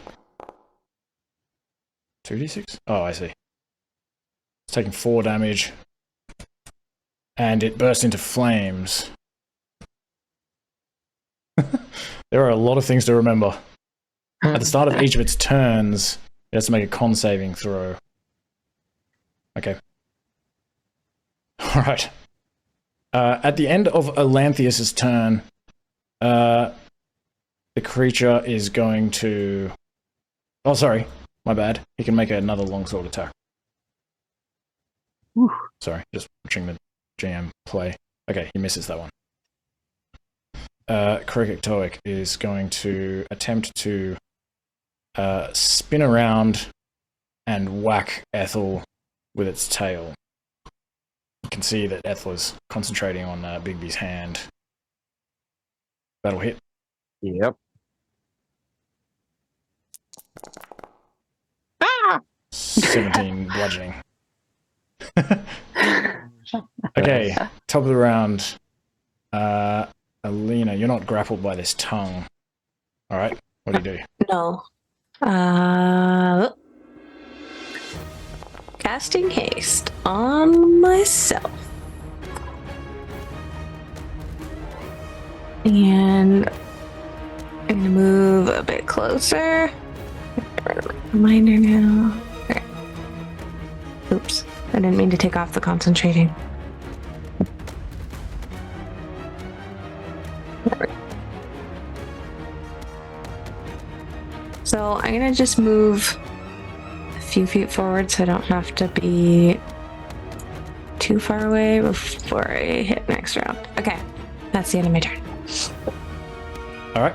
2d6? Oh, I see. It's taking 4 damage. And it bursts into flames. There are a lot of things to remember. At the start of each of its turns, it has to make a con saving throw. Okay. Alright. At the end of Olanthius' turn, the creature is going to... Oh, sorry. My bad. He can make another longsword attack. Ooh. Sorry, just watching the GM play. Okay, he misses that one. Crokek'toeck is going to attempt to spin around and whack Ethel with its tail. You can see that Ethel is concentrating on Bigby's hand. That'll hit. Yep. 17 bludgeoning. Okay, top of the round. Alina, you're not grappled by this tongue. All right, what do you do? No. Casting haste on myself. And I'm gonna move a bit closer. Reminder now. Okay. Oops, I didn't mean to take off the concentrating. So I'm gonna just move a few feet forward so I don't have to be too far away before I hit next round. Okay, that's the end of my turn. All right.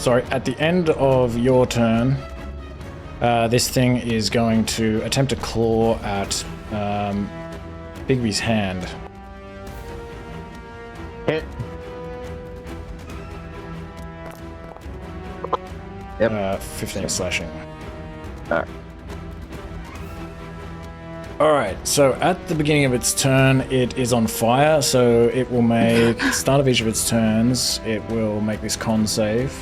Sorry. At the end of your turn, this thing is going to attempt to claw at Bigby's hand. Hit. Yep. 15 slashing. Alright. Alright, so at the beginning of its turn, it is on fire, so it will make, start of each of its turns, it will make this con save.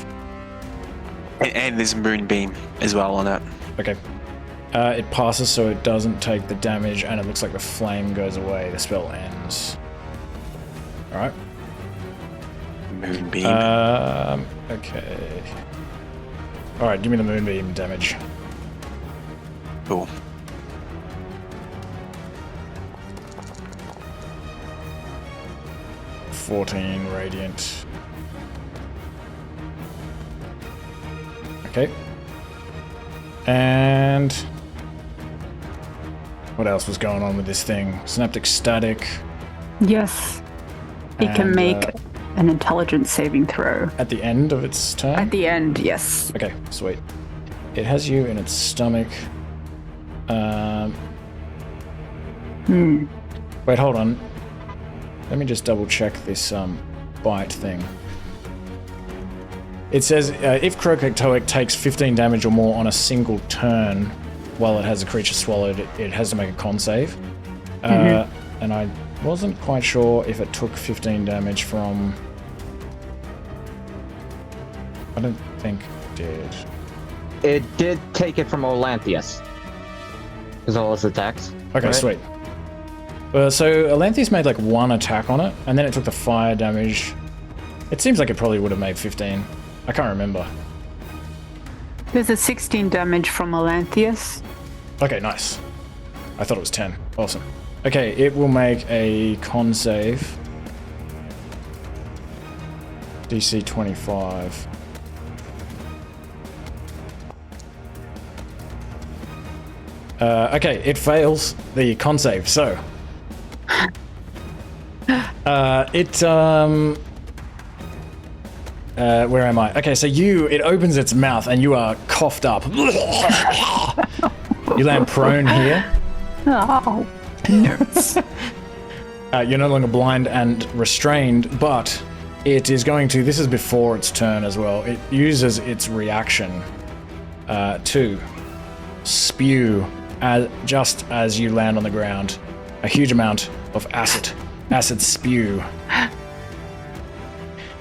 And there's a moonbeam as well on it. Okay. It passes, so it doesn't take the damage, and it looks like the flame goes away. The spell ends. Alright. Moonbeam. Okay. Alright, give me the moonbeam damage. Cool. $14 radiant. Okay. And what else was going on with this thing? Synaptic static. Yes. It can And, make an intelligence saving throw. At the end of its turn? At the end, yes. Okay, sweet. It has you in its stomach. Wait, hold on. Let me just double check this bite thing. It says if Crokek'toeck takes 15 damage or more on a single turn while it has a creature swallowed, it has to make a con save. And I wasn't quite sure if it took 15 damage from... I don't think it did. It did take it from Olanthius. Because all its attacks. Okay, right? sweet. So Olanthius made like one attack on it, and then it took the fire damage. It seems like it probably would have made 15. I can't remember. There's a 16 damage from Olanthius. Okay, nice. I thought it was 10. Awesome. Okay, it will make a con save. DC 25. Okay, it fails the con save, so... where am I? Okay, so it opens its mouth and you are coughed up. You land prone here. Oh, nerves. You're no longer blind and restrained, but it is going to, this is before its turn as well, it uses its reaction to spew, just as you land on the ground, a huge amount of acid spew.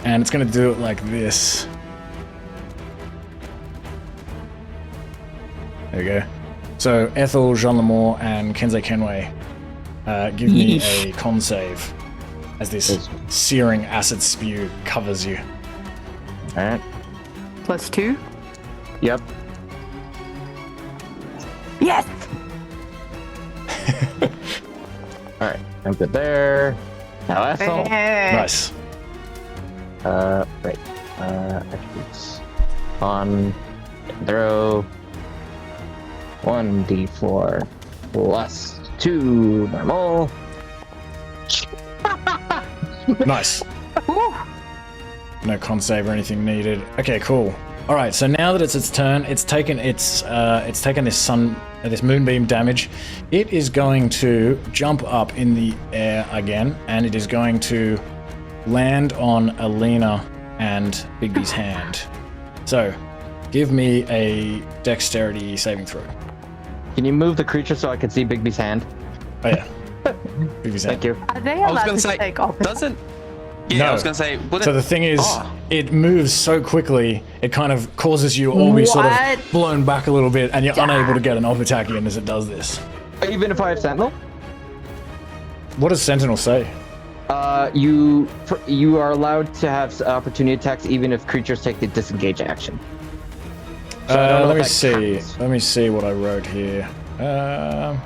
And it's going to do it like this. There we go. So Ethel, Jean Lemore, and Kensei Kenway, give me a con save as this searing acid spew covers you. Alright. +2. Yep. Yes! Alright, I'm good there. Now Ethel. Nice. Right. Attributes. On throw 1d4 +2 normal. Nice. No con save or anything needed. Okay, cool. All right, so now that it's its turn, it's taken this moonbeam damage. It is going to jump up in the air again, and it is going to land on Alina and Bigby's hand. So, give me a dexterity saving throw. Can you move the creature so I can see Bigby's hand? Oh yeah. Bigby's hand. Thank you. Are they I was allowed gonna to say, take off? doesn't? Yeah, No. I was gonna say. So the thing is, Oh. it moves so quickly, it kind of causes you all be sort What? of blown back a little bit, and you're unable to get an off attack in as it does this. Even if I have Sentinel? What does Sentinel say? You are allowed to have opportunity attacks even if creatures take the disengage action. So I don't know Let me if that see. counts. Let me see what I wrote here.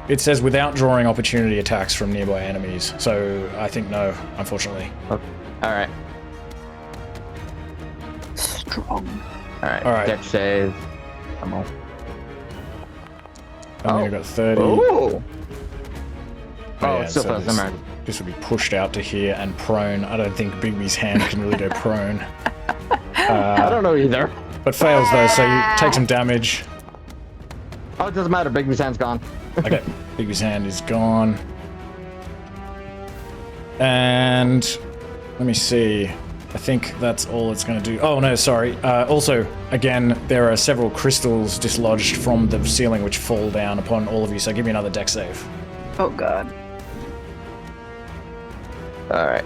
It says without drawing opportunity attacks from nearby enemies. So I think no, unfortunately. Okay. All right. Strong. All right. All right. Dex save. Come on. I think I got 30. Oh. Oh, Oh, yeah, it still so does. this- Never mind. This would be pushed out to here and prone. I don't think Bigby's hand can really go prone. I don't know either. But fails though, so you take some damage. Oh, it doesn't matter. Bigby's hand's gone. Okay, Bigby's hand is gone. And let me see. I think that's all it's going to do. Oh no, sorry. Also, again, there are several crystals dislodged from the ceiling which fall down upon all of you. So give me another dex save. Oh god. All right.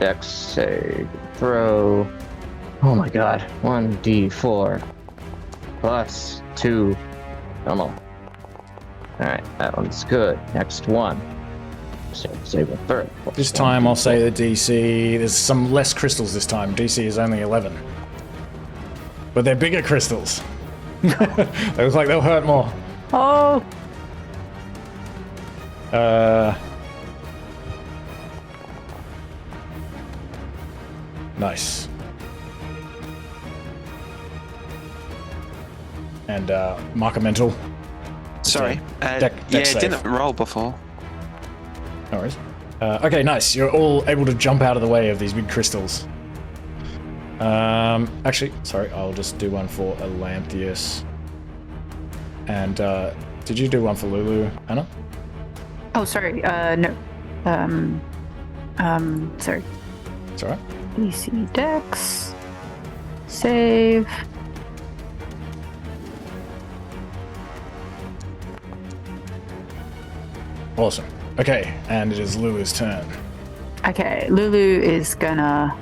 Dex save. Throw. Oh my god. 1d4 plus 2. Come on. All right, that one's good. Next one. Save a third. This time I'll say the DC. There's some less crystals this time. DC is only 11. But they're bigger crystals. They look like they'll hurt more. Oh. Nice. And Mahkah mental. Sorry. Dex Yeah, it save. didn't roll before. No worries. Okay, nice. You're all able to jump out of the way of these big crystals. Actually, sorry, I'll just do one for Olanthius. And did you do one for Lulu, Anna? Oh, sorry. No. Sorry. It's alright. DC Dex. Save. Awesome. Okay, and it is Lulu's turn. Okay, Lulu is gonna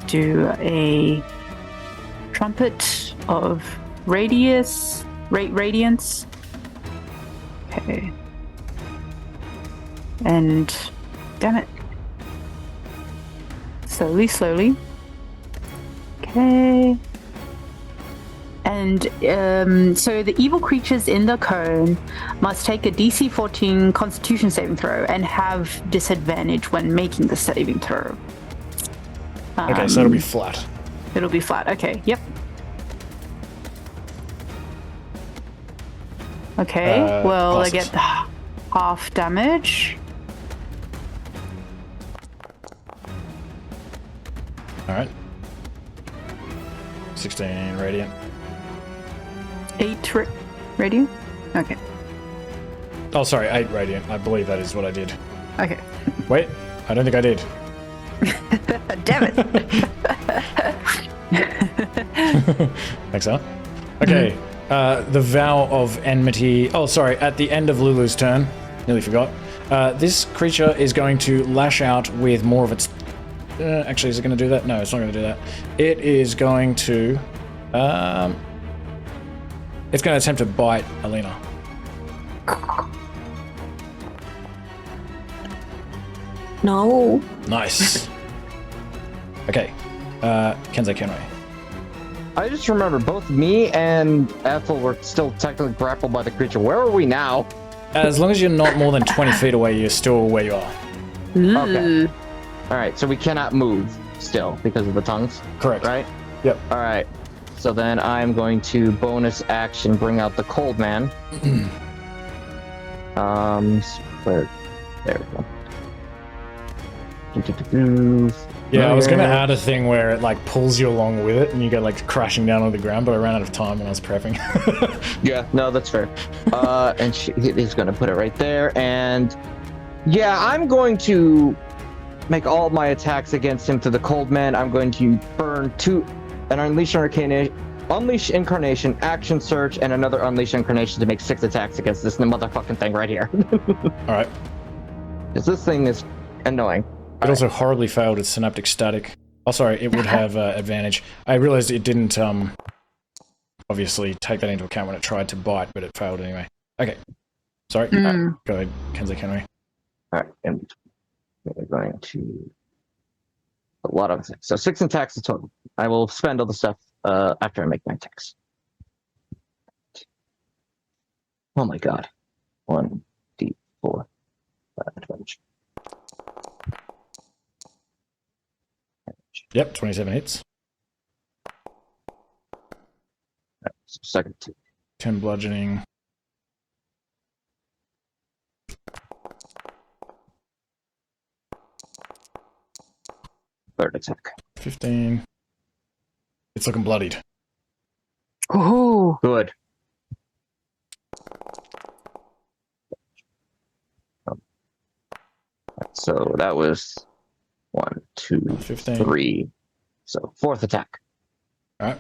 do a trumpet of radiance. Okay. And damn it. Slowly. Okay. And so the evil creatures in the cone must take a DC 14 Constitution saving throw and have disadvantage when making the saving throw. Okay, so it'll be flat. It'll be flat. Okay, yep. Okay, well, I passes. get half damage. Alright. 16 radiant. 8 radiant? Okay. Oh, sorry, 8 radiant. I believe that is what I did. Okay. Wait, I don't think I did. Damn it. Thanks, Anna. Okay, the Vow of Enmity. Oh, sorry, at the end of Lulu's turn, nearly forgot. This creature is going to lash out with more of its... actually, is it going to do that? No, it's not going to do that. It is going to... it's going to attempt to bite Alina. No. Nice. Okay, Kensei Kenway. I just remember both me and Ethel were still technically grappled by the creature. Where are we now? As long as you're not more than 20 feet away, you're still where you are. Okay. All right, so we cannot move still because of the tongues, Correct. right? Yep. All right. So then I'm going to bonus action bring out the cold man. Where? There we go. Yeah, I was going to add a thing where it like pulls you along with it and you go like crashing down on the ground, but I ran out of time when I was prepping. Yeah, no, that's fair. And he's going to put it right there. And yeah, I'm going to make all of my attacks against him to the cold man. I'm going to burn an Unleash Incarnation, Action Search, and another Unleash Incarnation to make 6 attacks against this motherfucking thing right here. All right. Because this thing is annoying. It also horribly failed its synaptic static. Oh, sorry, it would have advantage. I realized it didn't obviously take that into account when it tried to bite, but it failed anyway. Okay. Sorry. Go ahead, Kensei Kenway. Alright, and we're going to a lot of things. So 6 attacks in total. I will spend all the stuff after I make my attacks. Oh my god. 1d4 damage. Yep, 27 hits. Second 2. 10 bludgeoning. Third attack. 15. It's looking bloodied. Ooh. Good. So that was 1, 2, 15. 3. So 4th attack. Alright.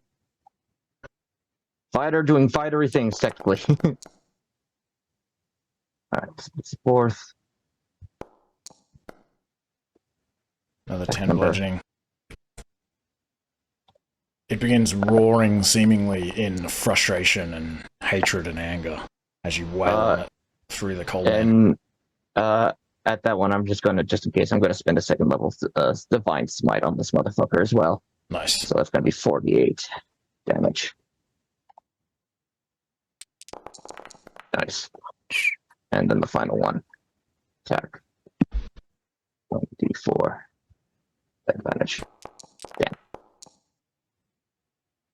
Fighter doing fightery things, technically. Alright, so it's 4th. Another 10 bludgeoning. It begins roaring seemingly in frustration and hatred and anger as you wail on it through the cold. And at that one, I'm just going to, just in case, I'm going to spend a 2nd level Divine Smite on this motherfucker as well. Nice. So that's going to be 48 damage. Nice. And then the final one. Attack. 1d4. Advantage. Damn.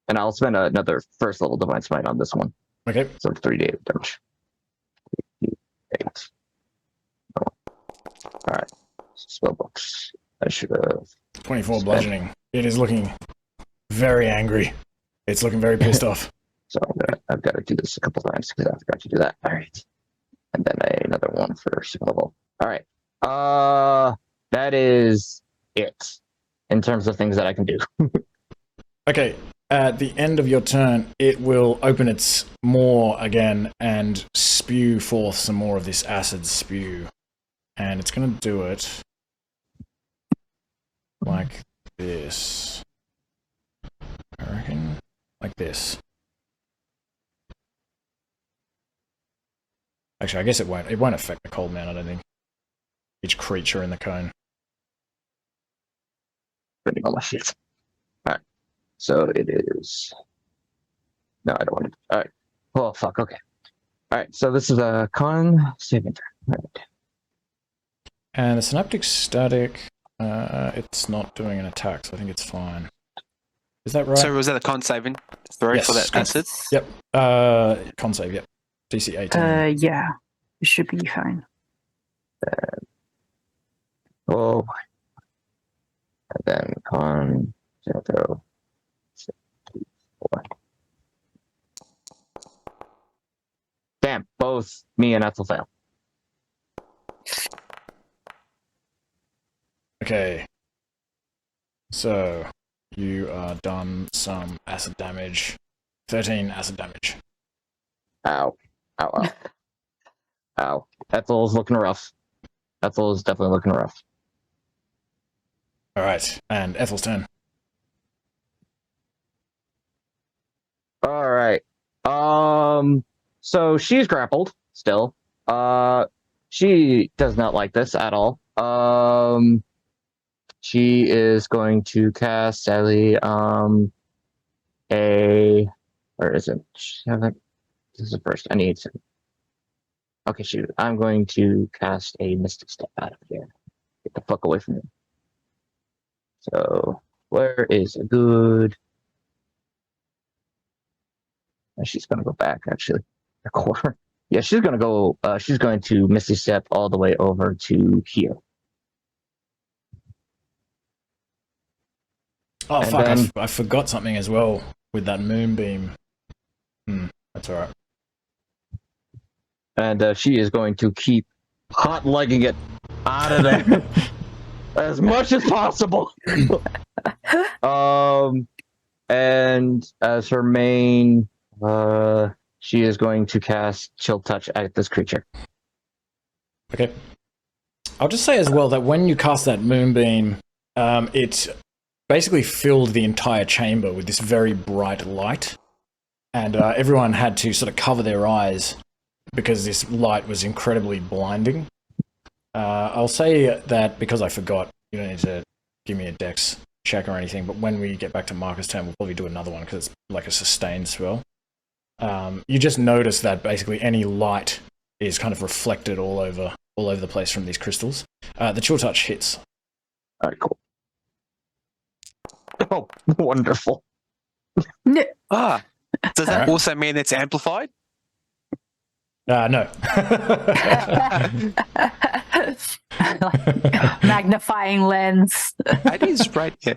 And I'll spend another 1st level Divine Smite on this one. Okay. So 3d8 damage. 3d8. Alright. Spellbooks. I should have. 24 bludgeoning. It is looking very angry. It's looking very pissed off. So I've got to do this a couple times because I forgot to do that. Alright. And then another one for 2nd level. Alright. That is it in terms of things that I can do. Okay. At the end of your turn, it will open its maw again and spew forth some more of this acid spew. And it's going to do it like this. I reckon. Like this. Actually, I guess it won't. It won't affect the cold man, I don't think. Each creature in the cone. Putting all my shit. Alright. So it is. No, I don't want to. Alright. Oh, fuck. Okay. Alright. So this is a con saving throw. Alright. And the synaptic static, it's not doing an attack, so I think it's fine. Is that right? So was that a con saving throw Yes. for that acid? Yep. Con save, yep. DC 18. Yeah. It should be fine. Oh. And then con saving throw. 4. Damn, both me and Ethel fail. Okay. So, you are done some acid damage. 13 acid damage. Ow. Ow, ow. Ow. Ethel's looking rough. Ethel is definitely looking rough. Alright, and Ethel's turn. Alright. So she's grappled still. She does not like this at all. She is going to cast sadly where is it? This is the first. I need to. Okay, shoot. I'm going to cast a Mystic Step out of here. Get the fuck away from me. So, where is a good. She's going to go back, actually. A quarter. Yeah, she's going to go. She's going to Misty Step all the way over to here. Oh, And fuck, then- I forgot something as well with that moonbeam. That's alright. And she is going to keep hot-legging it out of there as much as possible. And as her main, she is going to cast Chill Touch at this creature. Okay. I'll just say as well that when you cast that moonbeam, it basically filled the entire chamber with this very bright light. And everyone had to sort of cover their eyes because this light was incredibly blinding. I'll say that because I forgot, you don't need to give me a dex check or anything, but when we get back to Mahkah's turn, we'll probably do another one because it's like a sustained spell. You just notice that basically any light is kind of reflected all over the place from these crystals. The Chill Touch hits. All right, cool. Oh, wonderful. Ah, does that also mean it's amplified? No. Magnifying lens. That is right. Yeah.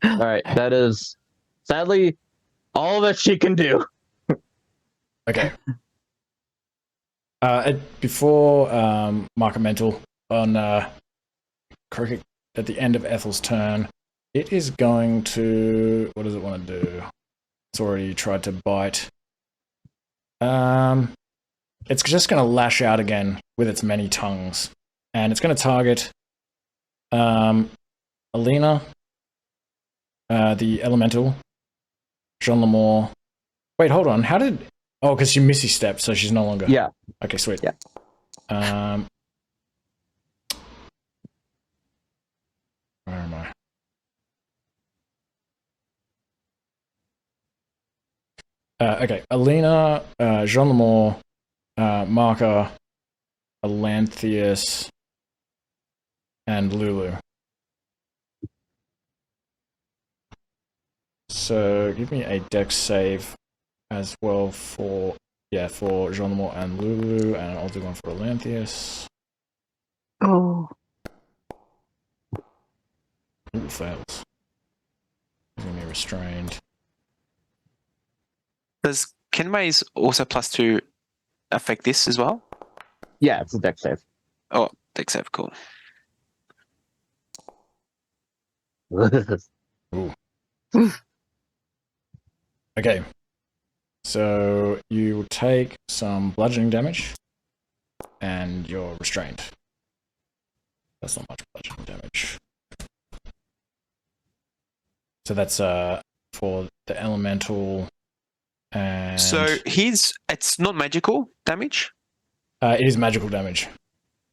All right, that is sadly all that she can do. Okay. Before Mahkah Mental on Crokek'toeck at the end of Ethel's turn, it is going to. What does it want to do? It's already tried to bite. It's just going to lash out again with its many tongues, and it's going to target Alina, the Elemental, Jean Lemore. Wait, hold on. How did? Oh, because she missy stepped, so she's no longer. Yeah. Okay, sweet. Yeah. Where am I? Okay, Alina, Jean Lemore, Mahkah, Olanthius, and Lulu. So give me a dex save as well for Jean Lemore and Lulu, and I'll do one for Olanthius. Oh. Ooh, fails. He's gonna be restrained. Does Kenway's also +2 affect this as well? Yeah, it's a dex save. Oh, dex save, cool. Ooh. Okay. So you take some bludgeoning damage, and you're restrained. That's not much bludgeoning damage. So that's for the elemental. And So it's not magical damage? it is magical damage.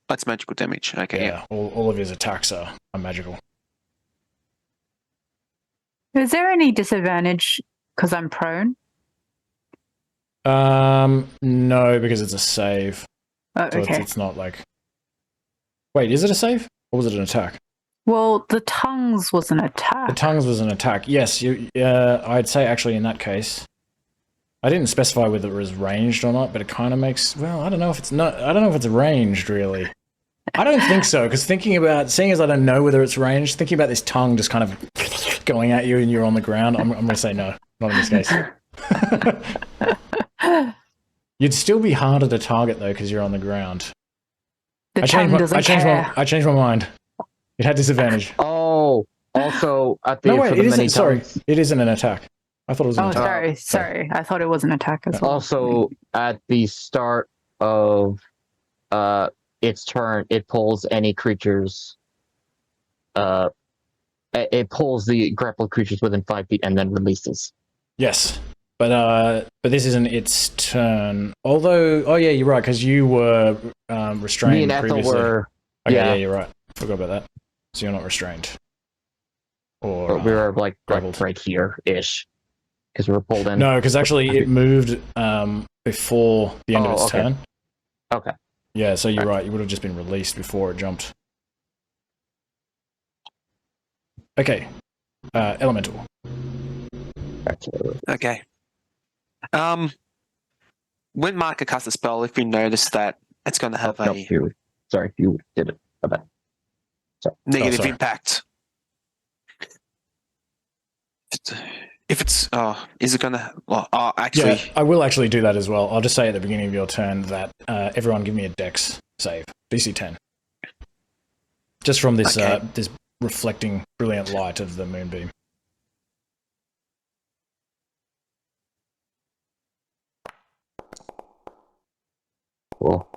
That's magical damage. Okay, yeah. All of his attacks are magical. Is there any disadvantage because I'm prone? No, because it's a save. Oh, So okay. it's not like. Wait, is it a save or was it an attack? Well, the tongues was an attack. The tongues was an attack. Yes, I'd say actually in that case. I didn't specify whether it was ranged or not, but it kind of makes. Well, I don't know if it's not. I don't know if it's ranged really. I don't think so, because seeing as I don't know whether it's ranged, thinking about this tongue just kind of going at you and you're on the ground, I'm going to say no, not in this case. You'd still be harder to target though, because you're on the ground. The tongue doesn't care. I changed my mind. It had disadvantage. Oh, also at the No, wait, for the it many isn't. Sorry, tongues. it isn't an attack. I thought it was an Oh, attack. sorry. I thought it was an attack as well. Also, at the start of its turn, it pulls any creatures. It pulls the grappled creatures within 5 feet and then releases. Yes, but this isn't its turn. Although, oh yeah, you're right, because you were restrained Me and Ethel previously. were. Okay, yeah, yeah, you're right. Forgot about that. So you're not restrained. Or we were like grappled. right here ish, because we were pulled in. No, because actually it moved before the end of its okay. turn. Okay. Yeah, so you're right. You would have just been released before it jumped. Okay, elemental. Okay. When Mahkah casts a spell, if we notice that it's going to have No, a you did it. Okay. Sorry. negative sorry. impact. If it's, is it going to? Well, actually, Yeah, I will actually do that as well. I'll just say at the beginning of your turn that everyone give me a dex save, DC 10. Just from this Okay. this reflecting brilliant light of the moonbeam. Cool.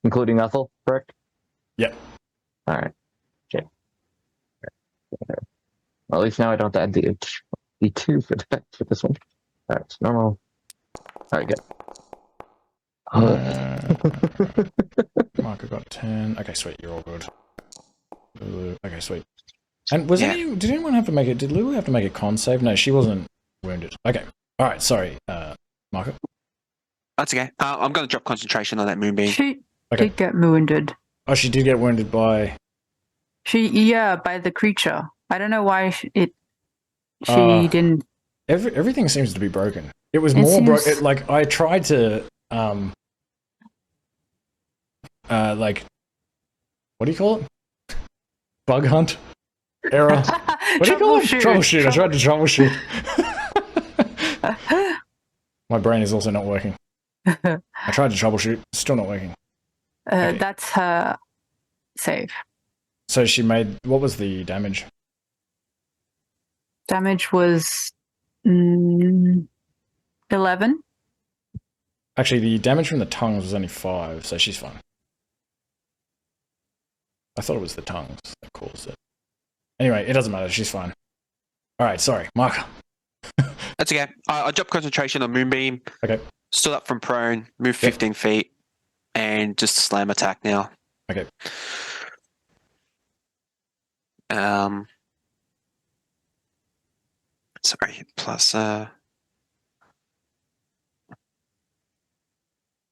Including Ethel, correct? Yep. All right. Okay. Well, at least now I don't have to add the 2 for that for this one. All right, it's normal. All right, good. Mahkah got 10. Okay, sweet. You're all good. Lulu. Okay, sweet. And was did anyone have to make it? Did Lulu have to make a con save? No, she wasn't wounded. Okay. All right. Sorry, Mahkah. That's okay. I'm going to drop concentration on that moonbeam. She did get wounded. Oh, she did get wounded by. By the creature. I don't know why she didn't. Everything seems to be broken. It was more broken. Like I tried to like, what do you call it? Bug hunt? Error? What do you call it? Troubleshoot. I tried to troubleshoot. My brain is also not working. I tried to troubleshoot. Still not working. Okay. That's her save. So she made... What was the damage? Damage was 11. Actually, the damage from the tongues was only 5, so she's fine. I thought it was the tongues that caused it. Anyway, it doesn't matter. She's fine. All right, sorry. Mahkah. That's okay. I dropped concentration on moonbeam. Okay. Stood up from prone, moved 15 feet, and just slam attack now. Okay. Sorry, plus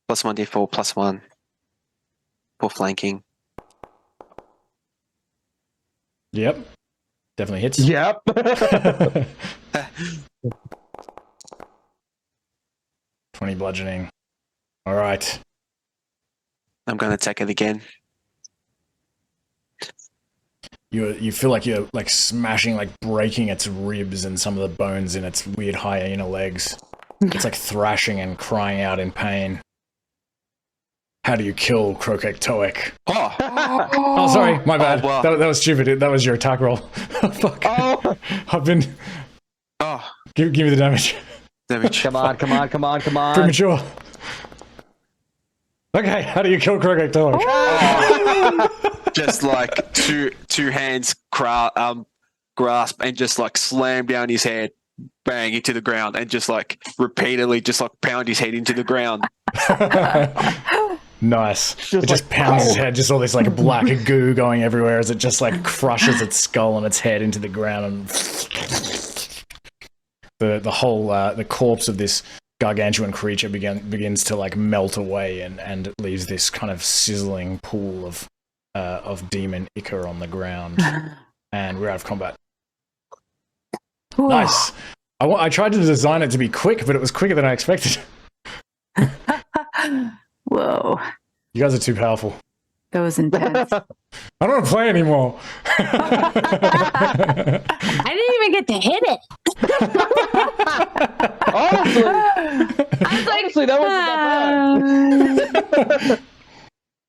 1d4 plus 1 for flanking. Yep. Definitely hits. Yep. 20 bludgeoning. All right. I'm going to attack it again. You feel like you're like smashing, like breaking its ribs and some of the bones in its weird hyena legs. It's like thrashing and crying out in pain. How do you kill Crokek'toeck? Oh, sorry, my bad. Wow. That was stupid. That was your attack roll. Fuck. Oh. I've been. Oh, Give me the damage. damage. Come on. Premature. Okay, how do you kill Crokek'toeck? Just like two hands grasp and just like slam down his head, bang into the ground, and just like repeatedly just like pound his head into the ground. Nice. It just pounds his head, just all this like black goo going everywhere as it just like crushes its skull and its head into the ground, and the whole the corpse of this gargantuan creature begins to like melt away and leaves this kind of sizzling pool of demon ichor on the ground, and we're out of combat. Nice. I tried to design it to be quick, but it was quicker than I expected. Whoa. You guys are too powerful. That was intense. I don't want to play anymore. I didn't even get to hit it. Honestly, that wasn't that bad.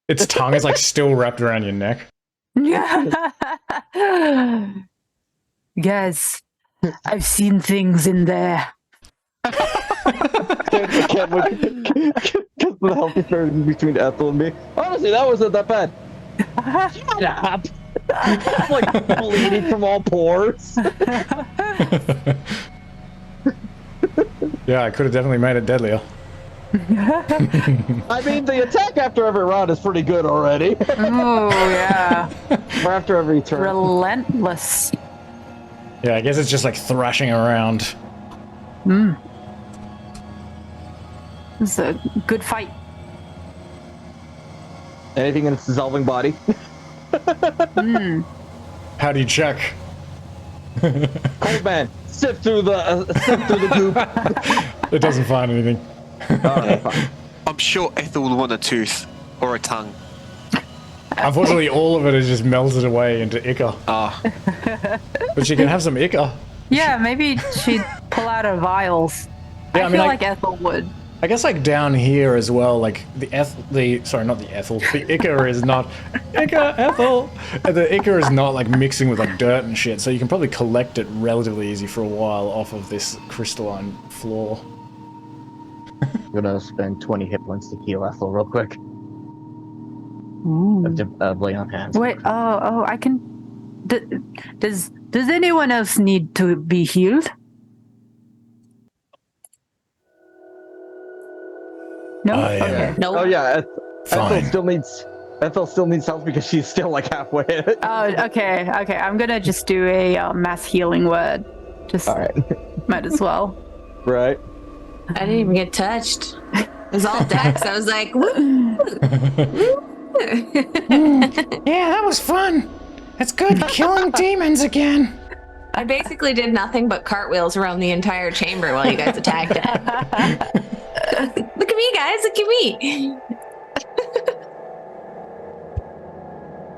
Its tongue is like still wrapped around your neck. Yes, I've seen things in there. I can't wait. Because the healthy comparison between Ethel and me. Honestly, that wasn't that bad. Shut up. It's like bleeding from all pores. Yeah, I could have definitely made it deadlier. I mean, the attack after every round is pretty good already. Oh, yeah. Or after every turn. Relentless. Yeah, I guess it's just like thrashing around. It's a good fight. Anything in its dissolving body? How do you check? Cold man, sift through the goop. It doesn't find anything. Alright, fine. I'm sure Ethel will want a tooth or a tongue. Unfortunately, all of it is just melted away into ichor. But she can have some ichor. Yeah, maybe she'd pull out her vials. Yeah, I feel like Ethel would. I guess like down here as well, like the ichor is not Ethel. The ichor is not like mixing with like dirt and shit, so you can probably collect it relatively easy for a while off of this crystalline floor. I'm gonna spend 20 hit points to heal Ethel real quick. Ooh. Lay on hands. Wait. Oh, I can. Does anyone else need to be healed? No. I am Okay. Nope. Oh yeah, fine. Ethel still needs help because she's still like halfway. Oh, okay. I'm gonna just do a mass healing word. Just All right. might as well. Right. I didn't even get touched. It was all Dex. I was like, woo. Yeah, that was fun. It's good killing demons again. I basically did nothing but cartwheels around the entire chamber while you guys attacked it. Look at me, guys. Look at me.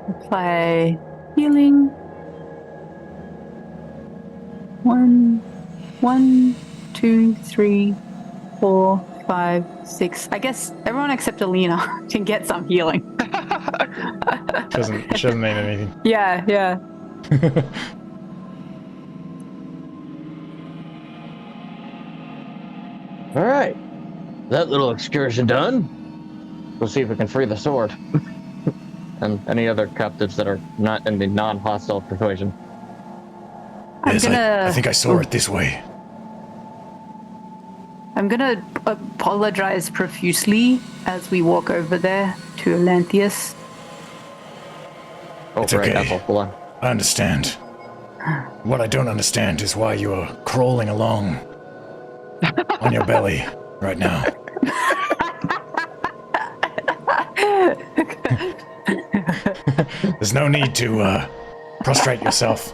Apply healing. 1, 2, 3, 4, 5, 6. I guess everyone except Alina can get some healing. She doesn't mean anything. Yeah. All right. That little excursion done. We'll see if we can free the sword. And any other captives that are not in the non-hostile persuasion. Yes, gonna- I think I saw it this way. I'm gonna apologize profusely as we walk over there to Olanthius. Oh, It's right, okay. Ethel, hold on. I understand. What I don't understand is why you are crawling along on your belly right now. There's no need to prostrate yourself.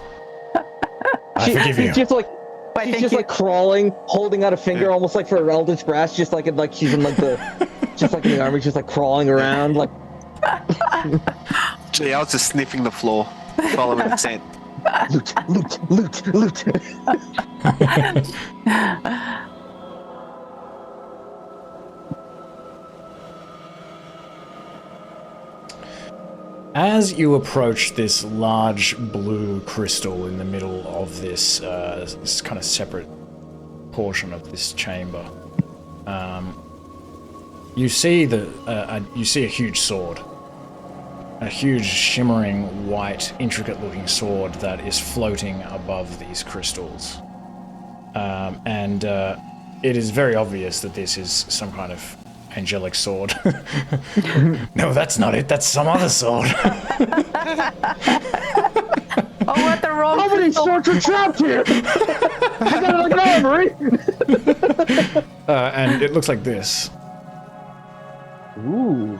I forgive you. She's like, Why, she's thank just you. like crawling, holding out a finger, almost like for her eldritch grasp, just like she's in like the, just like in the army, just like crawling around, like. Gee, I was just sniffing the floor, following the scent. Loot. As you approach this large blue crystal in the middle of this this kind of separate portion of this chamber, you see you see a huge sword, a huge shimmering white, intricate-looking sword that is floating above these crystals, and it is very obvious that this is some kind of angelic sword. No, that's not it. That's some other sword. Oh, what the wrong How many swords are trapped here? I got it like an armory. And it looks like this. Ooh.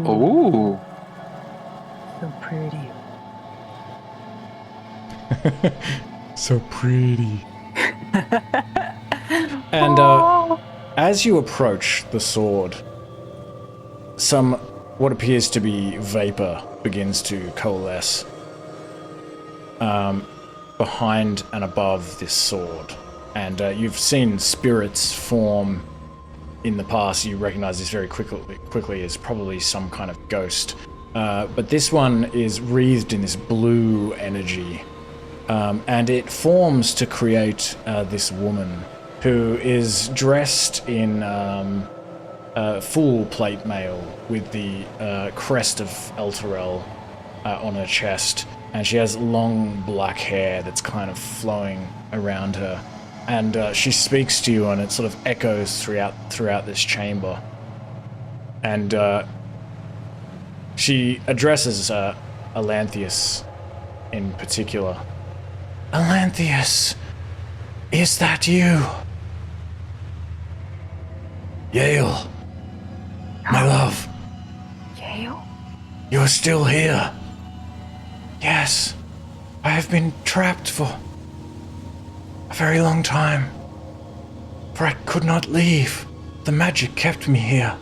Ooh. So pretty. So pretty. And as you approach the sword, some what appears to be vapor begins to coalesce behind and above this sword. And you've seen spirits form in the past. You recognize this very quickly as probably some kind of ghost. But this one is wreathed in this blue energy. And it forms to create this woman who is dressed in full plate mail with the crest of Elturel on her chest, and she has long black hair that's kind of flowing around her, and she speaks to you, and it sort of echoes throughout this chamber, and she addresses Olanthius in particular. Olanthius, is that you? Yael, my love. Yael? You're still here. Yes, I have been trapped for a very long time, for I could not leave. The magic kept me here.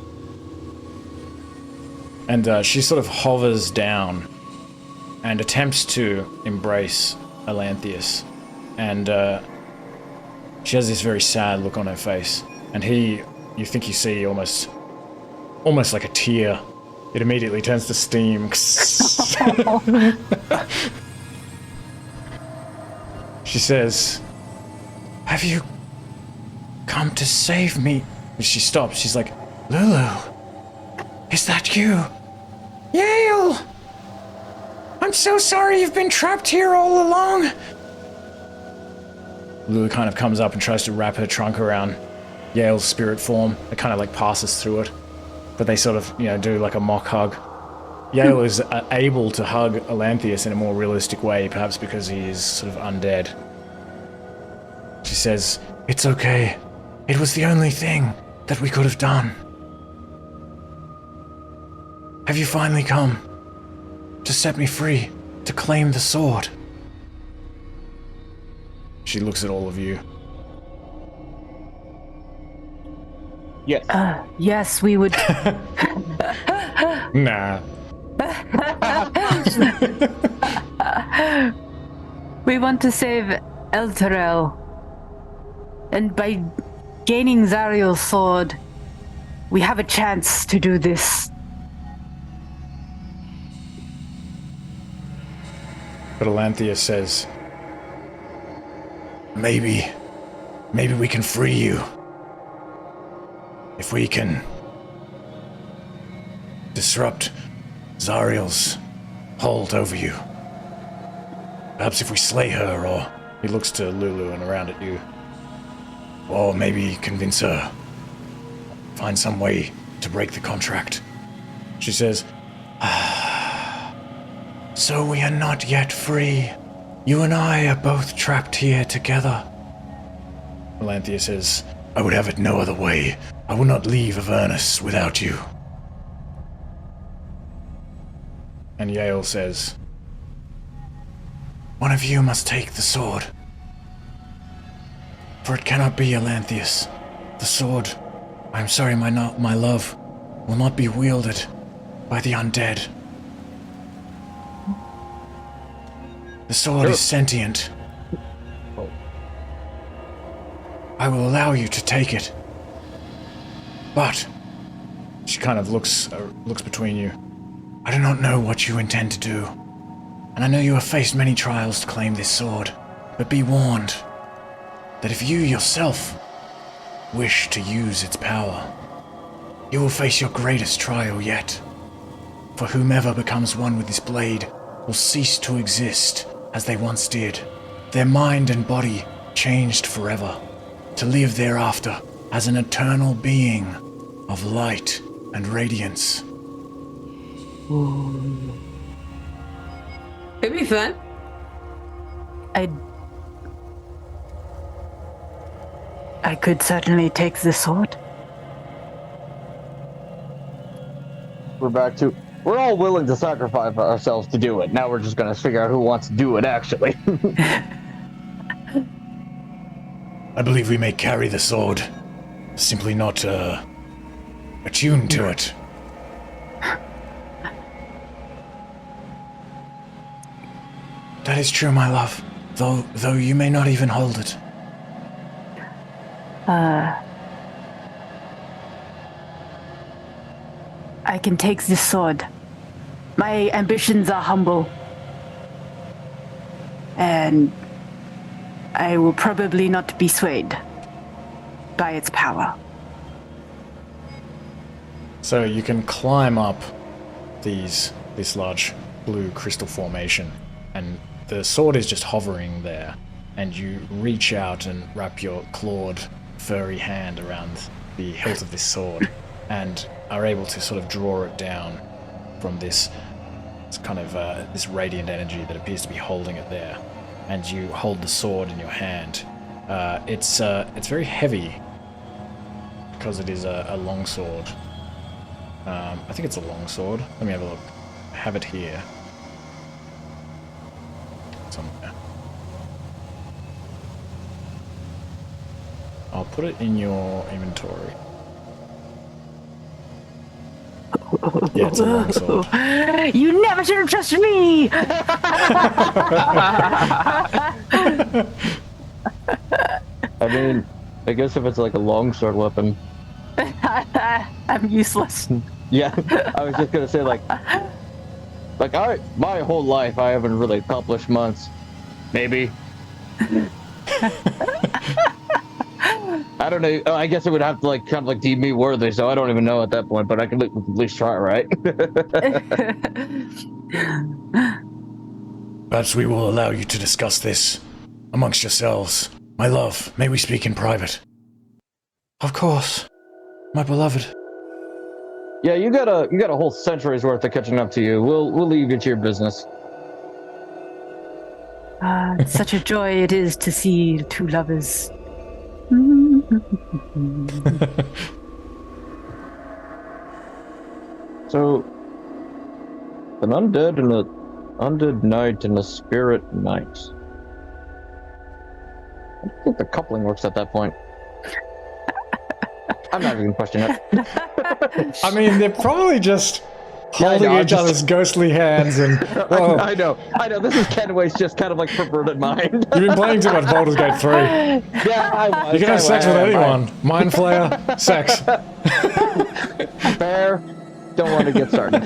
And she sort of hovers down and attempts to embrace Olanthius. And she has this very sad look on her face. And you think you see almost like a tear. It immediately turns to steam. She says, Have you come to save me, She stops. She's like, Lulu, is that you? Yael! I'm so sorry you've been trapped here all along. Lulu kind of comes up and tries to wrap her trunk around Yael's spirit form. It kind of like passes through it. But they sort of, do like a mock hug. Yael is able to hug Olanthius in a more realistic way, perhaps because he is sort of undead. She says, it's okay. It was the only thing that we could have done. Have you finally come to set me free, to claim the sword? She looks at all of you. Yes. Yes, we would. Nah. We want to save Elturel. And by gaining Zariel's sword, we have a chance to do this. But Olanthius says, maybe we can free you. If we can disrupt Zariel's hold over you. Perhaps if we slay her, or... He looks to Lulu and around at you. Or maybe convince her. Find some way to break the contract. She says, so we are not yet free. You and I are both trapped here together. Olanthius says, I would have it no other way. I will not leave Avernus without you. And Yael says, one of you must take the sword. For it cannot be Olanthius. The sword, I am sorry, my love, will not be wielded by the undead. The sword is sentient. I will allow you to take it. But, she kind of looks between you. I do not know what you intend to do. And I know you have faced many trials to claim this sword. But be warned that if you yourself wish to use its power, you will face your greatest trial yet. For whomever becomes one with this blade will cease to exist as they once did. Their mind and body changed forever, to live thereafter as an eternal being of light and radiance. It'd be fun. I could certainly take the sword. We're all willing to sacrifice ourselves to do it. Now we're just gonna figure out who wants to do it, actually. I believe we may carry the sword, simply not attuned to it. That is true, my love, though you may not even hold it. I can take this sword. My ambitions are humble. And I will probably not be swayed by its power. So you can climb up this large blue crystal formation, and the sword is just hovering there, and you reach out and wrap your clawed, furry hand around the hilt of this sword, and are able to sort of draw it down from this kind of this radiant energy that appears to be holding it there. And you hold the sword in your hand. It's very heavy because it is a long sword. I think it's a long sword. Let me have a look. I have it here somewhere. I'll put it in your inventory. Yeah, it's a long sword. You never should have trusted me! I mean, I guess if it's like a longsword weapon. I'm useless. Yeah, I was just gonna say my whole life I haven't really accomplished much. Maybe. I I don't know. I guess it would have to deem me worthy, so I don't even know at that point. But I can at least try, right? Perhaps we will allow you to discuss this amongst yourselves. My love, may we speak in private? Of course, my beloved. Yeah, you got a whole century's worth of catching up to you. We'll leave you get to your business. Such a joy it is to see two lovers. So, an undead and an undead knight and a spirit knight. I don't think the coupling works at that point. I'm not even questioning it. I mean, they're probably just holding each other's ghostly hands and... Whoa. I know. This is Kenway's just kind of like perverted mind. You've been playing too much Baldur's Gate 3. Yeah, I was. You can have sex with anyone. Mind flayer, sex. Fair. Don't want to get started.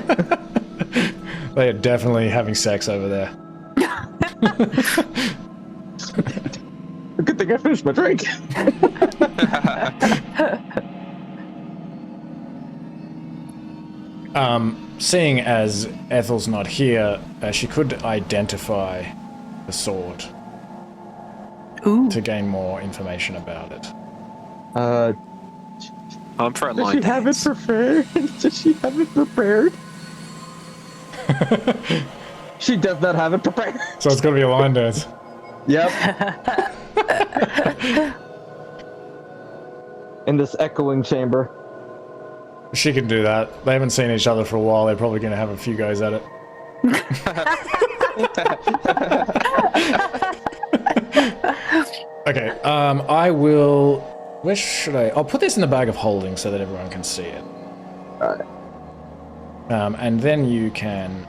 They are definitely having sex over there. Good thing I finished my drink. Seeing as Ethel's not here, she could identify the sword. Ooh. To gain more information about it. I'm for a Does line she have it dance. prepared? Does she have it prepared? She does not have it prepared. So it's gotta be a line dance. Yep. In this echoing chamber. She can do that. They haven't seen each other for a while. They're probably gonna have a few goes at it. Okay, I will... Where should I... I'll put this in the bag of holding so that everyone can see it. Alright. And then you can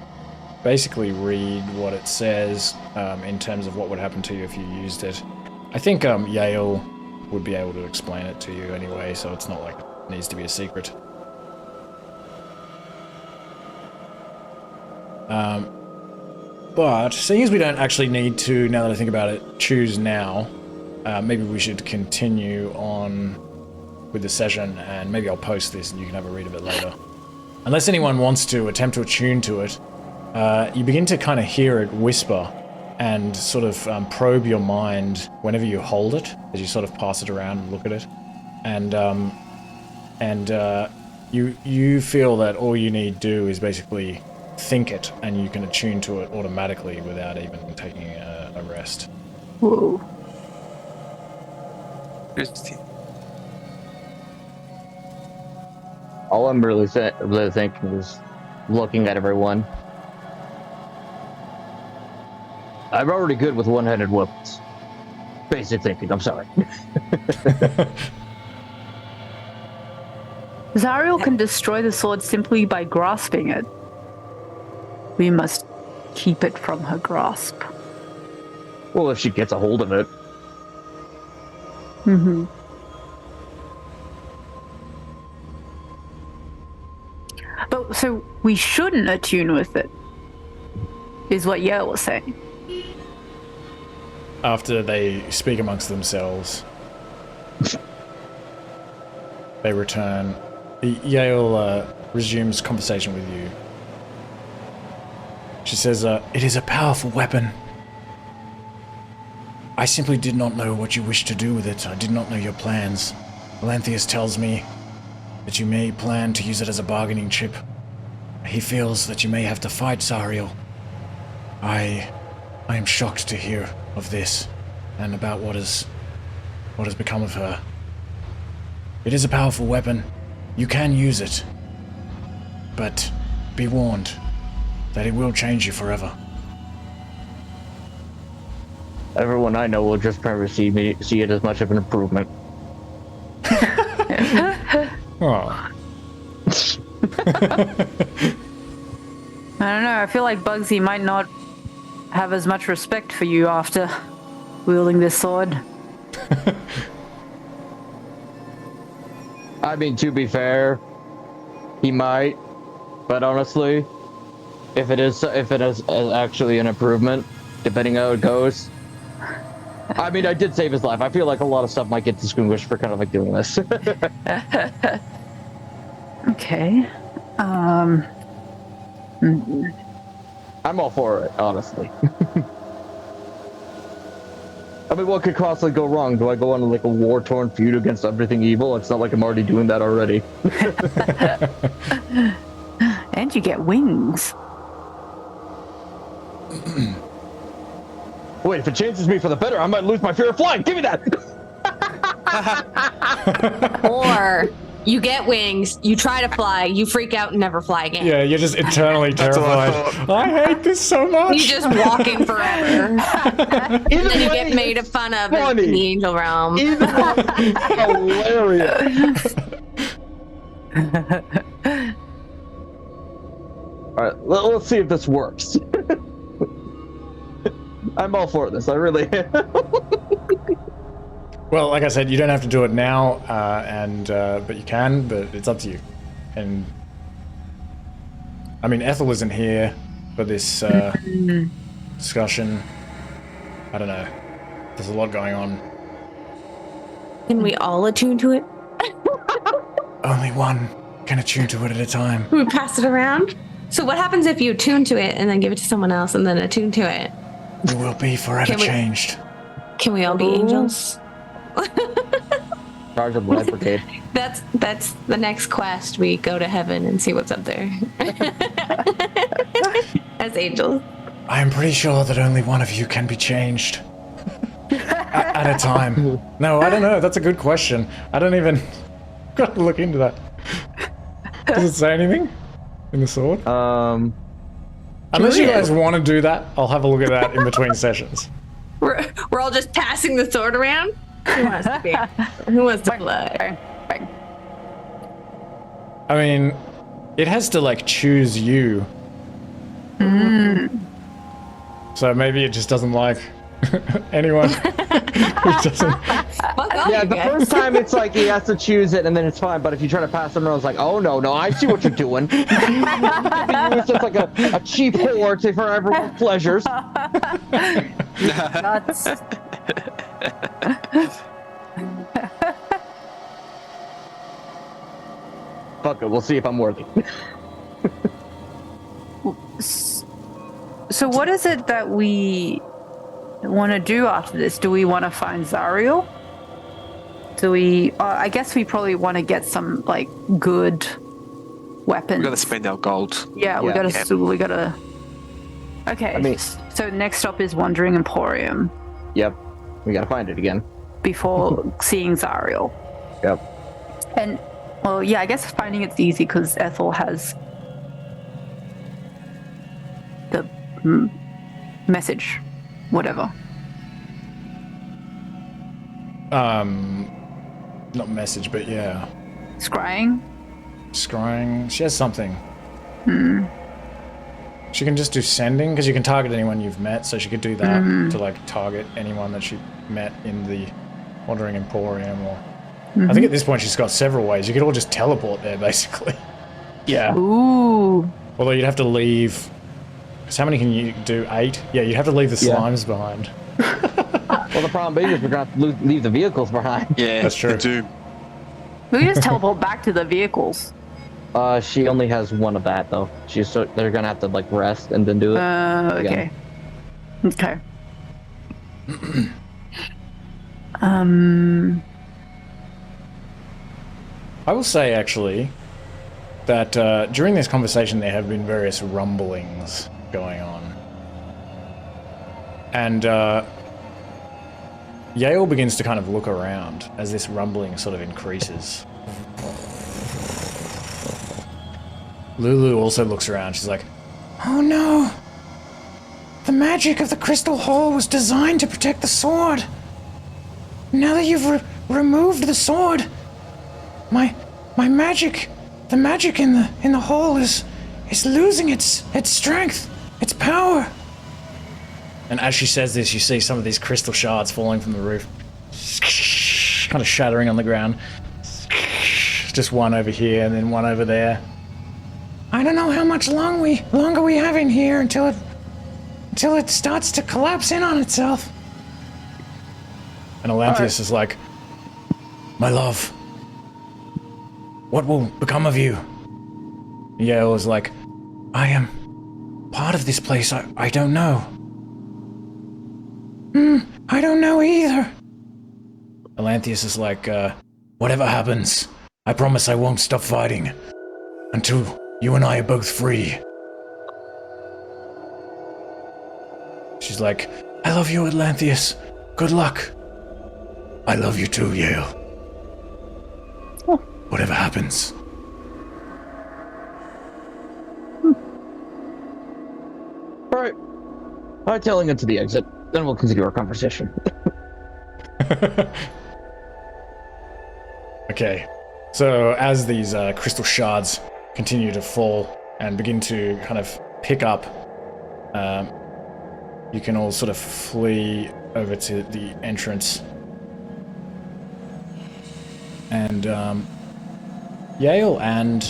basically read what it says in terms of what would happen to you if you used it. I think Yael would be able to explain it to you anyway, so it's not like it needs to be a secret. But seeing as we don't actually need to, now that I think about it, choose now, maybe we should continue on with the session, and maybe I'll post this and you can have a read of it later. Unless anyone wants to attempt to attune to it, you begin to kind of hear it whisper and sort of probe your mind whenever you hold it, as you sort of pass it around and look at it. And you feel that all you need to do is basically think it, and you can attune to it automatically without even taking a rest. Whoa. All I'm really thinking is looking at everyone. I'm already good with one-handed weapons. Basic thinking, I'm sorry. Zariel can destroy the sword simply by grasping it. We must keep it from her grasp. Well, if she gets a hold of it. Mm-hmm. But so we shouldn't attune with it, is what Yael was saying. After they speak amongst themselves, they return. Yael resumes conversation with you. She says, "It is a powerful weapon. I simply did not know what you wished to do with it. I did not know your plans. Olanthius tells me that you may plan to use it as a bargaining chip. He feels that you may have to fight Zariel. I am shocked to hear of this and about what has become of her. It is a powerful weapon. You can use it. But be warned that it will change you forever." Everyone I know will just probably see it as much of an improvement. Oh. I don't know, I feel like Bugsy might not have as much respect for you after wielding this sword. I mean, to be fair, he might, but honestly, if it is actually an improvement, depending how it goes, I mean, I did save his life. I feel like a lot of stuff might get distinguished for kind of like doing this. Okay. I'm all for it, honestly. I mean, what could possibly go wrong? Do I go on like a war-torn feud against everything evil? It's not like I'm already doing that already. And you get wings. Wait, if it changes me for the better, I might lose my fear of flying. Give me that! Or you get wings, you try to fly, you freak out and never fly again. Yeah, you're just eternally That's what I terrified. I hate this so much. You just walking forever. And then you get made fun of in the angel realm. Either way, hilarious. All right, let's see if this works. I'm all for this. I really am. Well, like I said, you don't have to do it now, but you can, but it's up to you. And I mean, Ethel isn't here for this discussion. I don't know. There's a lot going on. Can we all attune to it? Only one can attune to it at a time. We pass it around? So what happens if you attune to it and then give it to someone else and then attune to it? We will be forever changed. Can we all be angels? Charge of Blood Brigade. That's the next quest. We go to heaven and see what's up there. As angels. I am pretty sure that only one of you can be changed. At a time. No, I don't know. That's a good question. I don't even... Got to look into that. Does it say anything in the sword? Unless you guys want to do that, I'll have a look at that in between sessions. We're all just passing the sword around? Who wants to be? Who wants to play? I mean, it has to, like, choose you. So maybe it just doesn't like anyone who doesn't... Yeah, the first time it's like he has to choose it and then it's fine, but if you try to pass them around, it's like, oh no, I see what you're doing. It's just like a cheap whore for everyone's pleasures. Nuts. Fuck it, we'll see if I'm worthy. So what is it that we want to do after this? Do we want to find Zariel? Do we... I guess we probably want to get some, like, good weapons. We gotta spend our gold. Yeah, we gotta... Okay, I mean- so next stop is Wandering Emporium Yep, we gotta find it again. before seeing Zariel. Yep. And, well, yeah, I guess finding it's easy because Ethel has the message, whatever. Not message, but yeah. Scrying? Scrying. She has something. She can just do sending, because you can target anyone you've met, so she could do that to, like, target anyone that she met in the Wandering Emporium, or... I think at this point she's got several ways. You could all just teleport there, basically. Yeah. Ooh. Although you'd have to leave... Because how many can you do? 8? Yeah, you'd have to leave the slimes behind. Well, the problem is we're gonna have to leave the vehicles behind. Yeah, That's true. the Doom. We can just teleport back to the vehicles. She only has one of that though. They're gonna have to like rest and then do it. Okay. Okay. I will say, actually, that during this conversation there have been various rumblings going on. And Yael begins to kind of look around as this rumbling sort of increases. Lulu also looks around. She's like, Oh no! The magic of the crystal hall was designed to protect the sword. Now that you've removed the sword, my magic, the magic in the hall is losing its strength, its power. and as she says this, you see some of these crystal shards falling from the roof, kind of shattering on the ground. Just one over here and then one over there. I don't know how much longer we have in here until it starts to collapse in on itself. And Olanthius is like, my love, what will become of you? Yael is like, I am part of this place. I don't know. I don't know either. Olanthius is like, whatever happens, I promise I won't stop fighting until you and I are both free. She's like, I love you, Olanthius. Good luck. I love you too, Yael. Whatever happens. Alright. I'm telling him to the exit. Then we'll continue our conversation. Okay. So as these crystal shards continue to fall and begin to kind of pick up, you can all sort of flee over to the entrance. And Yael and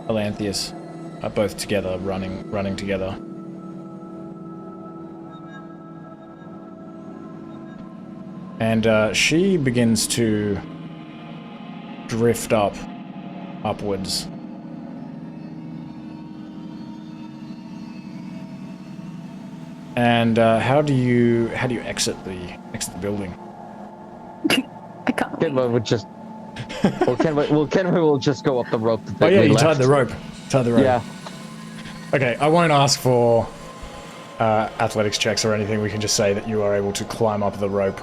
Olanthius are both together, running together. And she begins to drift upwards. And how do you exit the building? I can't. Kenway would just. Kenway will just go up the rope. Oh yeah, you tied the rope. Yeah. Okay, I won't ask for athletics checks or anything. We can just say that you are able to climb up the rope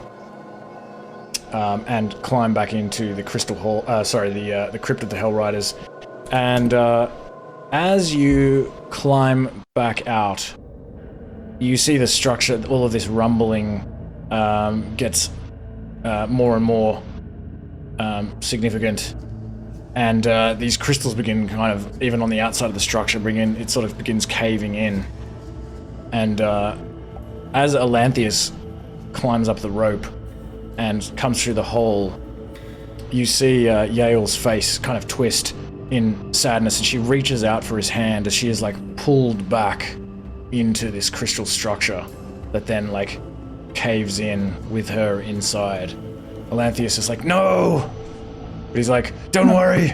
and climb back into the crystal hall. The crypt of the Hellriders. And as you climb back out, you see the structure. All of this rumbling gets more and more significant, and these crystals begin kind of, even on the outside of the structure, it sort of begins caving in. And as Olanthius climbs up the rope and comes through the hole, you see Yael's face kind of twist in sadness, and she reaches out for his hand as she is like pulled back into this crystal structure that then like caves in with her inside. Olanthius is like, no! But he's like, don't worry!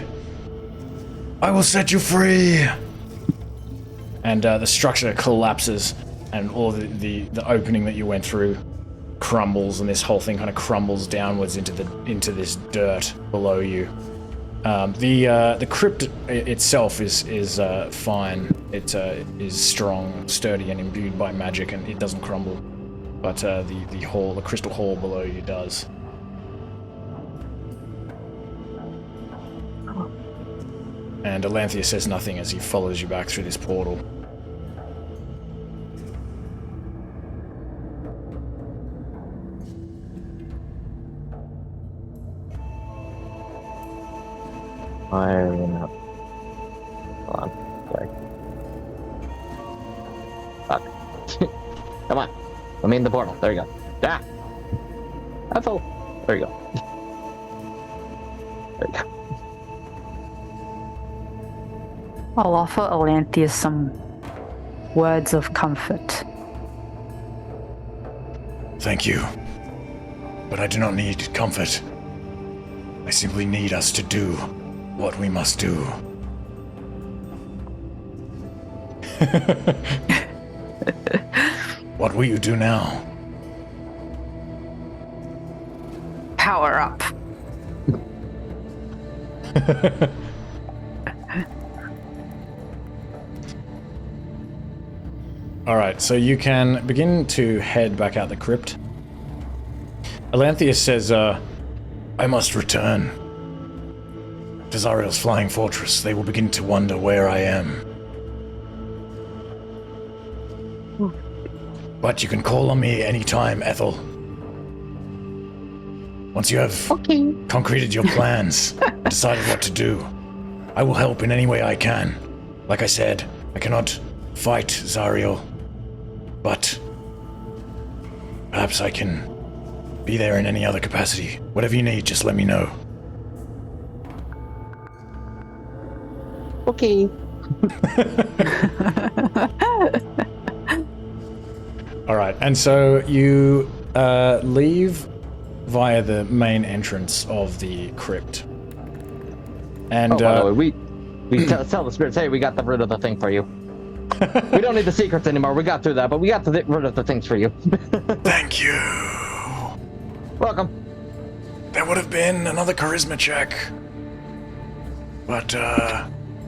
I will set you free! And the structure collapses, and all the opening that you went through crumbles, and this whole thing kind of crumbles downwards into this dirt below you. The crypt itself is fine. It is strong, sturdy, and imbued by magic, and it doesn't crumble. But the crystal hall below you does. And Olanthius says nothing as he follows you back through this portal. Hold on. Sorry. Fuck. Come on. Let me in the portal. There you go. Ah! Ethel! There you go. There you go. I'll offer Olanthius some words of comfort. Thank you. But I do not need comfort. I simply need us to do what we must do. What will you do now? Power up. Alright, so you can begin to head back out the crypt. Olanthius says, I must return to Zariel's flying fortress. They will begin to wonder where I am. But you can call on me anytime, Ethel. Once you have concreted your plans, decided what to do, I will help in any way I can. Like I said, I cannot fight Zariel, but perhaps I can be there in any other capacity. Whatever you need, just let me know. Okay. All right, and so you leave via the main entrance of the crypt. And by the way, we tell the spirits, hey, we got rid of the thing for you. We don't need the secrets anymore. We got through that, but we got rid of the things for you. Thank you. Welcome. That would have been another charisma check. But,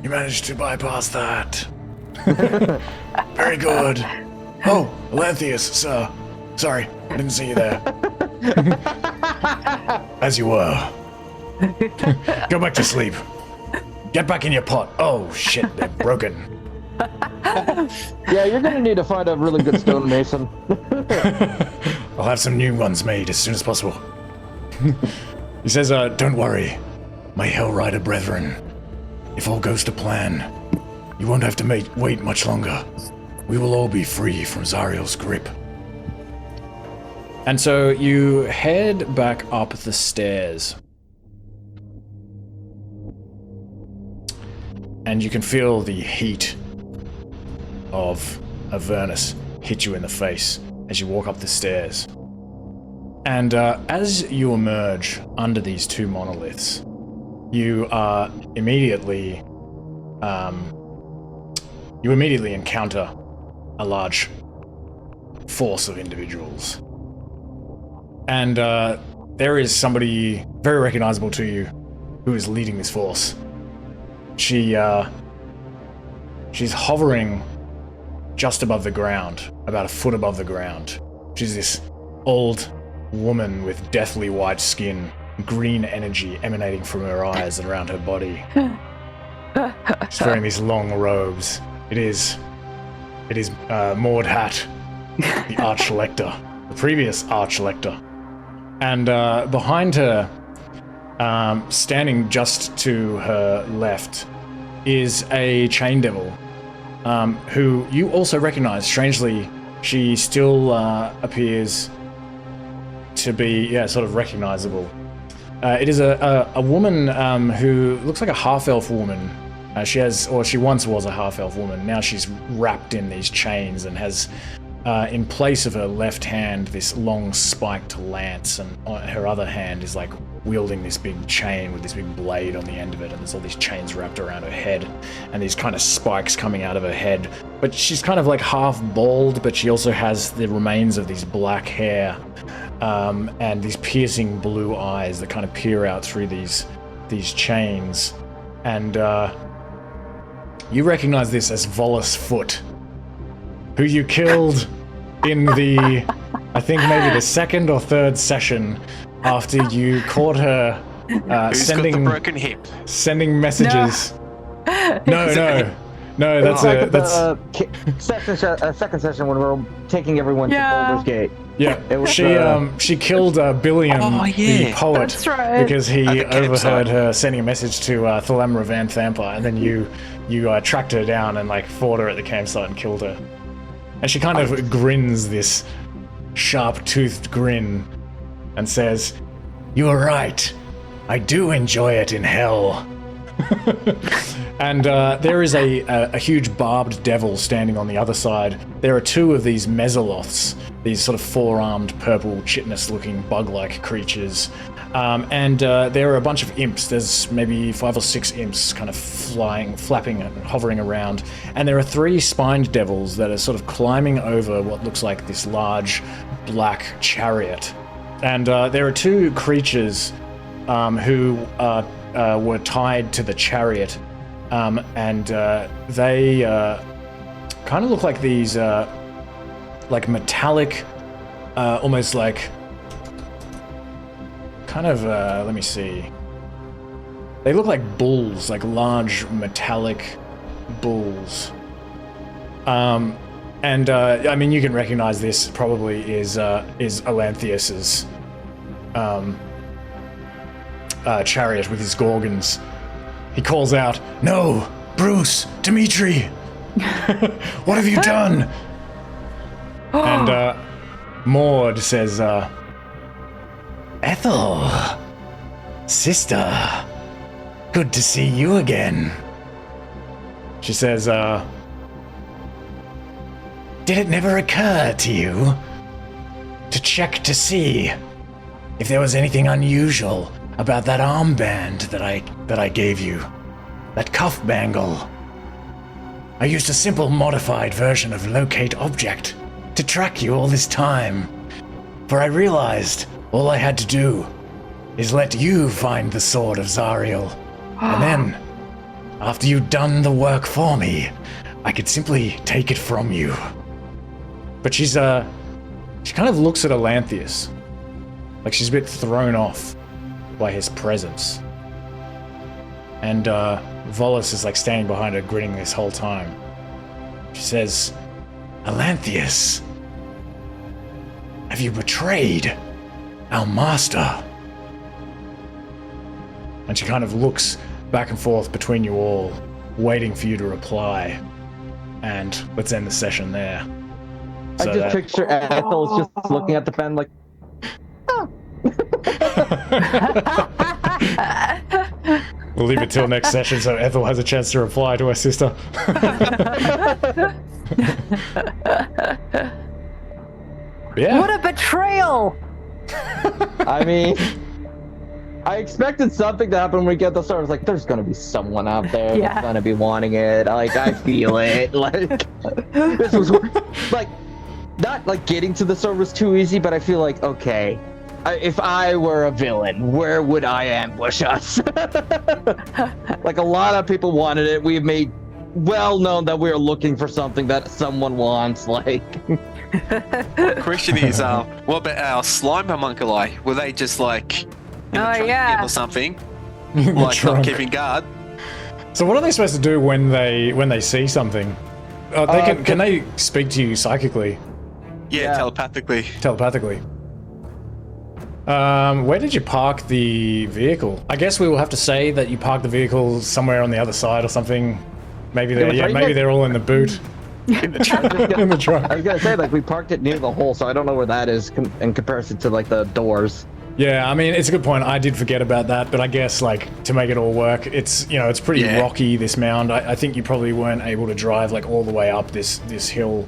you managed to bypass that. Very good. Oh, Olanthius, sir. Sorry, I didn't see you there. As you were. Go back to sleep. Get back in your pot. Oh, shit, they're broken. Yeah, you're gonna need to find a really good stonemason. I'll have some new ones made as soon as possible. He says, don't worry, my Hellrider brethren. If all goes to plan, you won't have to wait much longer. We will all be free from Zariel's grip. And so you head back up the stairs. And you can feel the heat of Avernus hit you in the face as you walk up the stairs. And as you emerge under these two monoliths, you are immediately encounter a large force of individuals. And there is somebody very recognizable to you who is leading this force. She's hovering just above the ground, about a foot above the ground. She's this old woman with deathly white skin, green energy emanating from her eyes and around her body. She's wearing these long robes. It is Maud Hatt, the Arch-Lector, the previous Arch-Lector. And behind her, standing just to her left, is a chain devil, who you also recognize. Strangely, she still appears to be, sort of recognizable. It is a woman who looks like a half-elf woman. She once was a half-elf woman. Now she's wrapped in these chains and has, in place of her left hand, this long spiked lance, and on her other hand is like wielding this big chain with this big blade on the end of it, and there's all these chains wrapped around her head and these kind of spikes coming out of her head. But she's kind of like half bald, but she also has the remains of these black hair, and these piercing blue eyes that kind of peer out through these chains. And you recognize this as Volus Foot, who you killed in the, I think maybe the second or third session, after you caught her sending got the broken hip? Sending messages. No, that's second session when we were taking everyone to Baldur's Gate. Yeah, it was, she killed Billiam, the poet, That's right. because he At the overheard campsite. her sending a message to Thalamra Van Thampa, and then you tracked her down and like fought her at the campsite and killed her. And she kind of grins this sharp-toothed grin and says, "You are right. I do enjoy it in hell." And there is a huge barbed devil standing on the other side. There are two of these Mesoloths, these sort of four-armed, purple, chitinous-looking bug-like creatures. And there are a bunch of imps. There's maybe 5 or 6 imps kind of flapping and hovering around. And there are 3 spined devils that are sort of climbing over what looks like this large black chariot. And there are 2 creatures who were tied to the chariot. And they kind of look like these like metallic, almost like kind of, let me see. They look like bulls, like large metallic bulls. And I mean, you can recognize this probably is Olanthius's chariot with his gorgons. He calls out, "No, Bruce, Dimitri, what have you done?" And Maud says, "Ethel, sister, good to see you again." She says, "Did it never occur to you to check to see if there was anything unusual about that armband that I gave you. That cuff bangle. I used a simple modified version of locate object to track you all this time. For I realized all I had to do is let you find the Sword of Zariel. And then, after you'd done the work for me, I could simply take it from you. But she kind of looks at Olanthius. Like she's a bit thrown off by his presence. And Volus is like standing behind her, grinning this whole time. She says, Olanthius, have you betrayed our master? and she kind of looks back and forth between you all, waiting for you to reply. And let's end the session there. I just picture Ethel just looking at the pen like, We'll leave it till next session so Ethel has a chance to reply to her sister. Yeah. What a betrayal! I mean, I expected something to happen when we get the start. I was like, there's gonna be someone out there that's gonna be wanting it. Like, I feel it. Like, this was like, not like getting to the sword was too easy, but I feel like, okay, if I were a villain, where would I ambush us? Like, a lot of people wanted it. We've made well known that we're looking for something that someone wants. Like, Question is, what about our slime homunculi? Were they just like in the trunk again or something? Like not keeping guard? So what are they supposed to do when they see something? Can they speak to you psychically? Yeah, telepathically. Telepathically. Where did you park the vehicle? I guess we will have to say that you parked the vehicle somewhere on the other side or something. Maybe they're all in the boot. In the trunk. In the trunk. I was gonna say, like, we parked it near the hole, so I don't know where that is in comparison to like the doors. Yeah, I mean, it's a good point. I did forget about that, but I guess, like, to make it all work, it's pretty rocky, this mound. I think you probably weren't able to drive, like, all the way up this hill,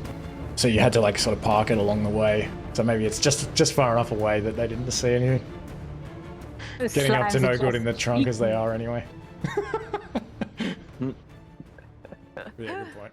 so you had to, like, sort of park it along the way. So maybe it's just far enough away that they didn't see anything. Getting up to no good in the trunk as they are anyway. Yeah, good point.